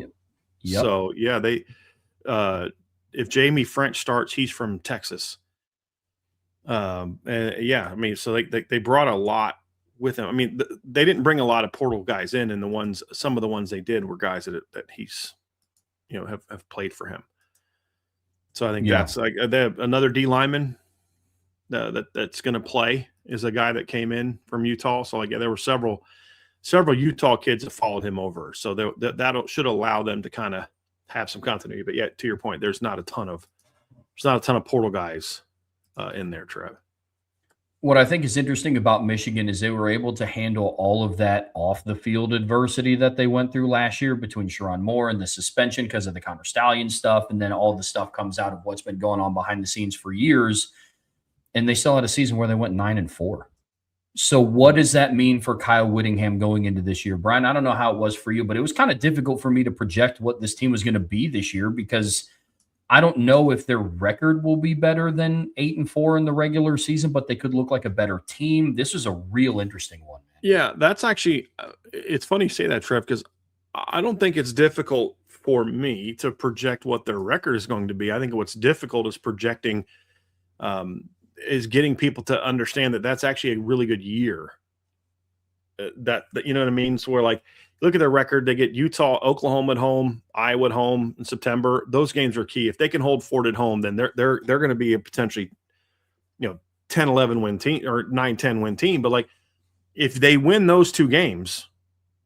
Yep. So, yeah, they if Jamie French starts, he's from Texas. Yeah, I mean, so they brought a lot with him. I mean, they didn't bring a lot of portal guys in, and some of the ones they did were guys that he's, have played for him. So I think that's like another D lineman that's going to play is a guy that came in from Utah. So there were several several Utah kids have followed him over. So that should allow them to kind of have some continuity. But yet, to your point, there's not a ton of portal guys in there, Trev. What I think is interesting about Michigan is they were able to handle all of that off the field adversity that they went through last year between Sharon Moore and the suspension because of the Connor Stallion stuff. And then all the stuff comes out of what's been going on behind the scenes for years. And they still had a season where they went 9-4. So what does that mean for Kyle Whittingham going into this year? Brian, I don't know how it was for you, but it was kind of difficult for me to project what this team was going to be this year because I don't know if their record will be better than 8-4 in the regular season, but they could look like a better team. This is a real interesting one, man. Yeah, that's actually it's funny you say that, Trev, because I don't think it's difficult for me to project what their record is going to be. I think what's difficult is projecting is getting people to understand that that's actually a really good year. That you know what I mean? So we're like, look at their record. They get Utah, Oklahoma at home, Iowa at home in September. Those games are key. If they can hold Ford at home, then they're going to be a potentially 10-11 win team or 9-10 win team. But like if they win those two games,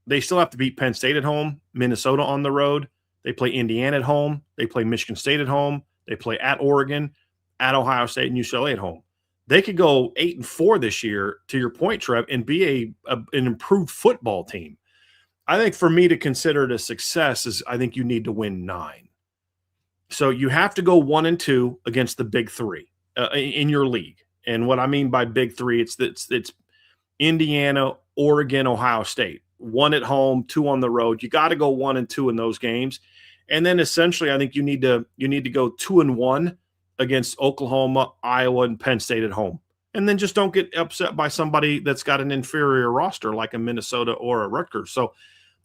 they still have to beat Penn State at home, Minnesota on the road. They play Indiana at home. They play Michigan State at home. They play at Oregon, at Ohio State, and UCLA at home. They could go 8-4 this year, to your point, Trev, and be an improved football team. I think for me to consider it a success is I think you need to win 9. So you have to go 1-2 against the big three in your league. And what I mean by big three, it's Indiana, Oregon, Ohio State. 1 at home, 2 on the road. You got to go 1-2 in those games. And then essentially I think you need to go 2-1 against Oklahoma, Iowa, and Penn State at home. And then just don't get upset by somebody that's got an inferior roster like a Minnesota or a Rutgers. So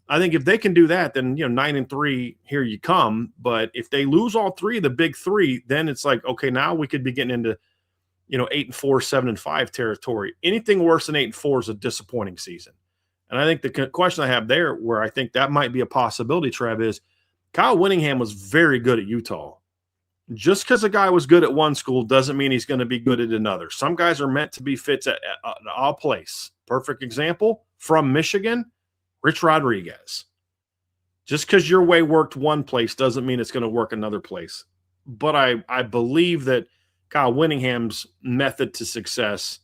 I think if they can do that, then 9-3, here you come. But if they lose all three of the big three, then it's like, okay, now we could be getting into 8-4, 7-5 territory. Anything worse than 8-4 is a disappointing season. And I think the question I have there, where I think that might be a possibility, Trev, is Kyle Whittingham was very good at Utah. Just because a guy was good at one school doesn't mean he's going to be good at another. Some guys are meant to be fits at all place. Perfect example from Michigan, Rich Rodriguez. Just because your way worked one place doesn't mean it's going to work another place. But I believe that Kyle Whittingham's method to success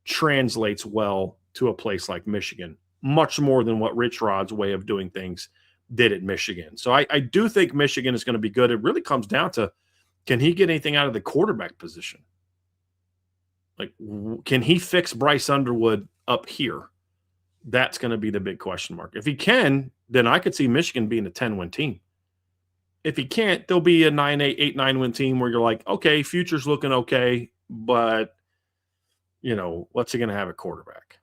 translates well to a place like Michigan, much more than what Rich Rod's way of doing things did at Michigan. So I do think Michigan is going to be good. It really comes down to, can he get anything out of the quarterback position? Like, can he fix Bryce Underwood up here? That's going to be the big question mark. If he can, then I could see Michigan being a 10-win team. If he can't, there'll be a 9-8, 8-9 win team where you're like, okay, future's looking okay, but, what's he going to have at quarterback?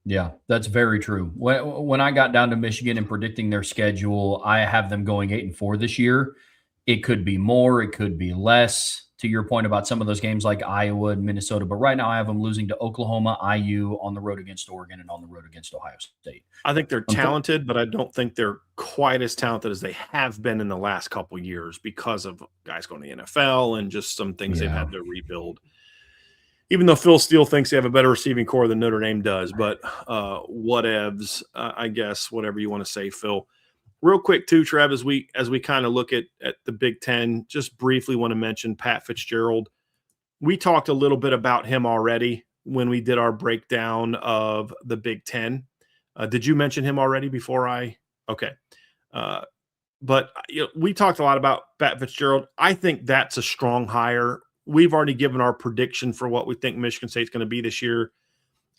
Yeah, that's very true. When I got down to Michigan and predicting their schedule, I have them going 8-4 this year. It could be more, it could be less, to your point about some of those games like Iowa and Minnesota. But right now I have them losing to Oklahoma, IU, on the road against Oregon, and on the road against Ohio State. I think they're talented, but I don't think they're quite as talented as they have been in the last couple of years because of guys going to the NFL and just some things they've had to rebuild. Even though Phil Steele thinks they have a better receiving core than Notre Dame does. But whatevs, I guess, whatever you want to say, Phil. Real quick, too, Trev, as we kind of look at the Big Ten, just briefly want to mention Pat Fitzgerald. We talked a little bit about him already when we did our breakdown of the Big Ten. Did you mention him already before I? Okay. But we talked a lot about Pat Fitzgerald. I think that's a strong hire. We've already given our prediction for what we think Michigan State's going to be this year.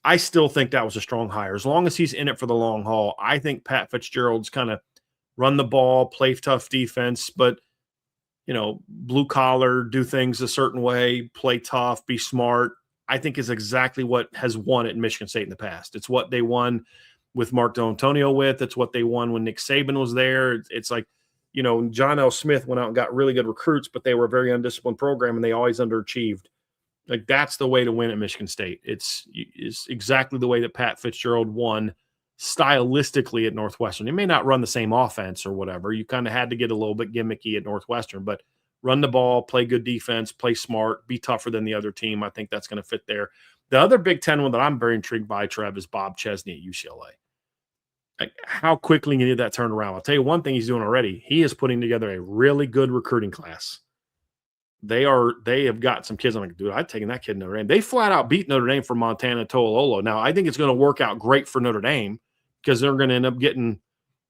I still think that was a strong hire. As long as he's in it for the long haul, I think Pat Fitzgerald's kind of run the ball, play tough defense, but, blue collar, do things a certain way, play tough, be smart, I think is exactly what has won at Michigan State in the past. It's what they won with Mark D'Antonio with. It's what they won when Nick Saban was there. It's like, John L. Smith went out and got really good recruits, but they were a very undisciplined program and they always underachieved. Like, that's the way to win at Michigan State. It's exactly the way that Pat Fitzgerald won stylistically at Northwestern. He may not run the same offense or whatever. You kind of had to get a little bit gimmicky at Northwestern, but run the ball, play good defense, play smart, be tougher than the other team. I think that's going to fit there. The other Big Ten one that I'm very intrigued by, Trev, is Bob Chesney at UCLA. Like, how quickly can you get that turned around? I'll tell you one thing he's doing already. He is putting together a really good recruiting class. They have got some kids. I'm like, dude, I'd taken that kid to Notre Dame. They flat out beat Notre Dame for Montana Toalolo. Now, I think it's going to work out great for Notre Dame because they're going to end up getting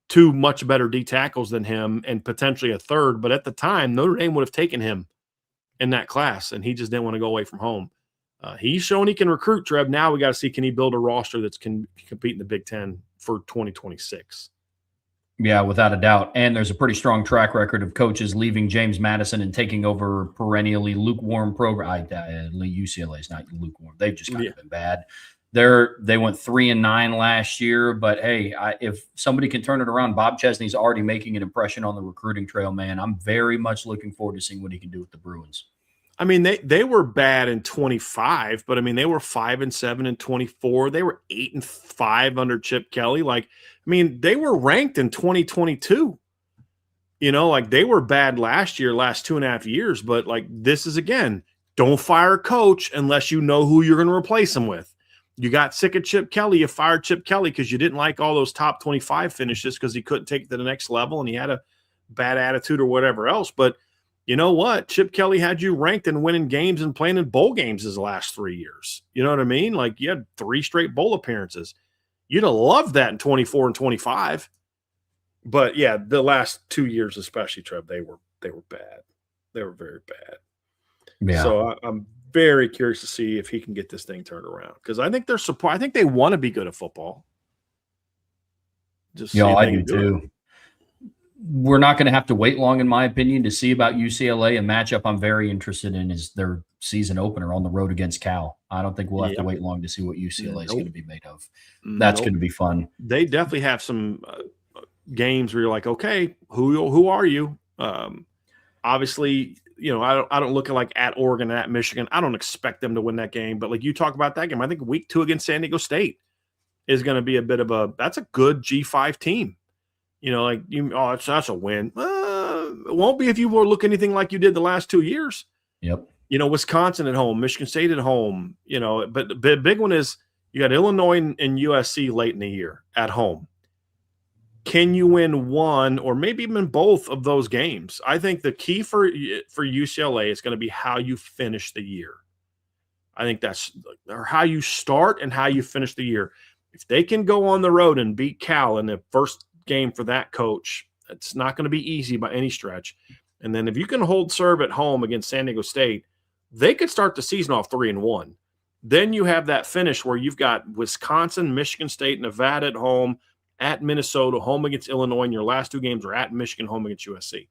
two much better D tackles than him and potentially a third. But at the time, Notre Dame would have taken him in that class, and he just didn't want to go away from home. He's shown he can recruit, Trev. Now we got to see, can he build a roster that can compete in the Big Ten for 2026? Yeah, without a doubt. And there's a pretty strong track record of coaches leaving James Madison and taking over perennially lukewarm program. UCLA is not lukewarm. They've just kind of been bad. They went 3-9 last year, but hey, if somebody can turn it around, Bob Chesney's already making an impression on the recruiting trail, man. I'm very much looking forward to seeing what he can do with the Bruins. I mean, they were bad in 25, but I mean, they were 5-7 in 24. They were 8-5 under Chip Kelly. Like, I mean, they were ranked in 2022. You know, like they were bad last 2.5 years, but like this is, again, don't fire a coach unless you know who you're going to replace him with. You got sick of Chip Kelly. You fired Chip Kelly because you didn't like all those top 25 finishes because he couldn't take it to the next level and he had a bad attitude or whatever else. But you know what? Chip Kelly had you ranked and winning games and playing in bowl games his last 3 years. You know what I mean? Like you had 3 straight bowl appearances. You'd have loved that in 24 and 25. But yeah, the last 2 years, especially, Trev, they were bad. They were very bad. Yeah. So I'm very curious to see if he can get this thing turned around because I think I think they want to be good at football. Just I do too. We're not going to have to wait long, in my opinion, to see about UCLA. A matchup I'm very interested in is their season opener on the road against Cal. I don't think we'll have to wait long to see what UCLA is going to be made of. That's going to be fun. They definitely have some games where you're like, okay, who are you? Obviously, you know, I don't look at Oregon and at Michigan. I don't expect them to win that game. But like you talk about that game, I think week 2 against San Diego State is going to be a bit of that's a good G5 team. You know, like that's a win. It won't be if you look anything like you did the last 2 years. Yep. You know, Wisconsin at home, Michigan State at home. You know, but the big one is you got Illinois and USC late in the year at home. Can you win one or maybe even both of those games? I think the key for UCLA is going to be how you finish the year. I think that's or how you start and how you finish the year. If they can go on the road and beat Cal in the first game for that coach, it's not going to be easy by any stretch. And then if you can hold serve at home against San Diego State, they could start the season off 3-1. Then you have that finish where you've got Wisconsin, Michigan State, Nevada at home, at Minnesota, home against Illinois, and your last 2 games are at Michigan, home against USC.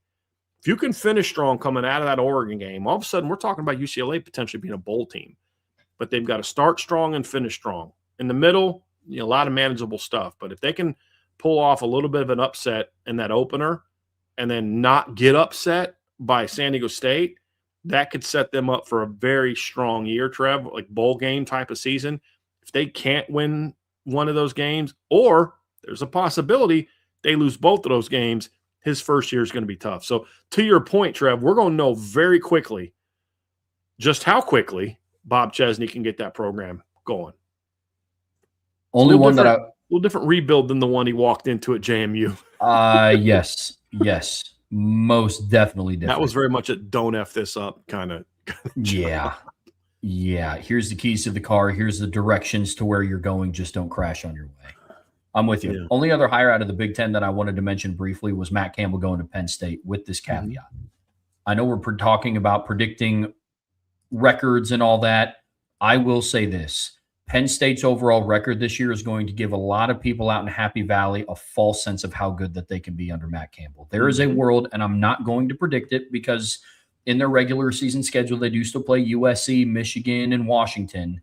If you can finish strong coming out of that Oregon game, all of a sudden we're talking about UCLA potentially being a bowl team. But they've got to start strong and finish strong. In the middle, you know, a lot of manageable stuff. But if they can pull off a little bit of an upset in that opener and then not get upset by San Diego State, that could set them up for a very strong year, Trev, like bowl game type of season. If they can't win one of those games, or there's a possibility they lose both of those games, his first year is going to be tough. So to your point, Trev, we're going to know very quickly just how quickly Bob Chesney can get that program going. Only one that a little different rebuild than the one he walked into at JMU. Yes, most definitely different. That was very much a don't F this up kind of job. Yeah. Here's the keys to the car. Here's the directions to where you're going. Just don't crash on your way. I'm with you. Yeah. Only other hire out of the Big Ten that I wanted to mention briefly was Matt Campbell going to Penn State with this caveat. Mm-hmm. I know we're talking about predicting records and all that. I will say this. Penn State's overall record this year is going to give a lot of people out in Happy Valley a false sense of how good that they can be under Matt Campbell. There is a world, and I'm not going to predict it because in their regular season schedule, they do still play USC, Michigan, and Washington.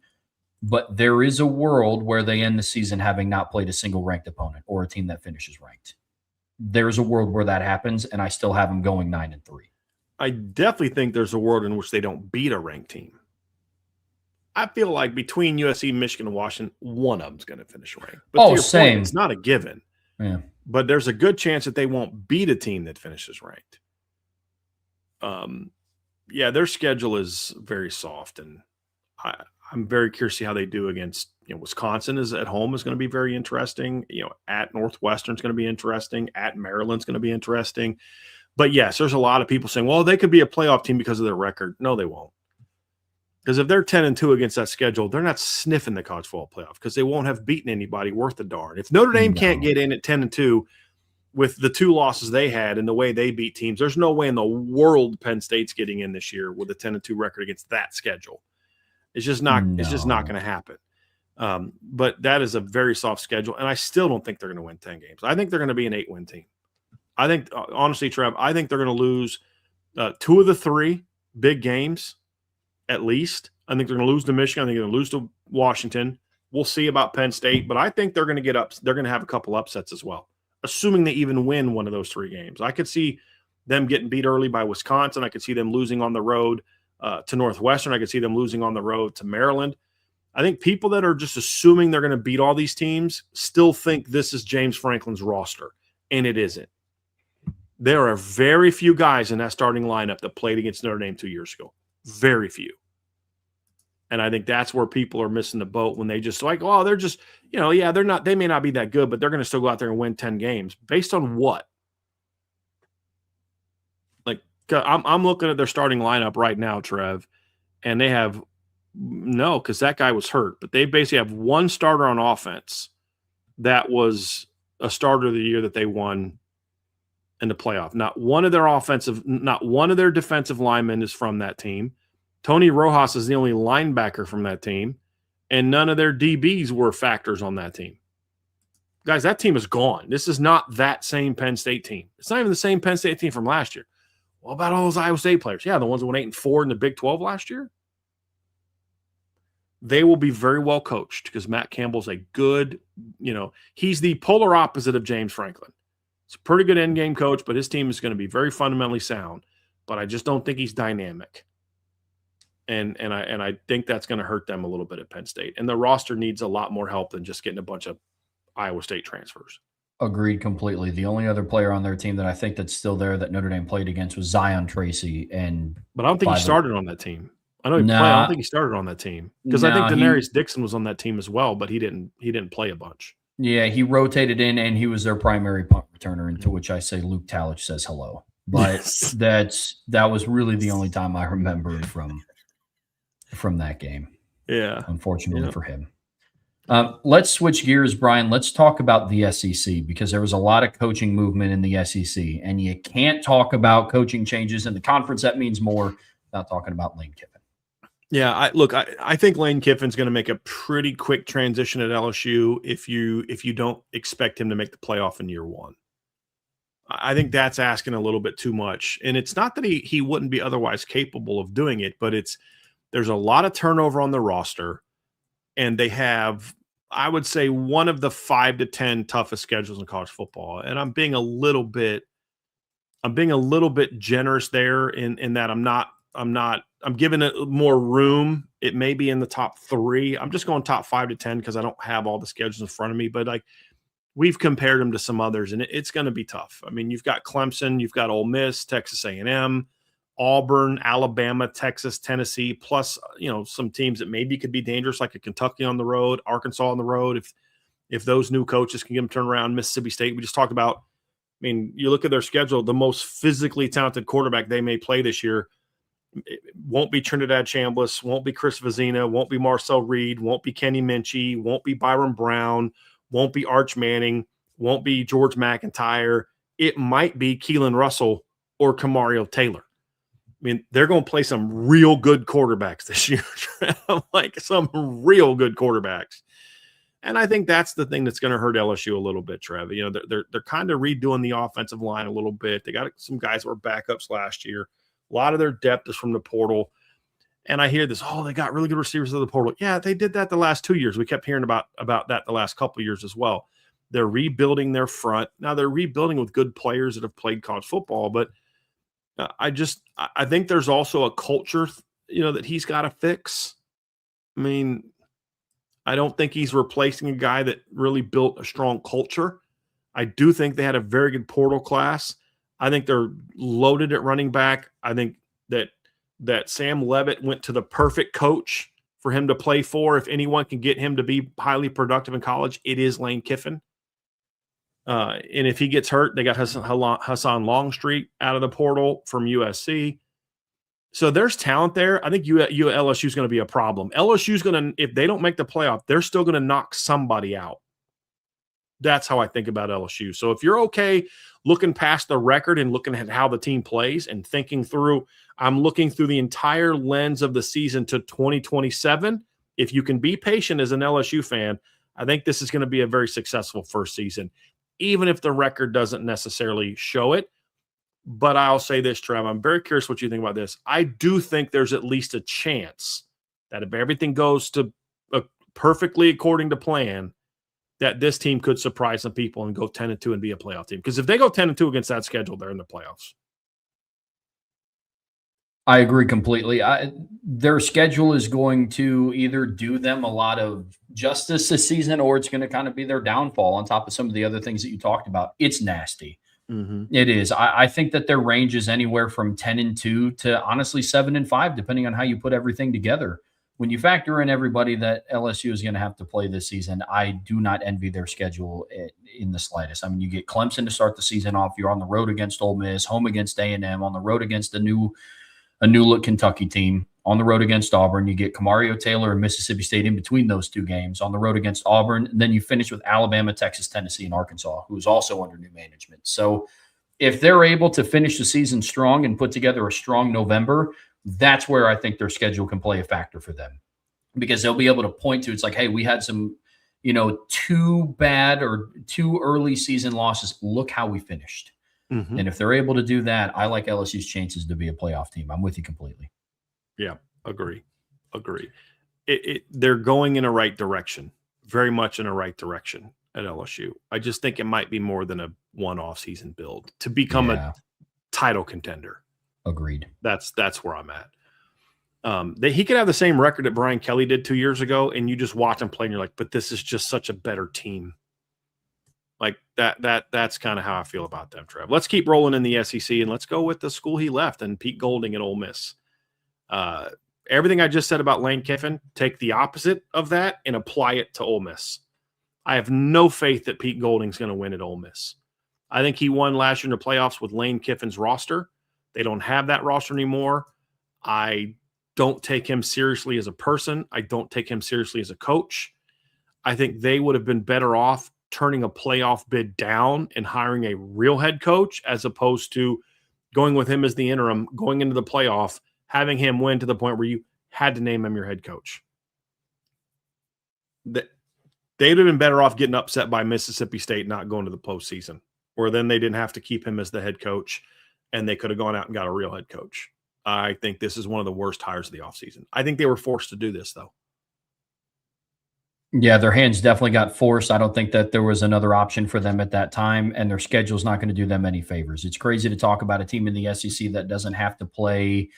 But there is a world where they end the season having not played a single ranked opponent or a team that finishes ranked. There's a world where that happens, and I still have them going 9-3. I definitely think there's a world in which they don't beat a ranked team. I feel like between USC, Michigan, and Washington, one of them's going to finish ranked. But same. Point, it's not a given. Yeah. But there's a good chance that they won't beat a team that finishes ranked. Yeah, their schedule is very soft, and I'm very curious to see how they do against, Wisconsin is at home is going to be very interesting. At Northwestern is going to be interesting. At Maryland's going to be interesting. But yes, there's a lot of people saying, well, they could be a playoff team because of their record. No, they won't. Because if they're 10-2 against that schedule, they're not sniffing the college football playoff because they won't have beaten anybody worth a darn. If Notre Dame can't get in at 10-2 with the 2 losses they had and the way they beat teams, there's no way in the world Penn State's getting in this year with a 10-2 record against that schedule. It's just not. No. It's just not going to happen. But that is a very soft schedule, and I still don't think they're going to win 10 games. I think they're going to be an 8-win team. I think, honestly, Trev, I think they're going to lose 2 of the 3 big games at least. I think they're going to lose to Michigan. I think they're going to lose to Washington. We'll see about Penn State, but I think they're going to get up. They're going to have a couple upsets as well, assuming they even win one of those 3 games. I could see them getting beat early by Wisconsin. I could see them losing on the road to Northwestern. I could see them losing on the road to Maryland. I think people that are just assuming they're going to beat all these teams still think this is James Franklin's roster, and it isn't. There are very few guys in that starting lineup that played against Notre Dame 2 years ago. Very few. And I think that's where people are missing the boat when they just like, oh, they're just, they're not, they may not be that good, but they're going to still go out there and win 10 games. Based on what? Like, I'm looking at their starting lineup right now, Trev, and they have because that guy was hurt, but they basically have 1 starter on offense that was a starter of the year that they won in the playoff. Not one of their defensive linemen is from that team. Tony Rojas is the only linebacker from that team, and none of their DBs were factors on that team. Guys, that team is gone. This is not that same Penn State team. It's not even the same Penn State team from last year. What about all those Iowa State players? Yeah, the ones that went 8-4 in the Big 12 last year. They will be very well coached because Matt Campbell's a good, he's the polar opposite of James Franklin. He's a pretty good end-game coach, but his team is going to be very fundamentally sound. But I just don't think he's dynamic. And I think that's going to hurt them a little bit at Penn State. And the roster needs a lot more help than just getting a bunch of Iowa State transfers. Agreed completely. The only other player on their team that I think that's still there that Notre Dame played against was Zion Tracy. But I don't think he started on that team. I know he played. I don't think he started on that team because I think Denarius Dixon was on that team as well, but he didn't play a bunch. Yeah, he rotated in, and he was their primary punt returner. And to which I say, Luke Talich says hello. But that was really the only time I remembered from that game. Yeah, unfortunately for him. Let's switch gears, Brian. Let's talk about the SEC because there was a lot of coaching movement in the SEC, and you can't talk about coaching changes in the conference. That means more without talking about Lane Kiffin. Yeah, I think Lane Kiffin's going to make a pretty quick transition at LSU if you don't expect him to make the playoff in year 1. I think that's asking a little bit too much. And it's not that he wouldn't be otherwise capable of doing it, but there's a lot of turnover on the roster, and they have, I would say, one of the 5 to 10 toughest schedules in college football. And I'm being a little bit generous there in that I'm giving it more room. It may be in the top 3. I'm just going top 5 to 10 because I don't have all the schedules in front of me. But we've compared them to some others, and it's going to be tough. I mean, you've got Clemson, you've got Ole Miss, Texas A&M, Auburn, Alabama, Texas, Tennessee, plus some teams that maybe could be dangerous, like a Kentucky on the road, Arkansas on the road. If those new coaches can get them turned around, Mississippi State. We just talked about. I mean, you look at their schedule. The most physically talented quarterback they may play this year. It won't be Trinidad Chambliss, won't be Chris Vizina, won't be Marcel Reed, won't be Kenny Minchie, won't be Byron Brown, won't be Arch Manning, won't be George McIntyre. It might be Keelan Russell or Kamario Taylor. I mean, they're going to play some real good quarterbacks this year, like some real good quarterbacks. And I think that's the thing that's going to hurt LSU a little bit, Trev. They're kind of redoing the offensive line a little bit. They got some guys that were backups last year. A lot of their depth is from the portal. And I hear this, they got really good receivers in the portal. Yeah, they did that the last 2 years. We kept hearing about that the last couple of years as well. They're rebuilding their front. Now they're rebuilding with good players that have played college football, but I think there's also a culture, that he's got to fix. I mean, I don't think he's replacing a guy that really built a strong culture. I do think they had a very good portal class. I think they're loaded at running back. I think that Sam Leavitt went to the perfect coach for him to play for. If anyone can get him to be highly productive in college, it is Lane Kiffin. And if he gets hurt, they got Hassan Longstreet out of the portal from USC. So there's talent there. I think LSU is going to be a problem. LSU is going to, if they don't make the playoff, they're still going to knock somebody out. That's how I think about LSU. So if you're okay looking past the record and looking at how the team plays and thinking through, I'm looking through the entire lens of the season to 2027. If you can be patient as an LSU fan, I think this is going to be a very successful first season, even if the record doesn't necessarily show it. But I'll say this, Trev, I'm very curious what you think about this. I do think there's at least a chance that if everything goes to perfectly according to plan, that this team could surprise some people and go 10-2 and be a playoff team. Because if they go 10-2 against that schedule, they're in the playoffs. I agree completely. Their schedule is going to either do them a lot of justice this season, or it's going to kind of be their downfall on top of some of the other things that you talked about. It's nasty. Mm-hmm. It is. I think that their range is anywhere from 10-2 to honestly 7-5, depending on how you put everything together. When you factor in everybody that LSU is going to have to play this season, I do not envy their schedule in the slightest. I mean, you get Clemson to start the season off. You're on the road against Ole Miss, home against A&M, on the road against a new look Kentucky team, on the road against Auburn. You get Camario Taylor and Mississippi State in between those two games, on the road against Auburn. And then you finish with Alabama, Texas, Tennessee, and Arkansas, who's also under new management. So if they're able to finish the season strong and put together a strong November, that's where I think their schedule can play a factor for them, because they'll be able to point to, it's like, hey, we had some, too bad or too early season losses. Look how we finished. Mm-hmm. And if they're able to do that, I like LSU's chances to be a playoff team. I'm with you completely. Yeah, agree. They're going in a right direction, very much in a right direction at LSU. I just think it might be more than a one-off season build to become a title contender. Agreed. That's where I'm at. He could have the same record that Brian Kelly did 2 years ago, and you just watch him play and you're like, but this is just such a better team. Like that's kind of how I feel about them, Trev. Let's keep rolling in the SEC, and let's go with the school he left and Pete Golding at Ole Miss. Everything I just said about Lane Kiffin, take the opposite of that and apply it to Ole Miss. I have no faith that Pete Golding's going to win at Ole Miss. I think he won last year in the playoffs with Lane Kiffin's roster. They don't have that roster anymore. I don't take him seriously as a person. I don't take him seriously as a coach. I think they would have been better off turning a playoff bid down and hiring a real head coach, as opposed to going with him as the interim, going into the playoff, having him win to the point where you had to name him your head coach. They'd have been better off getting upset by Mississippi State not going to the postseason, or then they didn't have to keep him as the head coach, and they could have gone out and got a real head coach. I think this is one of the worst hires of the offseason. I think they were forced to do this, though. Yeah, their hands definitely got forced. I don't think that there was another option for them at that time, and their schedule's not going to do them any favors. It's crazy to talk about a team in the SEC that doesn't have to play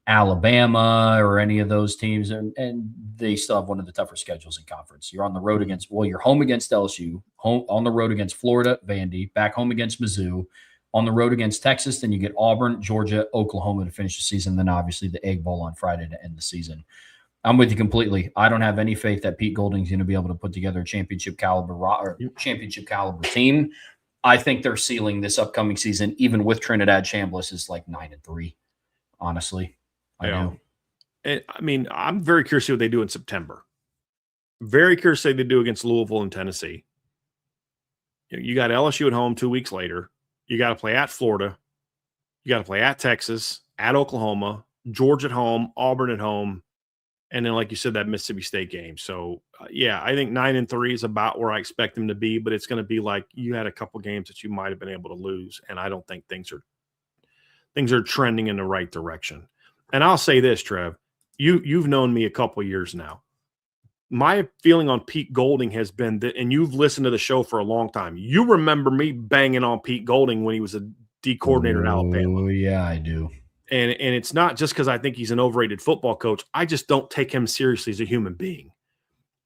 Alabama or any of those teams, and they still have one of the tougher schedules in conference. You're on the road against, you're home against LSU, home on the road against Florida, Vandy, back home against Mizzou, on the road against Texas, then you get Auburn, Georgia, Oklahoma to finish the season, then obviously the Egg Bowl on Friday to end the season. I'm with you completely. I don't have any faith that Pete Golding's going to be able to put together a championship caliber team. I think their ceiling this upcoming season, even with Trinidad Chambliss, is like 9-3. Honestly, I do. I mean, I'm very curious to see what they do in September. Very curious to see what they do against Louisville and Tennessee. You got LSU at home 2 weeks later. You got to play at Florida. You got to play at Texas, at Oklahoma, Georgia at home, Auburn at home, and then, like you said, that Mississippi State game. So, I think 9-3 is about where I expect them to be, but it's going to be like you had a couple games that you might have been able to lose, and I don't think things are trending in the right direction. And I'll say this, Trev, you've known me a couple years now. My feeling on Pete Golding has been that, and you've listened to the show for a long time. You remember me banging on Pete Golding when he was a D coordinator at Alabama. Oh, yeah, I do. And it's not just because I think he's an overrated football coach. I just don't take him seriously as a human being.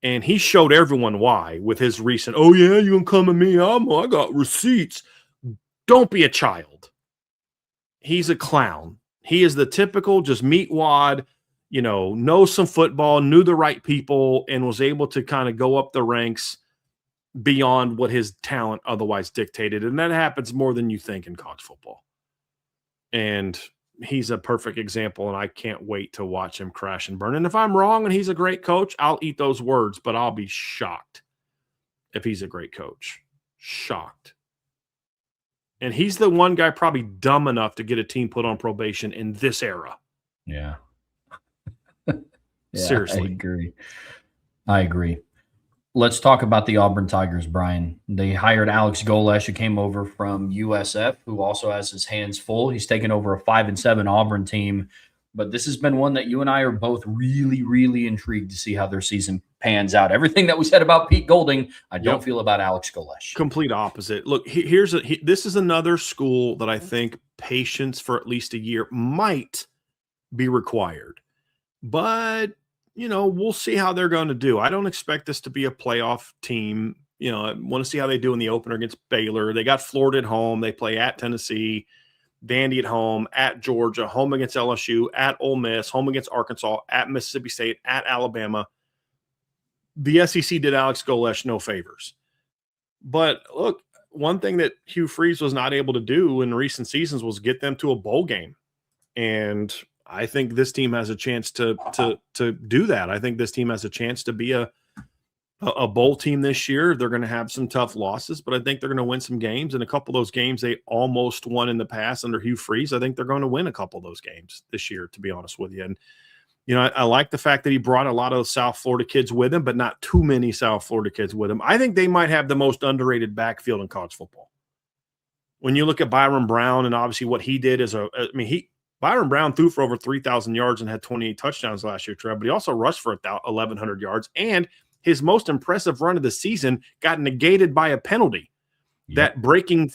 And he showed everyone why with his recent, oh, yeah, you can come at me. I got receipts. Don't be a child. He's a clown. He is the typical just meat wad. knows some football, knew the right people, and was able to kind of go up the ranks beyond what his talent otherwise dictated. And that happens more than you think in college football. And he's a perfect example, and I can't wait to watch him crash and burn. And if I'm wrong and he's a great coach, I'll eat those words, but I'll be shocked if he's a great coach. Shocked. And he's the one guy probably dumb enough to get a team put on probation in this era. Yeah. Seriously. I agree. Let's talk about the Auburn Tigers, Brian. They hired Alex Golesh, who came over from USF, who also has his hands full. He's taken over a 5-7 Auburn team. But this has been one that you and I are both really, really intrigued to see how their season pans out. Everything that we said about Pete Golding, I don't feel about Alex Golesh. Complete opposite. Look, this is another school that I think patience for at least a year might be required. But we'll see how they're going to do. I don't expect this to be a playoff team. I want to see how they do in the opener against Baylor. They got Florida at home. They play at Tennessee, Vandy at home, at Georgia, home against LSU, at Ole Miss, home against Arkansas, at Mississippi State, at Alabama. The SEC did Alex Golesh no favors. But look, one thing that Hugh Freeze was not able to do in recent seasons was get them to a bowl game. And I think this team has a chance to do that. I think this team has a chance to be a bowl team this year. They're going to have some tough losses, but I think they're going to win some games. And a couple of those games they almost won in the past under Hugh Freeze. I think they're going to win a couple of those games this year, to be honest with you. And, I like the fact that he brought a lot of South Florida kids with him, but not too many South Florida kids with him. I think they might have the most underrated backfield in college football. When you look at Byron Brown and obviously what he did Byron Brown threw for over 3,000 yards and had 28 touchdowns last year, Trev, but he also rushed for 1,100 yards. And his most impressive run of the season got negated by a penalty. Yep. That breaking,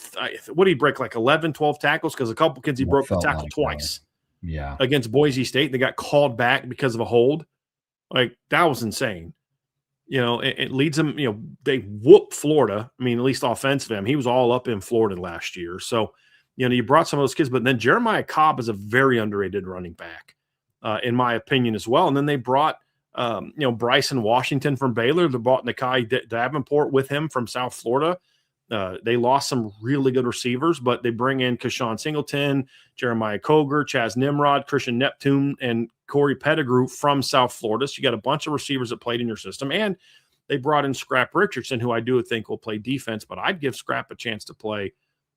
what did he break, like 11, 12 tackles? Because a couple kids he broke the tackle twice. Yeah. Against Boise State. They got called back because of a hold. Like, that was insane. It leads them, they whooped Florida. I mean, at least offensively. He was all up in Florida last year. So, you brought some of those kids, but then Jeremiah Cobb is a very underrated running back, in my opinion, as well. And then they brought, Bryson Washington from Baylor. They brought Nakai Davenport with him from South Florida. They lost some really good receivers, but they bring in Keshawn Singleton, Jeremiah Coger, Chaz Nimrod, Christian Neptune, and Corey Pettigrew from South Florida. So you got a bunch of receivers that played in your system. And they brought in Scrap Richardson, who I do think will play defense, but I'd give Scrap a chance to play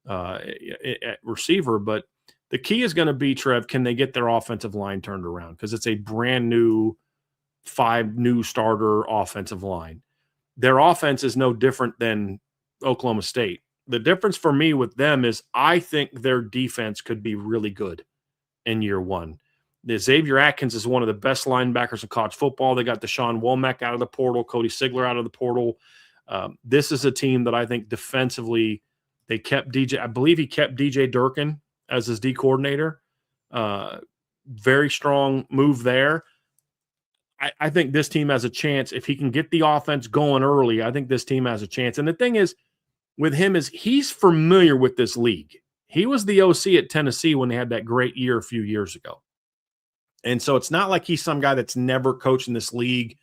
at receiver. But the key is going to be, Trev, can they get their offensive line turned around? Because it's a brand new 5 new starter offensive line. Their offense is no different than Oklahoma State. The difference for me with them is I think their defense could be really good in year one. Xavier Atkins is one of the best linebackers in college football. They got Deshaun Womack out of the portal, Cody Sigler out of the portal. This is a team that I think defensively they kept DJ. I believe he kept DJ Durkin as his D coordinator. Very strong move there. I think this team has a chance. If he can get the offense going early, I think this team has a chance. And the thing is, with him is he's familiar with this league. He was the OC at Tennessee when they had that great year a few years ago. And so it's not like he's some guy that's never coached in this league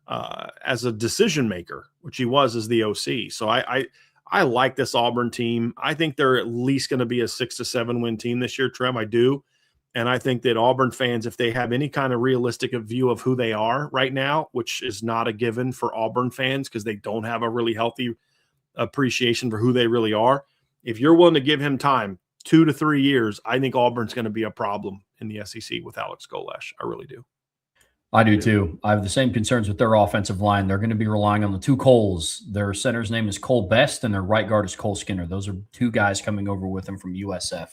as a decision maker, which he was as the OC. So I like this Auburn team. I think they're at least going to be a 6-7 win team this year, Trev. I do. And I think that Auburn fans, if they have any kind of realistic view of who they are right now, which is not a given for Auburn fans because they don't have a really healthy appreciation for who they really are. If you're willing to give him time, 2 to 3 years, I think Auburn's going to be a problem in the SEC with Alex Golesh. I really do. I do too. I have the same concerns with their offensive line. They're going to be relying on the 2 Coles. Their center's name is Cole Best, and their right guard is Cole Skinner. Those are 2 guys coming over with them from USF.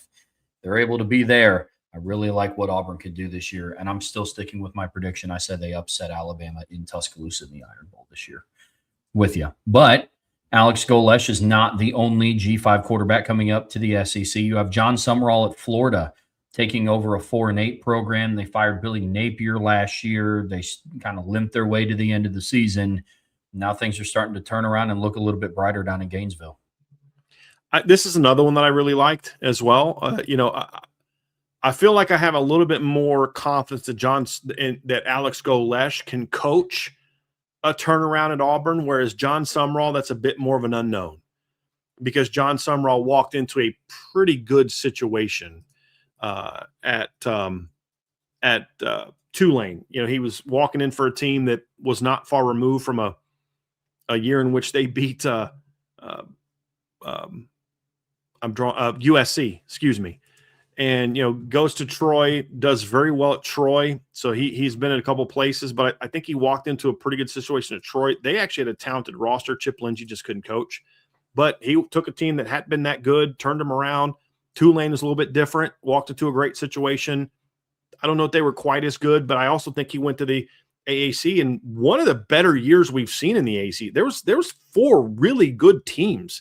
They're able to be there. I really like what Auburn could do this year, and I'm still sticking with my prediction. I said they upset Alabama in Tuscaloosa in the Iron Bowl this year with you. But Alex Golesh is not the only G5 quarterback coming up to the SEC. You have John Summerall at Florida taking over a 4-8 program. They fired Billy Napier last year. They kind of limped their way to the end of the season. Now things are starting to turn around and look a little bit brighter down in Gainesville. This is another one that I really liked as well. I feel like I have a little bit more confidence that Alex Golesh can coach a turnaround at Auburn, whereas John Sumrall, that's a bit more of an unknown because John Sumrall walked into a pretty good situation at Tulane. You know, he was walking in for a team that was not far removed from a year in which they beat USC, excuse me. And, you know, goes to Troy, does very well at Troy. So he's been in a couple places, but I think he walked into a pretty good situation at Troy. They actually had a talented roster. Chip Lindsey just couldn't coach. But he took a team that hadn't been that good, turned them around. Tulane is a little bit different, walked into a great situation. I don't know if they were quite as good, but I also think he went to the AAC, and one of the better years we've seen in the AAC. There was 4 really good teams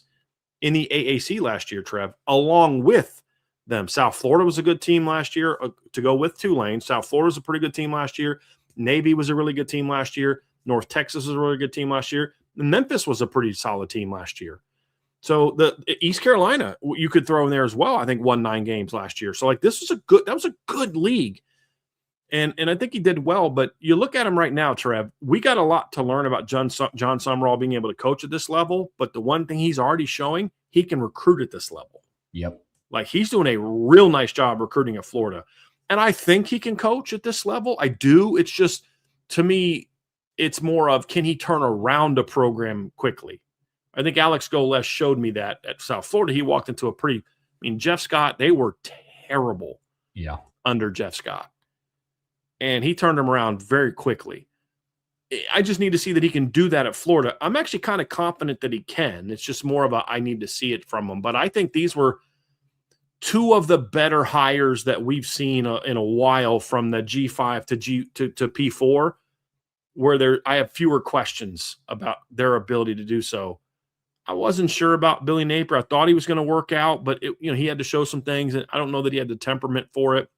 in the AAC last year, Trev, along with them. South Florida was a good team last year to go with Tulane. South Florida was a pretty good team last year. Navy was a really good team last year. North Texas was a really good team last year. And Memphis was a pretty solid team last year. So the East Carolina, you could throw in there as well. I think won 9 games last year. So like that was a good league. And I think he did well, but you look at him right now, Trev, we got a lot to learn about John Sumrall being able to coach at this level. But the one thing he's already showing, he can recruit at this level. Yep. Like he's doing a real nice job recruiting at Florida. And I think he can coach at this level. I do. It's just, to me, it's more of, can he turn around a program quickly? I think Alex Golesh showed me that at South Florida. He walked into Jeff Scott, they were terrible under Jeff Scott. And he turned them around very quickly. I just need to see that he can do that at Florida. I'm actually kind of confident that he can. It's just more of I need to see it from him. But I think these were 2 of the better hires that we've seen in a while, from the G5 to P4, where I have fewer questions about their ability to do so. I wasn't sure about Billy Napier. I thought he was going to work out, but he had to show some things, and I don't know that he had the temperament for it.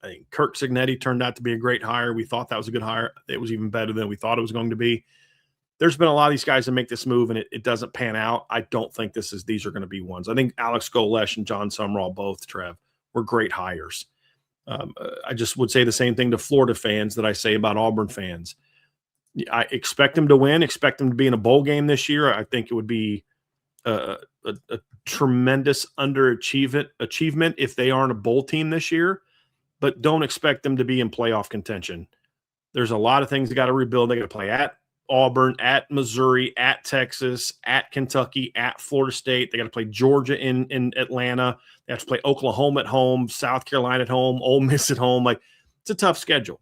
I think Kirk Cignetti turned out to be a great hire. We thought that was a good hire. It was even better than we thought it was going to be. There's been a lot of these guys that make this move, and it doesn't pan out. I don't think these are going to be ones. I think Alex Golesh and John Sumrall both, Trev, were great hires. I just would say the same thing to Florida fans that I say about Auburn fans. I expect them to win, expect them to be in a bowl game this year. I think it would be a tremendous achievement if they aren't a bowl team this year, but don't expect them to be in playoff contention. There's a lot of things they got to rebuild. They got to play at Auburn, at Missouri, at Texas, at Kentucky, at Florida State. They got to play Georgia in Atlanta. They have to play Oklahoma at home, South Carolina at home, Ole Miss at home. Like, it's a tough schedule.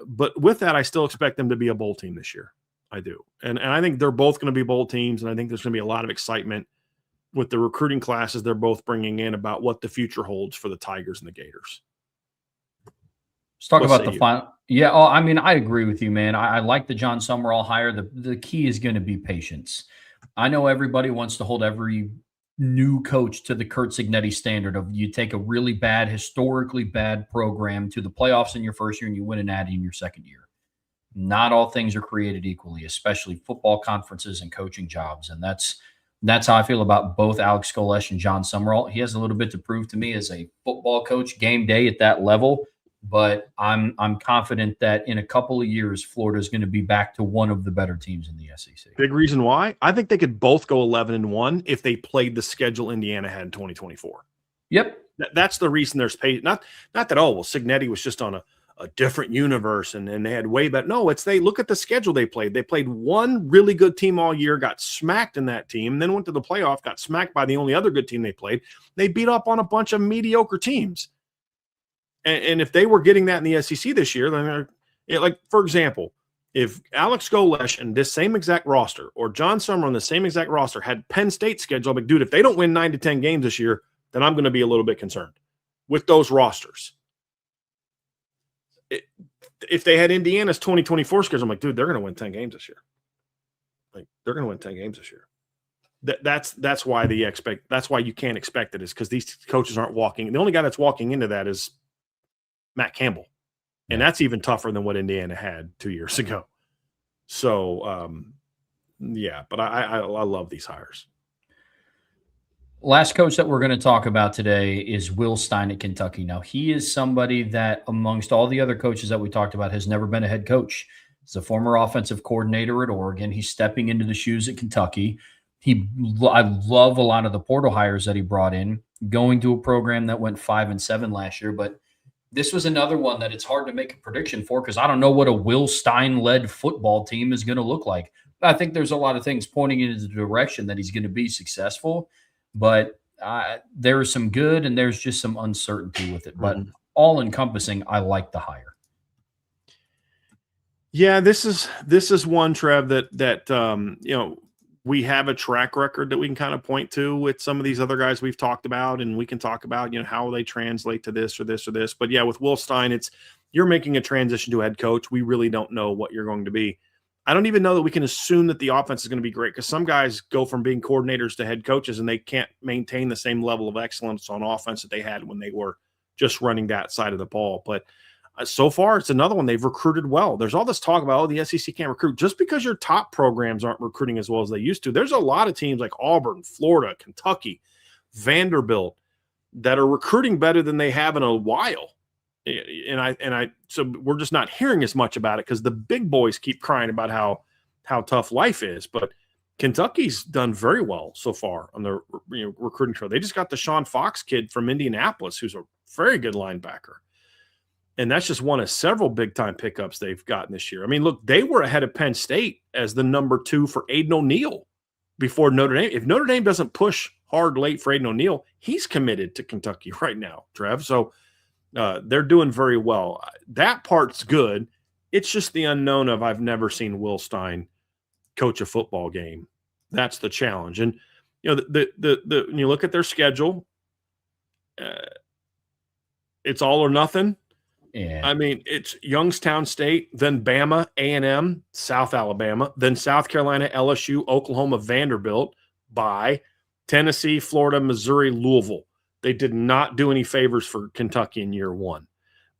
But with that, I still expect them to be a bowl team this year. I do. And I think they're both going to be bowl teams, and I think there's going to be a lot of excitement with the recruiting classes they're both bringing in about what the future holds for the Tigers and the Gators. Let's talk about the final. Yeah, I mean, I agree with you, man. I like the John Sumrall hire. The key is going to be patience. I know everybody wants to hold every new coach to the Kurt Cignetti standard of you take a really bad, historically bad program to the playoffs in your first year and you win an Natty in your second year. Not all things are created equally, especially football conferences and coaching jobs. And that's how I feel about both Alex Golesh and John Sumrall. He has a little bit to prove to me as a football coach game day at that level. But I'm confident that in a couple of years, Florida is going to be back to one of the better teams in the SEC. Big reason why? I think they could both go 11-1 if they played the schedule Indiana had in 2024. Yep. That's the reason there's paid. Not that, Cignetti was just on a different universe and they had way better. No, they look at the schedule they played. They played one really good team all year, got smacked in that team, then went to the playoff, got smacked by the only other good team they played. They beat up on a bunch of mediocre teams. And if they were getting that in the SEC this year, then like, for example, if Alex Golesh and this same exact roster or John Sumrall on the same exact roster had Penn State schedule, but dude, if they don't win 9 to 10 games this year, then I'm going to be a little bit concerned with those rosters. If they had Indiana's 2024 schedule, I'm like, dude, they're going to win 10 games this year. Like, they're going to win 10 games this year. That's why that's why you can't expect it, is because these coaches aren't walking. The only guy that's walking into that is Matt Campbell. And that's even tougher than what Indiana had 2 years ago. So, but I love these hires. Last coach that we're going to talk about today is Will Stein at Kentucky. Now, he is somebody that, amongst all the other coaches that we talked about, has never been a head coach. He's a former offensive coordinator at Oregon. He's stepping into the shoes at Kentucky. I love a lot of the portal hires that he brought in, going to a program that went 5-7 last year. But this was another one that it's hard to make a prediction for because I don't know what a Will Stein led football team is going to look like. I think there's a lot of things pointing in the direction that he's going to be successful, but there is some good and there's just some uncertainty with it. But all encompassing, I like the hire. Yeah, this is one, Trev, that we have a track record that we can kind of point to with some of these other guys we've talked about, and we can talk about, how they translate to this or this or this. But yeah, with Will Stein, you're making a transition to head coach. We really don't know what you're going to be. I don't even know that we can assume that the offense is going to be great because some guys go from being coordinators to head coaches and they can't maintain the same level of excellence on offense that they had when they were just running that side of the ball. But so far, it's another one they've recruited well. There's all this talk about, the SEC can't recruit. Just because your top programs aren't recruiting as well as they used to, there's a lot of teams like Auburn, Florida, Kentucky, Vanderbilt that are recruiting better than they have in a while. So we're just not hearing as much about it because the big boys keep crying about how tough life is. But Kentucky's done very well so far on the recruiting trail. They just got the Sean Fox kid from Indianapolis, who's a very good linebacker. And that's just one of several big-time pickups they've gotten this year. I mean, look, they were ahead of Penn State as the number 2 for Aiden O'Neal before Notre Dame. If Notre Dame doesn't push hard late for Aiden O'Neal, he's committed to Kentucky right now, Trev. So they're doing very well. That part's good. It's just the unknown of I've never seen Will Stein coach a football game. That's the challenge. And, when you look at their schedule, it's all or nothing. Yeah. I mean, it's Youngstown State, then Bama, A&M, South Alabama, then South Carolina, LSU, Oklahoma, Vanderbilt, by Tennessee, Florida, Missouri, Louisville. They did not do any favors for Kentucky in year one.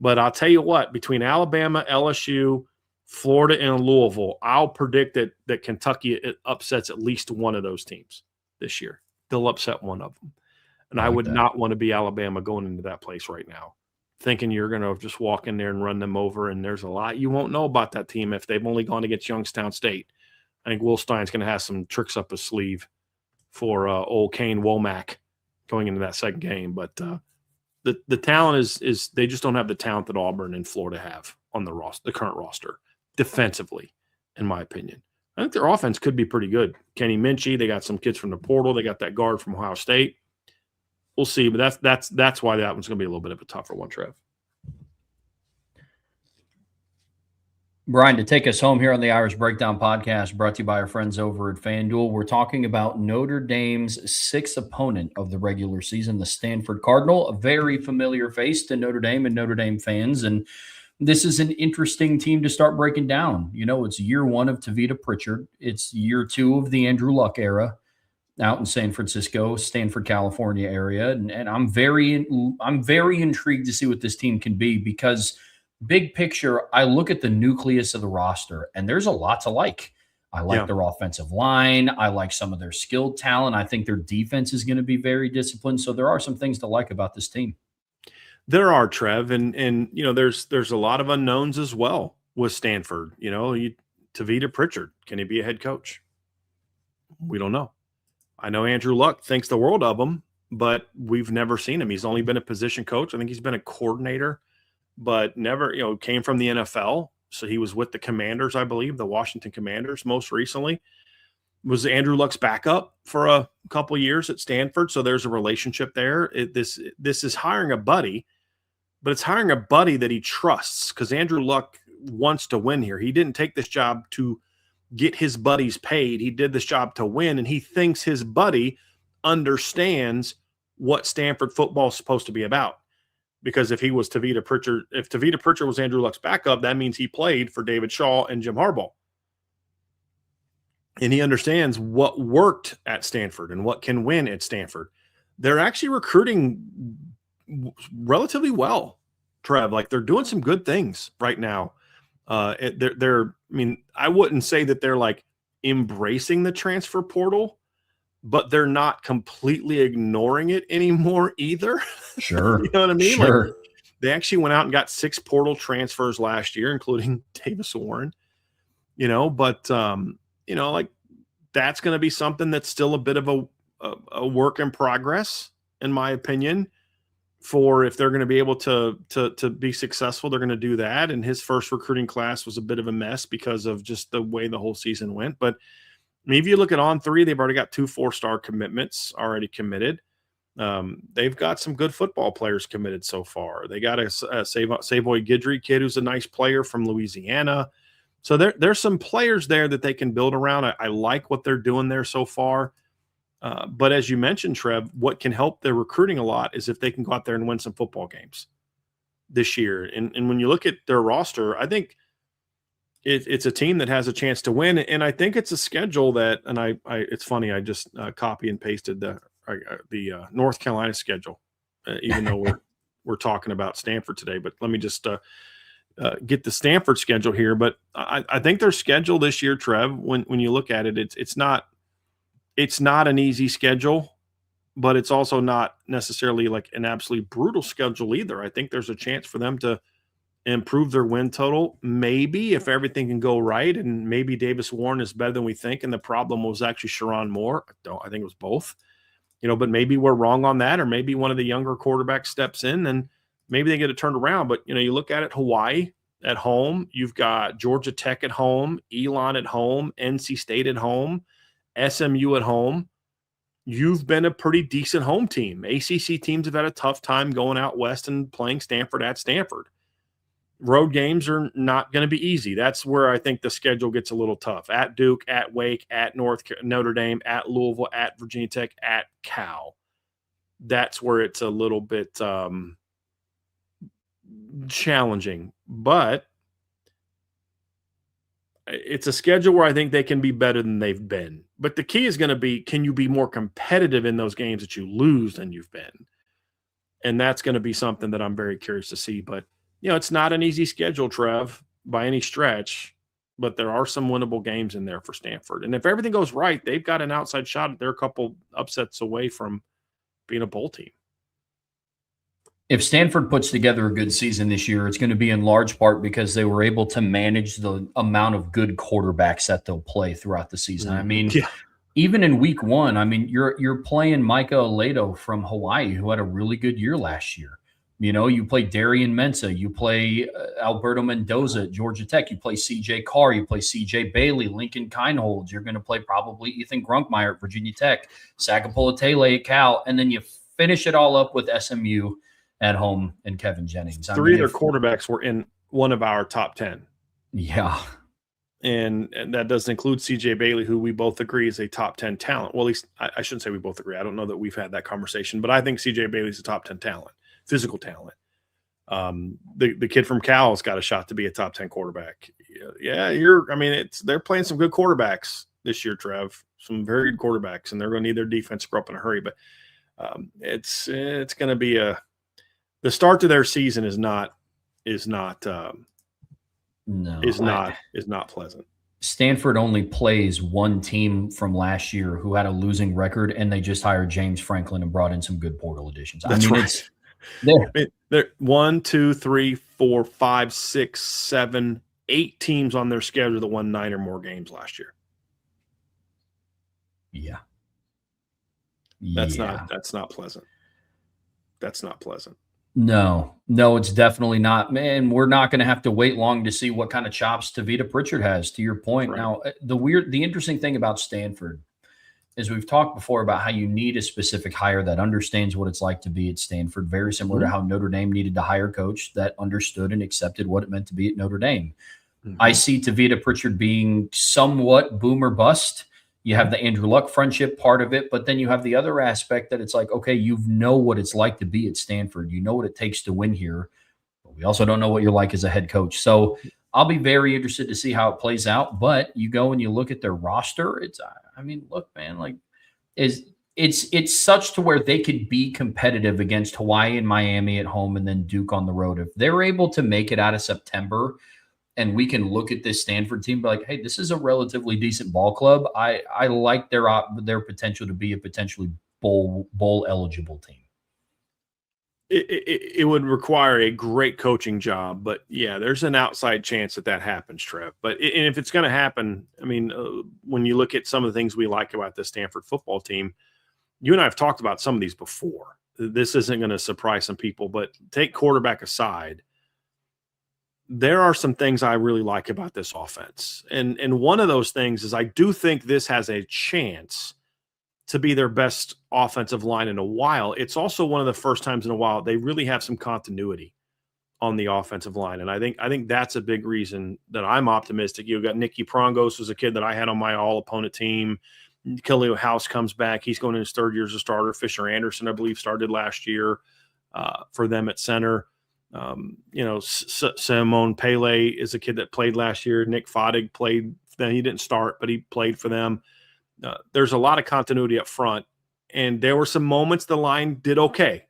But I'll tell you what, between Alabama, LSU, Florida, and Louisville, I'll predict that Kentucky upsets at least one of those teams this year. They'll upset one of them. And I would not want to be Alabama going into that place right now, thinking you're going to just walk in there and run them over. And there's a lot you won't know about that team if they've only gone against Youngstown State. I think Will Stein's going to have some tricks up his sleeve for old Kane Womack going into that second game. But the talent is they just don't have the talent that Auburn and Florida have on the current roster defensively, in my opinion. I think their offense could be pretty good. Kenny Minchie, they got some kids from the portal. They got that guard from Ohio State. We'll see, but that's why that one's going to be a little bit of a tougher one, Trev. Brian, to take us home here on the Irish Breakdown podcast, brought to you by our friends over at FanDuel, we're talking about Notre Dame's sixth opponent of the regular season, the Stanford Cardinal, a very familiar face to Notre Dame and Notre Dame fans. And this is an interesting team to start breaking down. It's year one of Tavita Pritchard. It's year two of the Andrew Luck era out in San Francisco, Stanford, California area. And I'm very intrigued to see what this team can be because big picture, I look at the nucleus of the roster and there's a lot to like. I like their offensive line. I like some of their skilled talent. I think their defense is going to be very disciplined. So there are some things to like about this team. There are, Trev, and there's a lot of unknowns as well with Stanford. Tavita Pritchard, can he be a head coach? We don't know. I know Andrew Luck thinks the world of him, but we've never seen him. He's only been a position coach. I think he's been a coordinator, but never, came from the NFL. So he was with the Commanders, I believe, the Washington Commanders most recently. Was Andrew Luck's backup for a couple of years at Stanford. So there's a relationship there. This is hiring a buddy, but it's hiring a buddy that he trusts because Andrew Luck wants to win here. He didn't take this job to get his buddies paid. He did this job to win, and he thinks his buddy understands what Stanford football is supposed to be about. Because if Tavita Pritchard was Andrew Luck's backup, that means he played for David Shaw and Jim Harbaugh. And he understands what worked at Stanford and what can win at Stanford. They're actually recruiting relatively well, Trev. Like they're doing some good things right now. I wouldn't say that they're like embracing the transfer portal, but they're not completely ignoring it anymore either. Sure. You know what I mean? Sure. Like, they actually went out and got 6 portal transfers last year, including Davis Warren, but, like, that's going to be something that's still a bit of a work in progress, in my opinion, for if they're going to be able to be successful, they're going to do that. And his first recruiting class was a bit of a mess because of just the way the whole season went. But I mean, if you look at On3, they've already got 2 4-star commitments already committed. They've got some good football players committed so far. They got a Savoy Guidry kid who's a nice player from Louisiana. So there's some players there that they can build around. I like what they're doing there so far. But as you mentioned, Trev, what can help their recruiting a lot is if they can go out there and win some football games this year. And when you look at their roster, I think it's a team that has a chance to win. And I think it's a schedule that, and it's funny, I just copy and pasted the North Carolina schedule, even though we're talking about Stanford today. But let me just get the Stanford schedule here. But I think their schedule this year, Trev, when you look at it, it's not an easy schedule, but it's also not necessarily like an absolutely brutal schedule either. I think there's a chance for them to improve their win total, maybe, if everything can go right, and maybe Davis Warren is better than we think, and the problem was actually Sharon Moore. I think it was both. But maybe we're wrong on that, or maybe one of the younger quarterbacks steps in and maybe they get it turned around. But, you look at it, Hawaii at home, you've got Georgia Tech at home, Elon at home, NC State at home, SMU at home. You've been a pretty decent home team. ACC teams have had a tough time going out west and playing Stanford at Stanford. Road games are not going to be easy. That's where I think the schedule gets a little tough. At Duke, at Wake, at Notre Dame, at Louisville, at Virginia Tech, at Cal. That's where it's a little bit challenging. But it's a schedule where I think they can be better than they've been. But the key is going to be, can you be more competitive in those games that you lose than you've been? And that's going to be something that I'm very curious to see. But it's not an easy schedule, Trev, by any stretch, but there are some winnable games in there for Stanford. And if everything goes right, they've got an outside shot. They're a couple upsets away from being a bowl team. If Stanford puts together a good season this year, it's going to be in large part because they were able to manage the amount of good quarterbacks that they'll play throughout the season. I mean, even in week 1, I mean, you're playing Micah Aledo from Hawaii, who had a really good year last year. You play Darian Mensah, you play Alberto Mendoza at Georgia Tech, you play CJ Carr, you play CJ Bailey, Lincoln Kineholds, you're going to play probably Ethan Grunkmeyer at Virginia Tech, Sagapole at Cal, and then you finish it all up with SMU at home and Kevin Jennings. 3 of their quarterbacks were in one of our top 10. Yeah. And that doesn't include CJ Bailey, who we both agree is a top 10 talent. Well, at least I shouldn't say we both agree. I don't know that we've had that conversation, but I think CJ Bailey's a top 10 talent. Physical talent. The kid from Cal has got a shot to be a top 10 quarterback. Yeah, they're playing some good quarterbacks this year, Trev. Some very good quarterbacks, and they're going to need their defense to grow up in a hurry. But it's going to be the start to their season is not pleasant. Stanford only plays one team from last year who had a losing record, and they just hired James Franklin and brought in some good portal additions. That's right. They're 1, 2, 3, 4, 5, 6, 7, 8 teams on their schedule that won 9 or more games last year. Yeah. That's not pleasant. That's not pleasant. No, it's definitely not. Man, we're not going to have to wait long to see what kind of chops Tavita Pritchard has, to your point. Right. Now, the interesting thing about Stanford is we've talked before about how you need a specific hire that understands what it's like to be at Stanford, very similar to how Notre Dame needed to hire a coach that understood and accepted what it meant to be at Notre Dame. I see Tavita Pritchard being somewhat boom or bust. You have the Andrew Luck friendship part of it, but then you have the other aspect that it's like, okay, you know what it's like to be at Stanford. You know what it takes to win here, but we also don't know what you're like as a head coach. So I'll be very interested to see how it plays out, but you go and you look at their roster. Look, man, like it's such to where they could be competitive against Hawaii and Miami at home and then Duke on the road. If they're able to make it out of September and we can look at this Stanford team, be like, hey, this is a relatively decent ball club. I like their potential to be a potentially bowl eligible team. It would require a great coaching job, but yeah, there's an outside chance that happens, Trev. But and if it's going to happen, I mean, when you look at some of the things we like about the Stanford football team, you and I have talked about some of these before. This isn't going to surprise some people, but take quarterback aside, there are some things I really like about this offense. And one of those things is I do think this has a chance to be their best offensive line in a while. It's also one of the first times in a while they really have some continuity on the offensive line. And I think that's a big reason that I'm optimistic. You've got Nicky Prongos, who's a kid that I had on my all-opponent team. Khalil House comes back. He's going in his third year as a starter. Fisher Anderson, I believe, started last year for them at center. Simone Pele is a kid that played last year. Nick Fodig played. Then he didn't start, but he played for them. There's a lot of continuity up front, and there were some moments the line did okay.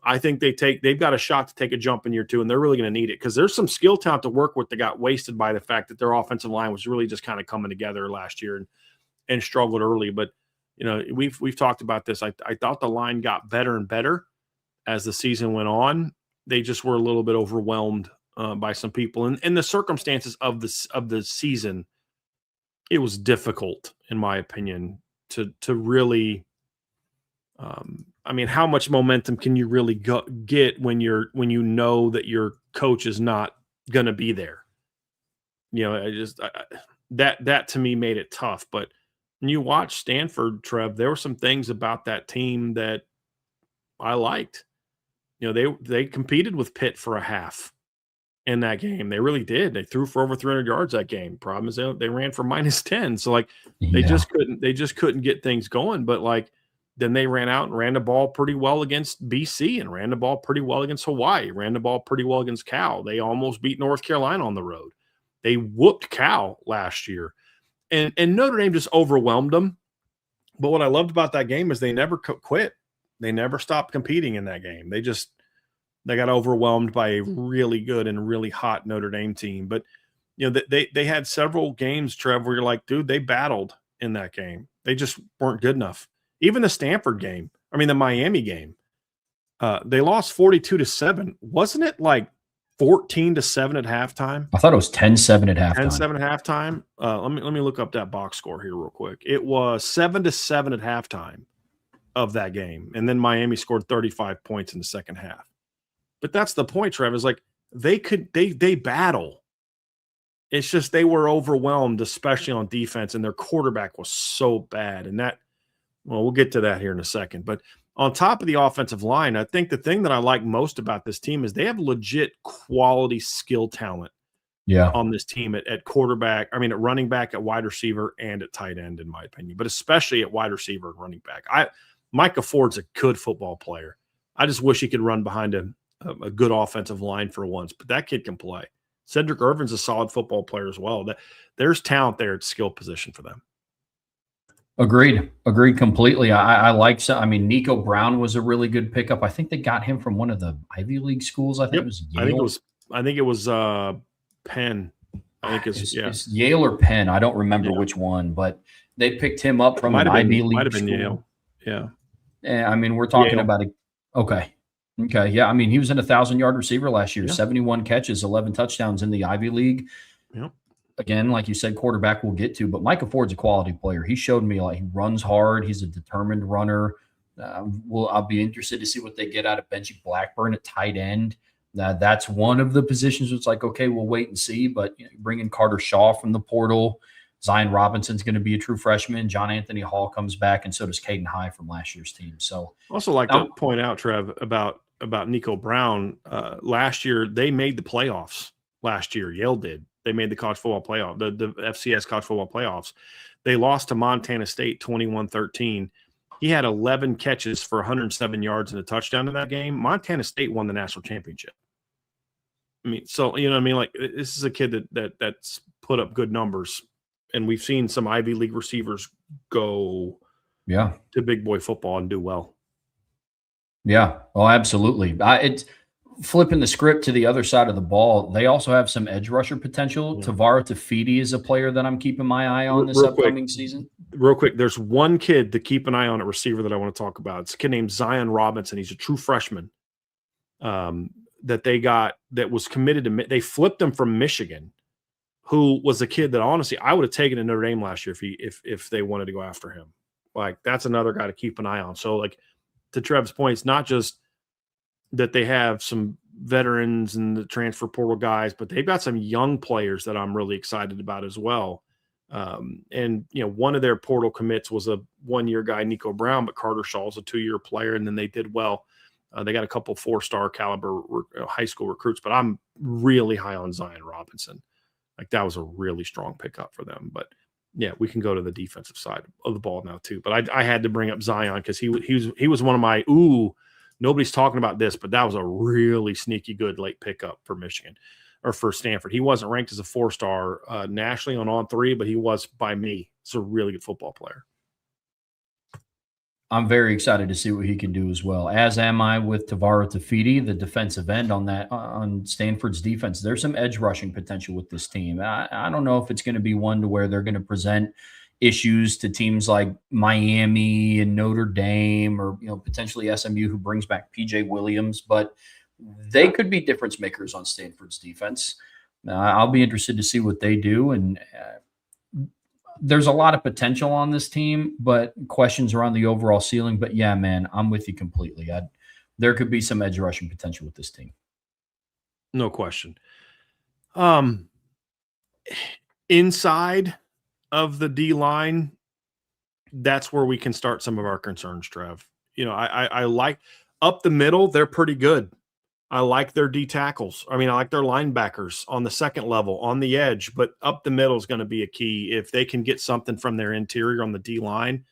I think they've got a shot to take a jump in year two, and they're really going to need it because there's some skill talent to work with that got wasted by the fact that their offensive line was really just kind of coming together last year and struggled early. But we've talked about this. I thought the line got better and better as the season went on. They just were a little bit overwhelmed by some people, and the circumstances of the season. It was difficult, in my opinion, to really. How much momentum can you really get when you know that your coach is not going to be there? That to me made it tough. But when you watch Stanford, Trev, there were some things about that team that I liked. They competed with Pitt for a half in that game. They really did. They threw for over 300 yards that game. Problem is they they ran for -10. So they just couldn't get things going. But then they ran out and ran the ball pretty well against BC and ran the ball pretty well against Hawaii, ran the ball pretty well against Cal. They almost beat North Carolina on the road. They whooped Cal last year. And Notre Dame just overwhelmed them. But what I loved about that game is they never quit. They never stopped competing in that game. They got overwhelmed by a really good and really hot Notre Dame team. But they had several games, Trev, where you're like, dude, they battled in that game. They just weren't good enough. Even the Stanford game, the Miami game, they lost 42-7. Wasn't it 14-7 at halftime? I thought it was 10-7 at halftime. 10-7 at halftime. Let me look up that box score here real quick. It was 7-7 at halftime of that game, and then Miami scored 35 points in the second half. But that's the point, Trev. Is they battle. It's just they were overwhelmed, especially on defense, and their quarterback was so bad. And we'll get to that here in a second. But on top of the offensive line, I think the thing that I like most about this team is they have legit quality skill talent on this team at quarterback. At running back, at wide receiver, and at tight end, in my opinion. But especially at wide receiver and running back. Micah Ford's a good football player. I just wish he could run behind a good offensive line for once. But that kid can play. Cedric Irvin's a solid football player as well. There's talent there at skill position for them. Agreed completely. I like. Nico Brown was a really good pickup. I think they got him from one of the Ivy League schools. I think it was Yale. I think it was Penn. I think it's Yale or Penn. I don't remember which one, but they picked him up from an Ivy League. Might have been school. Yale. Yeah. We're talking about it. Okay. Yeah. He was an 1,000-yard receiver last year. 71 catches, 11 touchdowns in the Ivy League. Yep. Again, like you said, quarterback we'll get to, but Micah Ford's a quality player. He showed me he runs hard. He's a determined runner. I'll be interested to see what they get out of Benji Blackburn at tight end. That's one of the positions. It's okay, we'll wait and see. But bring in Carter Shaw from the portal. Zion Robinson's going to be a true freshman. John Anthony Hall comes back, and so does Caden High from last year's team. So, also like to point out, Trev, about Nico Brown. Last year, they made the playoffs. Last year, Yale did. They made the college football playoff, the FCS college football playoffs. They lost to Montana State 21-13. He had 11 catches for 107 yards and a touchdown in that game. Montana State won the national championship. This is a kid that's put up good numbers, and we've seen some Ivy League receivers go to big boy football and do well. Yeah, absolutely. It's flipping the script to the other side of the ball, they also have some edge rusher potential. Yeah. Tavara Tafiti is a player that I'm keeping my eye on this Real quick, upcoming season. real quick, there's one kid to keep an eye on at receiver that I want to talk about. It's a kid named Zion Robinson. He's a true freshman that they got that was committed to. They flipped him from Michigan, who was a kid that honestly I would have taken to Notre Dame last year if they wanted to go after him. Like that's another guy to keep an eye on. So like to Trev's point, it's not just that they have some veterans and the transfer portal guys, but they've got some young players that I'm really excited about as well. And one of their portal commits was a 1-year guy, Nico Brown, but Carter Shaw's a 2-year player, and then they did well. They got a couple 4-star caliber high school recruits, but I'm really high on Zion Robinson. Like that was a really strong pickup for them. But yeah, we can go to the defensive side of the ball now too. But I had to bring up Zion because he was one of my nobody's talking about this, but that was a really sneaky good late pickup for Michigan or for Stanford. He wasn't ranked as a 4-star nationally on 3, but he was by me. It's a really good football player. I'm very excited to see what he can do as well, as am I with Tavara Tafiti, the defensive end on Stanford's defense. There's some edge rushing potential with this team. I don't know if it's going to be one to where they're going to present issues to teams like Miami and Notre Dame or potentially SMU, who brings back PJ Williams, but they could be difference makers on Stanford's defense. I'll be interested to see what they do, and there's a lot of potential on this team, but questions around the overall ceiling. But yeah, man, I'm with you completely. There could be some edge rushing potential with this team. No question. Inside of the D line, that's where we can start some of our concerns, Trev. I like up the middle, they're pretty good. I like their D tackles. I mean, I like their linebackers on the second level, on the edge, but up the middle is going to be a key. If they can get something from their interior on the D line,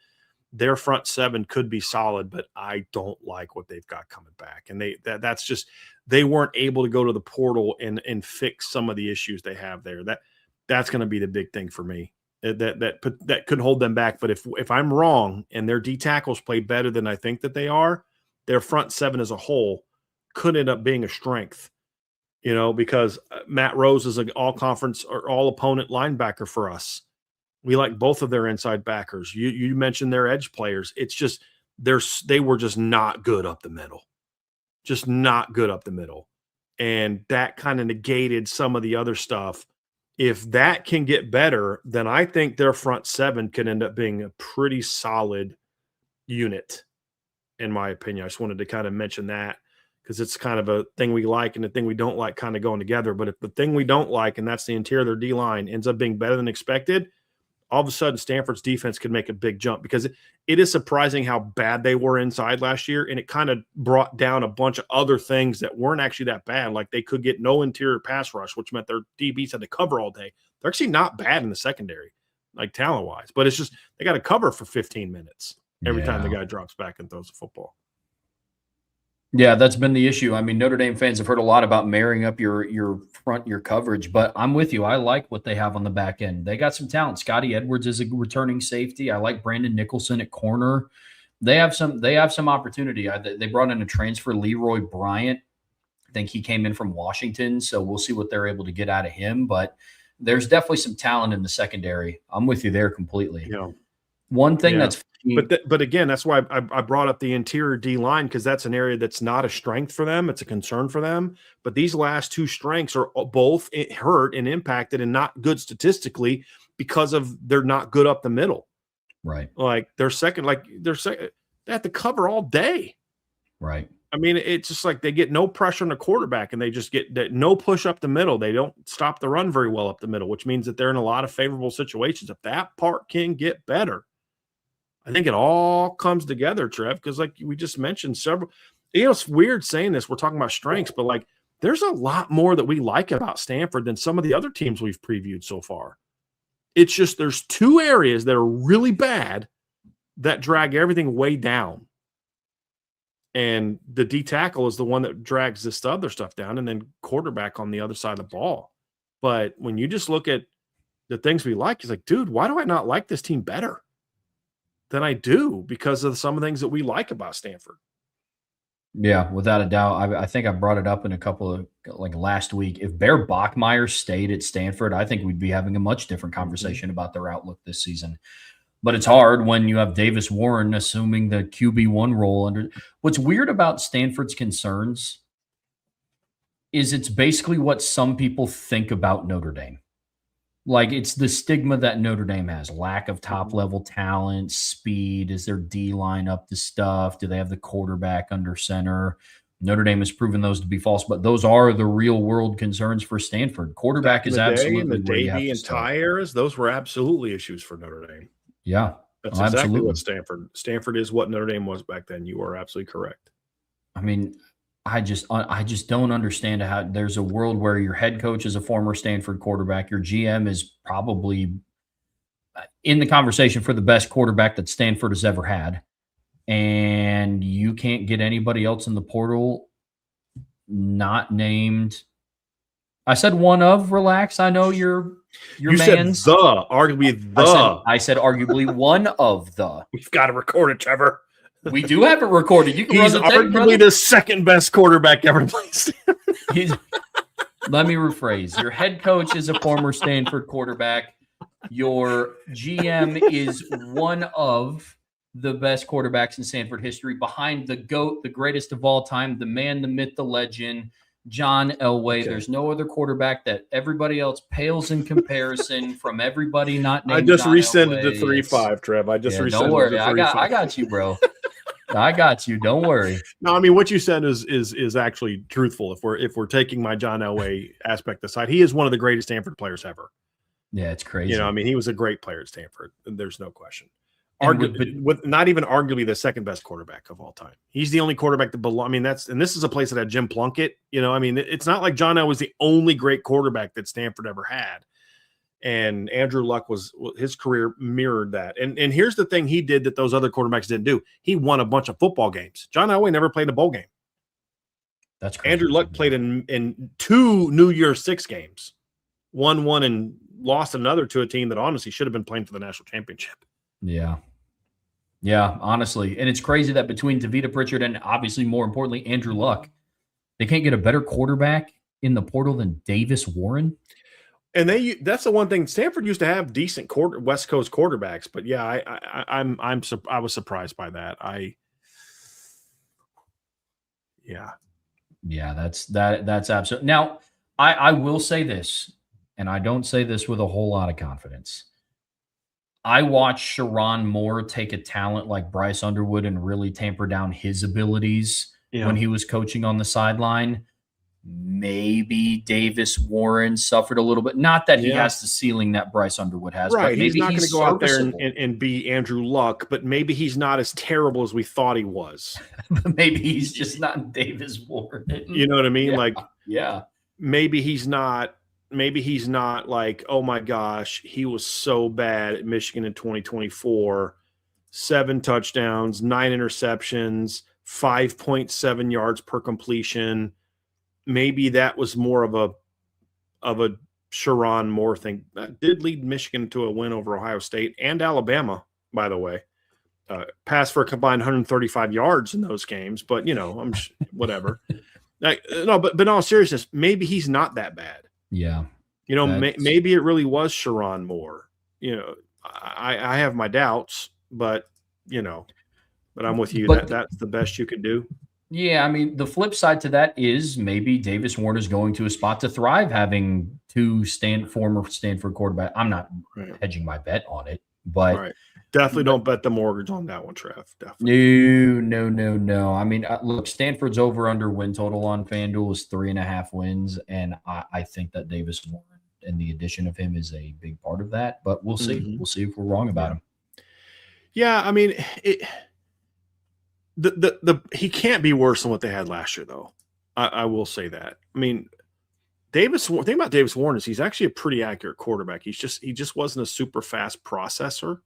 their front 7 could be solid, but I don't like what they've got coming back. And that's just, they weren't able to go to the portal and fix some of the issues they have there. That's going to be the big thing for me. That could hold them back. But if I'm wrong and their D tackles play better than I think that they are, their front 7 as a whole could end up being a strength, because Matt Rose is an all-conference or all-opponent linebacker for us. We like both of their inside backers. You mentioned their edge players. It's just they were just not good up the middle. Just not good up the middle. And that kind of negated some of the other stuff. If that can get better, then I think their front 7 can end up being a pretty solid unit, in my opinion. I just wanted to kind of mention that, because it's kind of a thing we like and the thing we don't like kind of going together. But if the thing we don't like, and that's the interior of their D-line, ends up being better than expected, all of a sudden Stanford's defense could make a big jump, because it is surprising how bad they were inside last year, and it kind of brought down a bunch of other things that weren't actually that bad. Like they could get no interior pass rush, which meant their DBs had to cover all day. They're actually not bad in the secondary, like talent-wise, but it's just they got to cover for 15 minutes every time the guy drops back and throws the football. Yeah, that's been the issue. I mean, Notre Dame fans have heard a lot about marrying up your coverage, but I'm with you. I like what they have on the back end. They got some talent. Scotty Edwards is a returning safety. I like Brandon Nicholson at corner. They have some opportunity. They brought in a transfer, Leroy Bryant. I think he came in from Washington, so we'll see what they're able to get out of him. But there's definitely some talent in the secondary. I'm with you there completely. Yeah. One thing that's but again, that's why I brought up the interior D line, because that's an area that's not a strength for them. It's a concern for them. But these last 2 strengths are both hurt and impacted and not good statistically because they're not good up the middle. Right. Like they're second, they have to cover all day. Right. I mean, it's just like they get no pressure on the quarterback, and they just get no push up the middle. They don't stop the run very well up the middle, which means that they're in a lot of favorable situations. If that part can get better, I think it all comes together, Trev, because like we just mentioned several, it's weird saying this. We're talking about strengths, but like there's a lot more that we like about Stanford than some of the other teams we've previewed so far. It's just there's 2 areas that are really bad that drag everything way down. And the D tackle is the one that drags this other stuff down, and then quarterback on the other side of the ball. But when you just look at the things we like, it's like, dude, why do I not like this team better than I do because of some of the things that we like about Stanford? Yeah, without a doubt. I think I brought it up in a couple of like last week. If Bear Bachmeier stayed at Stanford, I think we'd be having a much different conversation about their outlook this season. But it's hard when you have Davis Warren assuming the QB1 role under. What's weird about Stanford's concerns is it's basically what some people think about Notre Dame. Like, it's the stigma that Notre Dame has: lack of top level talent, speed. Is their D line up to stuff? Do they have the quarterback under center? Notre Dame has proven those to be false, but those are the real world concerns for Stanford. Quarterback Back in is the day, in absolutely the where you have Davy to and start. Ty eras, those were absolutely issues for Notre Dame. Yeah, That's exactly absolutely. what Stanford is what Notre Dame was back then. You are absolutely correct. I mean, I just don't understand how there's a world where your head coach is a former Stanford quarterback, your GM is probably in the conversation for the best quarterback that Stanford has ever had, and you can't get anybody else in the portal not named. I said one of, relax. I know your You said man's. arguably I said arguably one of the. We've got to record it, Trevor. We do have it recorded. You can He's run the tape, arguably brother. the second best quarterback ever played. Let me rephrase. Your head coach is a former Stanford quarterback. Your GM is one of the best quarterbacks in Stanford history, behind the GOAT, the greatest of all time, the man, the myth, the legend, John Elway. Okay. There's no other quarterback that everybody else pales in comparison from everybody not named I just John rescinded Elway. to 3-5, Trev. I just rescinded don't worry. to 3-5. I got you, bro. I got you. Don't worry. No, I mean what you said is actually truthful. If we're taking my John Elway aspect aside, he is one of the greatest Stanford players ever. Yeah, it's crazy. You know, I mean, he was a great player at Stanford. There's no question. With Not even arguably the second best quarterback of all time. He's the only quarterback that belongs. I mean, this is a place that had Jim Plunkett. You know, I mean, it's not like John Elway was the only great quarterback that Stanford ever had. And Andrew Luck his career mirrored that. And here's the thing he did that those other quarterbacks didn't do. He won a bunch of football games. John Elway never played a bowl game. That's crazy. Andrew Luck played in 2 New Year's Six games. Won one and lost another to a team that honestly should have been playing for the national championship. Yeah. Yeah, honestly. And it's crazy that between Tavita Pritchard and obviously more importantly, Andrew Luck, they can't get a better quarterback in the portal than Davis Warren. And that's the one thing. Stanford used to have decent West Coast quarterbacks, but yeah, I was surprised by that. Yeah, that's absolutely. Now, I will say this, and I don't say this with a whole lot of confidence. I watched Sharon Moore take a talent like Bryce Underwood and really tamper down his abilities when he was coaching on the sideline. Maybe Davis Warren suffered a little bit. Not that he has the ceiling that Bryce Underwood has, right. But maybe he's not going to go out there and be Andrew Luck, but maybe he's not as terrible as we thought he was. Maybe he's just not Davis Warren. You know what I mean? Yeah. Maybe he's not like, oh my gosh, he was so bad at Michigan in 2024. 7 touchdowns, 9 interceptions, 5.7 yards per completion. Maybe that was more of a Sharon Moore thing. That did lead Michigan to a win over Ohio State and Alabama, by the way. Passed for a combined 135 yards in those games, but whatever. No, but in all seriousness, maybe he's not that bad. Yeah. Maybe it really was Sharon Moore. I have my doubts, but I'm with you. That's the best you could do. Yeah, I mean, the flip side to that is maybe Davis Warren is going to a spot to thrive having 2 former Stanford quarterback. I'm not hedging my bet on it, but definitely don't bet the mortgage on that one, Trev. Definitely. No. I mean, look, Stanford's over/under win total on FanDuel is 3.5 wins, and I think that Davis Warren and the addition of him is a big part of that. But we'll see. Mm-hmm. We'll see if we're wrong about him. Yeah, I mean he can't be worse than what they had last year, though. I will say that. I mean, the thing about Davis Warren is he's actually a pretty accurate quarterback. He just wasn't a super fast processor,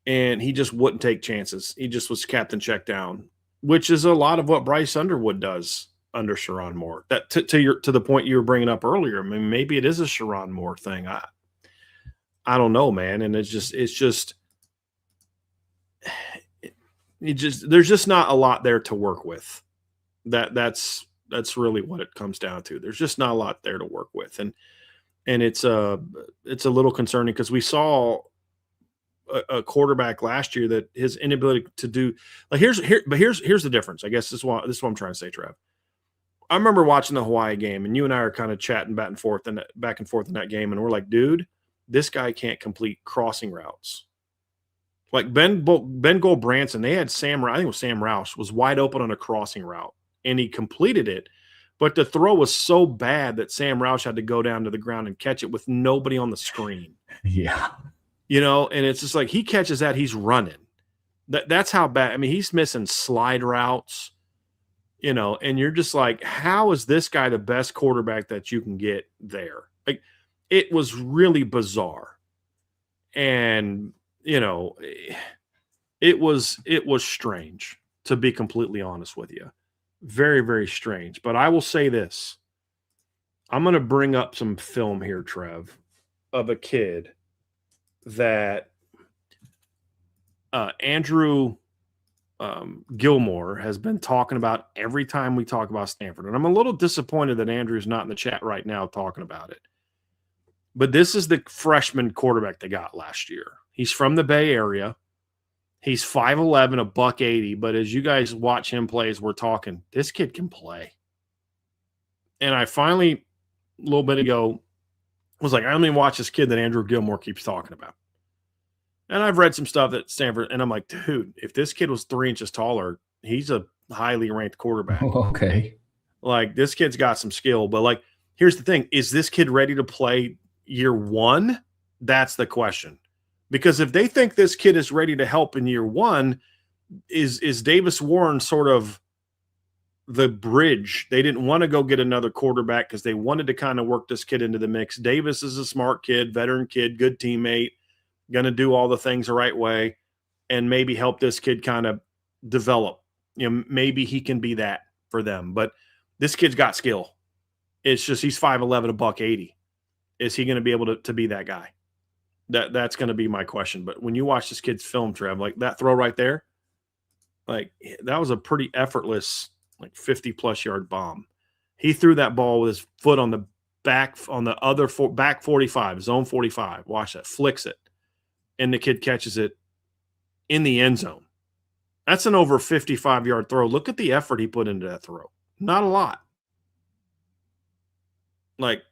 and he just wouldn't take chances. He just was captain check down, which is a lot of what Bryce Underwood does under Sharon Moore. That to the point you were bringing up earlier. I mean, maybe it is a Sharon Moore thing. I don't know, man. And it's just. there's just not a lot there to work with. That's really what it comes down to. There's just not a lot there to work with, and it's a little concerning because we saw a quarterback last year that his inability to do like here's the difference. I guess this is what I'm trying to say, Trev. I remember watching the Hawaii game, and you and I are kind of chatting back and forth in that game, and we're like, dude, this guy can't complete crossing routes. Like Ben Branson, they had I think it was Sam Roush, was wide open on a crossing route, and he completed it. But the throw was so bad that Sam Roush had to go down to the ground and catch it with nobody on the screen. Yeah. And it's just like he catches that, he's running. That's how bad. I mean, he's missing slide routes, and you're just like, how is this guy the best quarterback that you can get there? Like, it was really bizarre. And, it was strange, to be completely honest with you. Very, very strange. But I will say this. I'm going to bring up some film here, Trev, of a kid that Andrew Gilmore has been talking about every time we talk about Stanford. And I'm a little disappointed that Andrew's not in the chat right now talking about it. But this is the freshman quarterback they got last year. He's from the Bay Area. He's 5'11", $180. But as you guys watch him play as we're talking, this kid can play. And I finally, a little bit ago, was like, I only watch this kid that Andrew Gilmore keeps talking about. And I've read some stuff at Stanford, and I'm like, dude, if this kid was 3 inches taller, he's a highly ranked quarterback. Okay. Like, this kid's got some skill. But, like, here's the thing. Is this kid ready to play year one? That's the question. Because if they think this kid is ready to help in year one, is Davis Warren sort of the bridge? They didn't want to go get another quarterback because they wanted to kind of work this kid into the mix. Davis is a smart kid, veteran kid, good teammate, going to do all the things the right way, and maybe help this kid kind of develop. Maybe he can be that for them. But this kid's got skill. It's just he's 5'11", $180. Is he going to be able to be that guy? That's going to be my question. But when you watch this kid's film, Trev, like that throw right there, like that was a pretty effortless, like 50-plus yard bomb. He threw that ball with his foot on the back, on the other back 45, zone 45. Watch that, flicks it, and the kid catches it in the end zone. That's an over 55-yard throw. Look at the effort he put into that throw. Not a lot. Like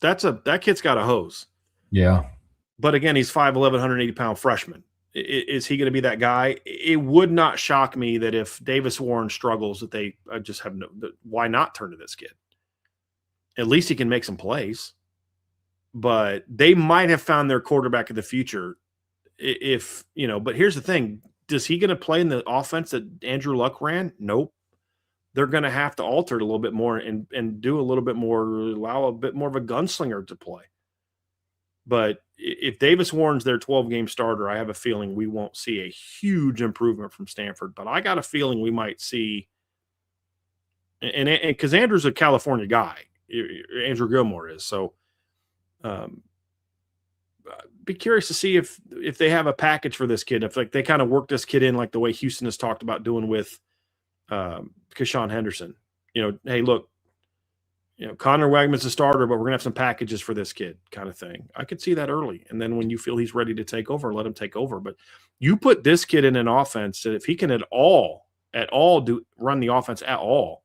that kid's got a hose. Yeah. But again, he's 5'11", 180-pound freshman. Is he going to be that guy? It would not shock me that if Davis Warren struggles, that they just have why not turn to this kid? At least he can make some plays. But they might have found their quarterback of the future if, but here's the thing. Is he going to play in the offense that Andrew Luck ran? Nope. They're going to have to alter it a little bit more and do a little bit more, allow a bit more of a gunslinger to play. But if Davis Warren's their 12-game starter, I have a feeling we won't see a huge improvement from Stanford. But I got a feeling we might see, and because Andrew's a California guy, Andrew Gilmore is. So be curious to see if they have a package for this kid. If like they kind of work this kid in like the way Houston has talked about doing with Keshawn Henderson. Hey, look, Connor Wagman's a starter, but we're going to have some packages for this kid kind of thing. I could see that early. And then when you feel he's ready to take over, let him take over. But you put this kid in an offense that if he can at all run the offense at all,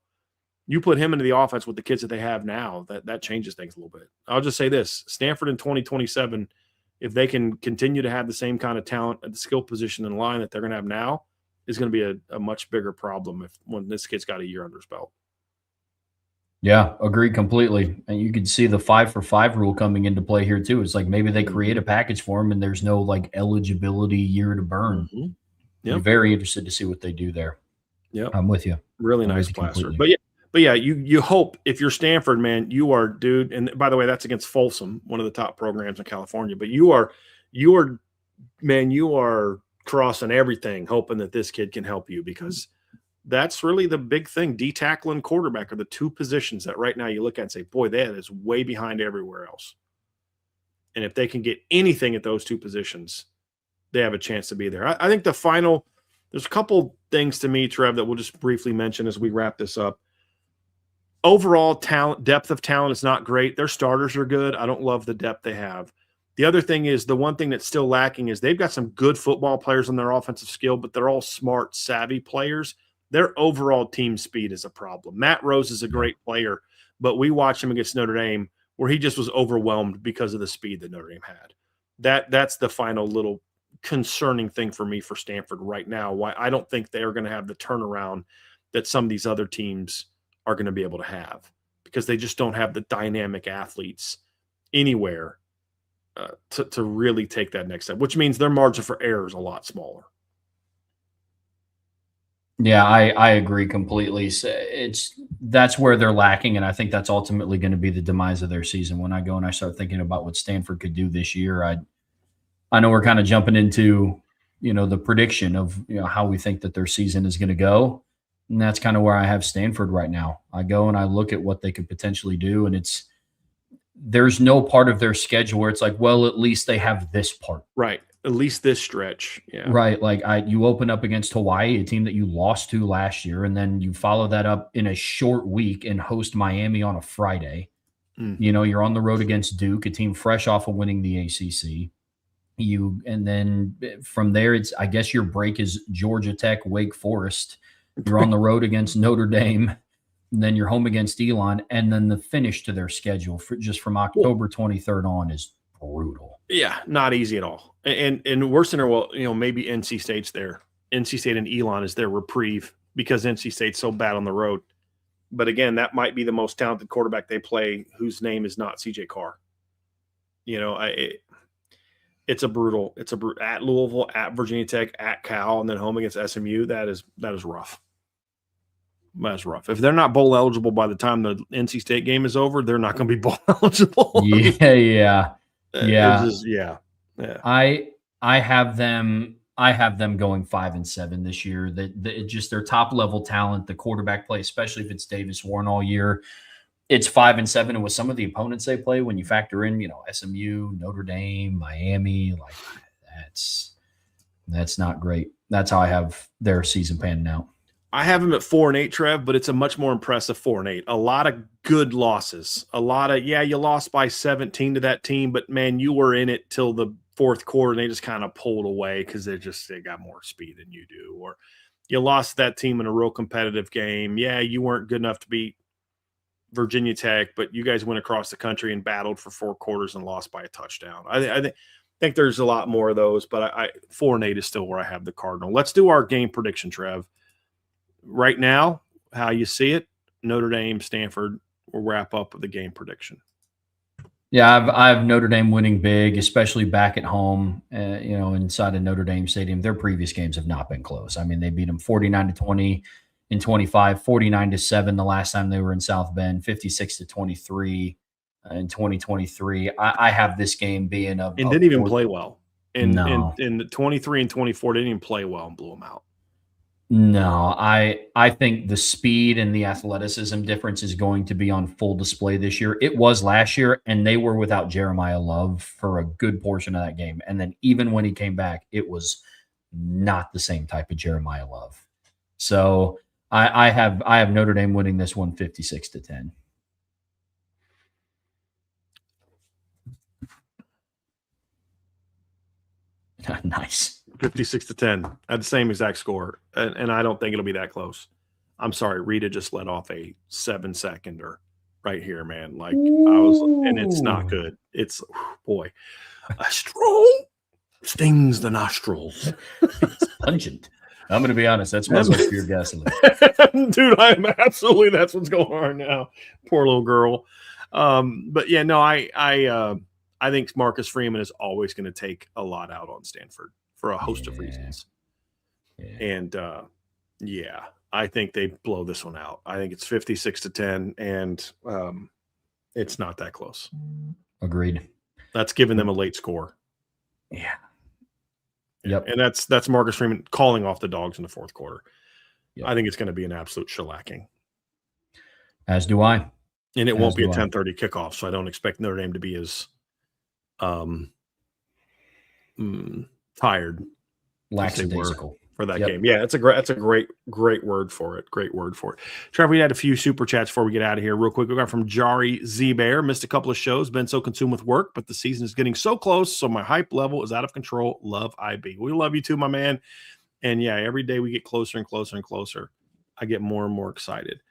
you put him into the offense with the kids that they have now, that changes things a little bit. I'll just say this, Stanford in 2027, if they can continue to have the same kind of talent at the skill position in line that they're going to have now, is going to be a much bigger problem when this kid's got a year under his belt. Yeah, agreed completely. And you can see the 5-for-5 rule coming into play here too. It's like maybe they create a package for him and there's no like eligibility year to burn. Mm-hmm. Yep. I'm very interested to see what they do there. Yeah, I'm with you. Really nice plaster. But yeah, you hope if you're Stanford, man, you are, dude. And by the way, that's against Folsom, one of the top programs in California. But you are crossing everything, hoping that this kid can help you, because that's really the big thing. D tackle and quarterback are the two positions that right now you look at and say, boy, that is way behind everywhere else. And if they can get anything at those two positions, they have a chance to be there. I think the final There's a couple things to me, Trev, that we'll just briefly mention as we wrap this up. Overall depth of talent is not great. Their starters are good. I don't love the depth they have. The other thing is, the one thing that's still lacking is they've got some good football players on their offensive skill, but they're all smart, savvy players. Their overall team speed is a problem. Matt Rose is a great player, but we watched him against Notre Dame where he just was overwhelmed because of the speed that Notre Dame had. That's the final little concerning thing for me for Stanford right now. Why I don't think they are going to have the turnaround that some of these other teams are going to be able to have, because they just don't have the dynamic athletes anywhere to really take that next step, which means their margin for error is a lot smaller. Yeah, I agree completely. That's where they're lacking, and I think that's ultimately going to be the demise of their season. When I go and I start thinking about what Stanford could do this year, I know we're kind of jumping into the prediction of how we think that their season is going to go, and that's kind of where I have Stanford right now. I go and I look at what they could potentially do, and there's no part of their schedule where it's like, well, at least they have this part. Right. At least this stretch. Yeah. Right. Like you open up against Hawaii, a team that you lost to last year, and then you follow that up in a short week and host Miami on a Friday. You're on the road against Duke, a team fresh off of winning the ACC. And then from there, I guess your break is Georgia Tech, Wake Forest. You're on the road against Notre Dame. And then you're home against Elon, and then the finish to their schedule just from October 23rd on is brutal. Yeah, not easy at all. And worse than maybe NC State's there. NC State and Elon is their reprieve because NC State's so bad on the road. But again, that might be the most talented quarterback they play, whose name is not CJ Carr. It's a brutal at Louisville, at Virginia Tech, at Cal, and then home against SMU. That is rough. That's rough. If they're not bowl eligible by the time the NC State game is over, they're not going to be bowl eligible. Yeah. I have them going 5-7 this year. Just their top level talent, the quarterback play, especially if it's Davis Warren all year, it's 5-7. And with some of the opponents they play, when you factor in, SMU, Notre Dame, Miami, like that's not great. That's how I have their season panning out. I have them at 4-8, Trev, but it's a much more impressive 4-8. A lot of good losses. You lost by 17 to that team, but man, you were in it till the fourth quarter and they just kind of pulled away because they got more speed than you do. Or you lost that team in a real competitive game. Yeah, you weren't good enough to beat Virginia Tech, but you guys went across the country and battled for 4 quarters and lost by a touchdown. I think there's a lot more of those, but 4-8 is still where I have the Cardinal. Let's do our game prediction, Trev. Right now, how you see it, Notre Dame, Stanford, we'll wrap up with the game prediction. Yeah, I have Notre Dame winning big, especially back at home, inside of Notre Dame Stadium. Their previous games have not been close. I mean, they beat them 49-20 in 25, 49-7 the last time they were in South Bend, 56-23 in 2023. I have this game being and didn't even play well. In the 23 and 24, didn't even play well and blew them out. No, I think the speed and the athleticism difference is going to be on full display this year. It was last year, and they were without Jeremiah Love for a good portion of that game. And then even when he came back, it was not the same type of Jeremiah Love. So I have Notre Dame winning this one 56-10. Nice. 56-10 at the same exact score. And I don't think it'll be that close. I'm sorry. Rita just let off a 7-seconder right here, man. Like and it's not good. It's boy, a strong stings the nostrils. It's pungent. I'm going to be honest. That smells like pure gasoline. Dude, I'm absolutely, that's what's going on now. Poor little girl. But yeah, no, I think Marcus Freeman is always going to take a lot out on Stanford for a host of reasons. Yeah. And I think they blow this one out. I think it's 56-10, and it's not that close. Agreed. That's giving them a late score. Yeah. Yep. And that's Marcus Freeman calling off the Dogs in the fourth quarter. Yep. I think it's going to be an absolute shellacking. As do I. And it won't be a 10:30 kickoff, so I don't expect Notre Dame to be as tired. Lackadaisical. for that Yep. game. Yeah, that's a great word for it. Great word for it. Trevor, we had a few super chats before we get out of here. Real quick, we got from Jari Z Bear. Missed a couple of shows, been so consumed with work, but the season is getting so close, so my hype level is out of control. Love IB. We love you too, my man. And yeah, every day we get closer and closer and closer, I get more and more excited.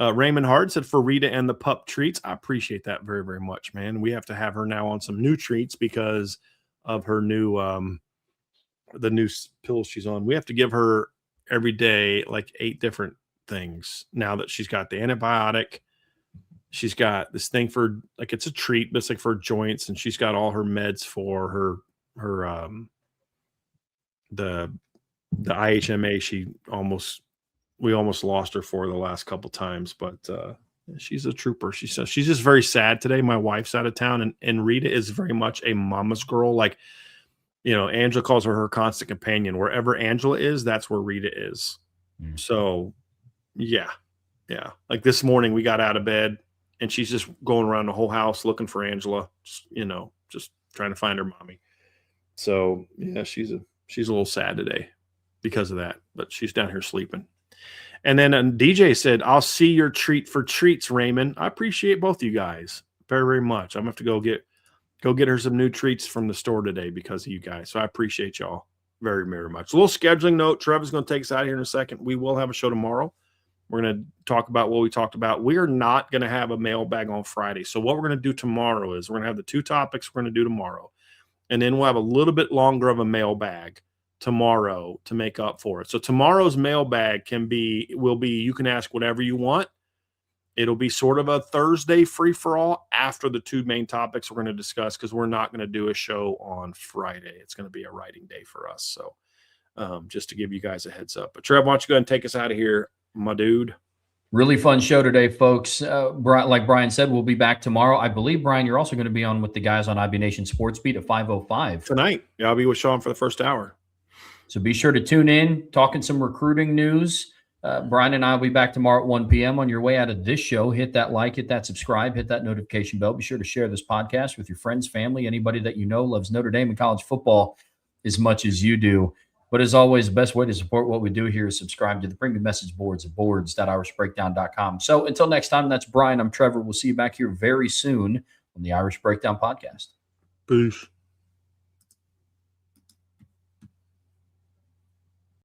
Raymond Hart said, for Rita and the pup treats. I appreciate that very, very much, man. We have to have her now on some new treats because of her new the new pills she's on. We have to give her every day like 8 different things now that she's got the antibiotic. She's got this thing for, like, it's a treat, but it's like for joints, and she's got all her meds for her the IHMA. We almost lost her for the last couple times, but she's a trooper. She says she's just very sad today. My wife's out of town, and Rita is very much a mama's girl. Like, Angela calls her constant companion. Wherever Angela is, that's where Rita is. So, yeah. Like this morning, we got out of bed, and she's just going around the whole house looking for Angela. Just trying to find her mommy. So, yeah, she's a little sad today because of that, but she's down here sleeping. And then DJ said, I'll see your treat for treats, Raymond. I appreciate both of you guys very, very much. I'm going to have to go get her some new treats from the store today because of you guys. So I appreciate y'all very, very much. A little scheduling note. Trevor's going to take us out here in a second. We will have a show tomorrow. We're going to talk about what we talked about. We are not going to have a mailbag on Friday. So what we're going to do tomorrow is we're going to have the 2 topics we're going to do tomorrow. And then we'll have a little bit longer of a mailbag tomorrow to make up for it. So tomorrow's mailbag will be you can ask whatever you want. It'll be sort of a Thursday free-for-all after the 2 main topics we're going to discuss, because we're not going to do a show on Friday. It's going to be a writing day for us. So just to give you guys a heads up. But Trev, why don't you go ahead and take us out of here, my dude? Really fun show today, folks. Like Brian said, we'll be back tomorrow. I believe, Brian, you're also going to be on with the guys on IB Nation Sports Beat at 5:05 tonight. Yeah, I'll be with Sean for the first hour. So be sure to tune in, talking some recruiting news. Brian and I will be back tomorrow at 1 p.m. On your way out of this show, hit that like, hit that subscribe, hit that notification bell. Be sure to share this podcast with your friends, family, anybody that you know loves Notre Dame and college football as much as you do. But as always, the best way to support what we do here is subscribe to the premium message boards at boards.irishbreakdown.com. So until next time, that's Brian. I'm Trevor. We'll see you back here very soon on the Irish Breakdown Podcast. Peace.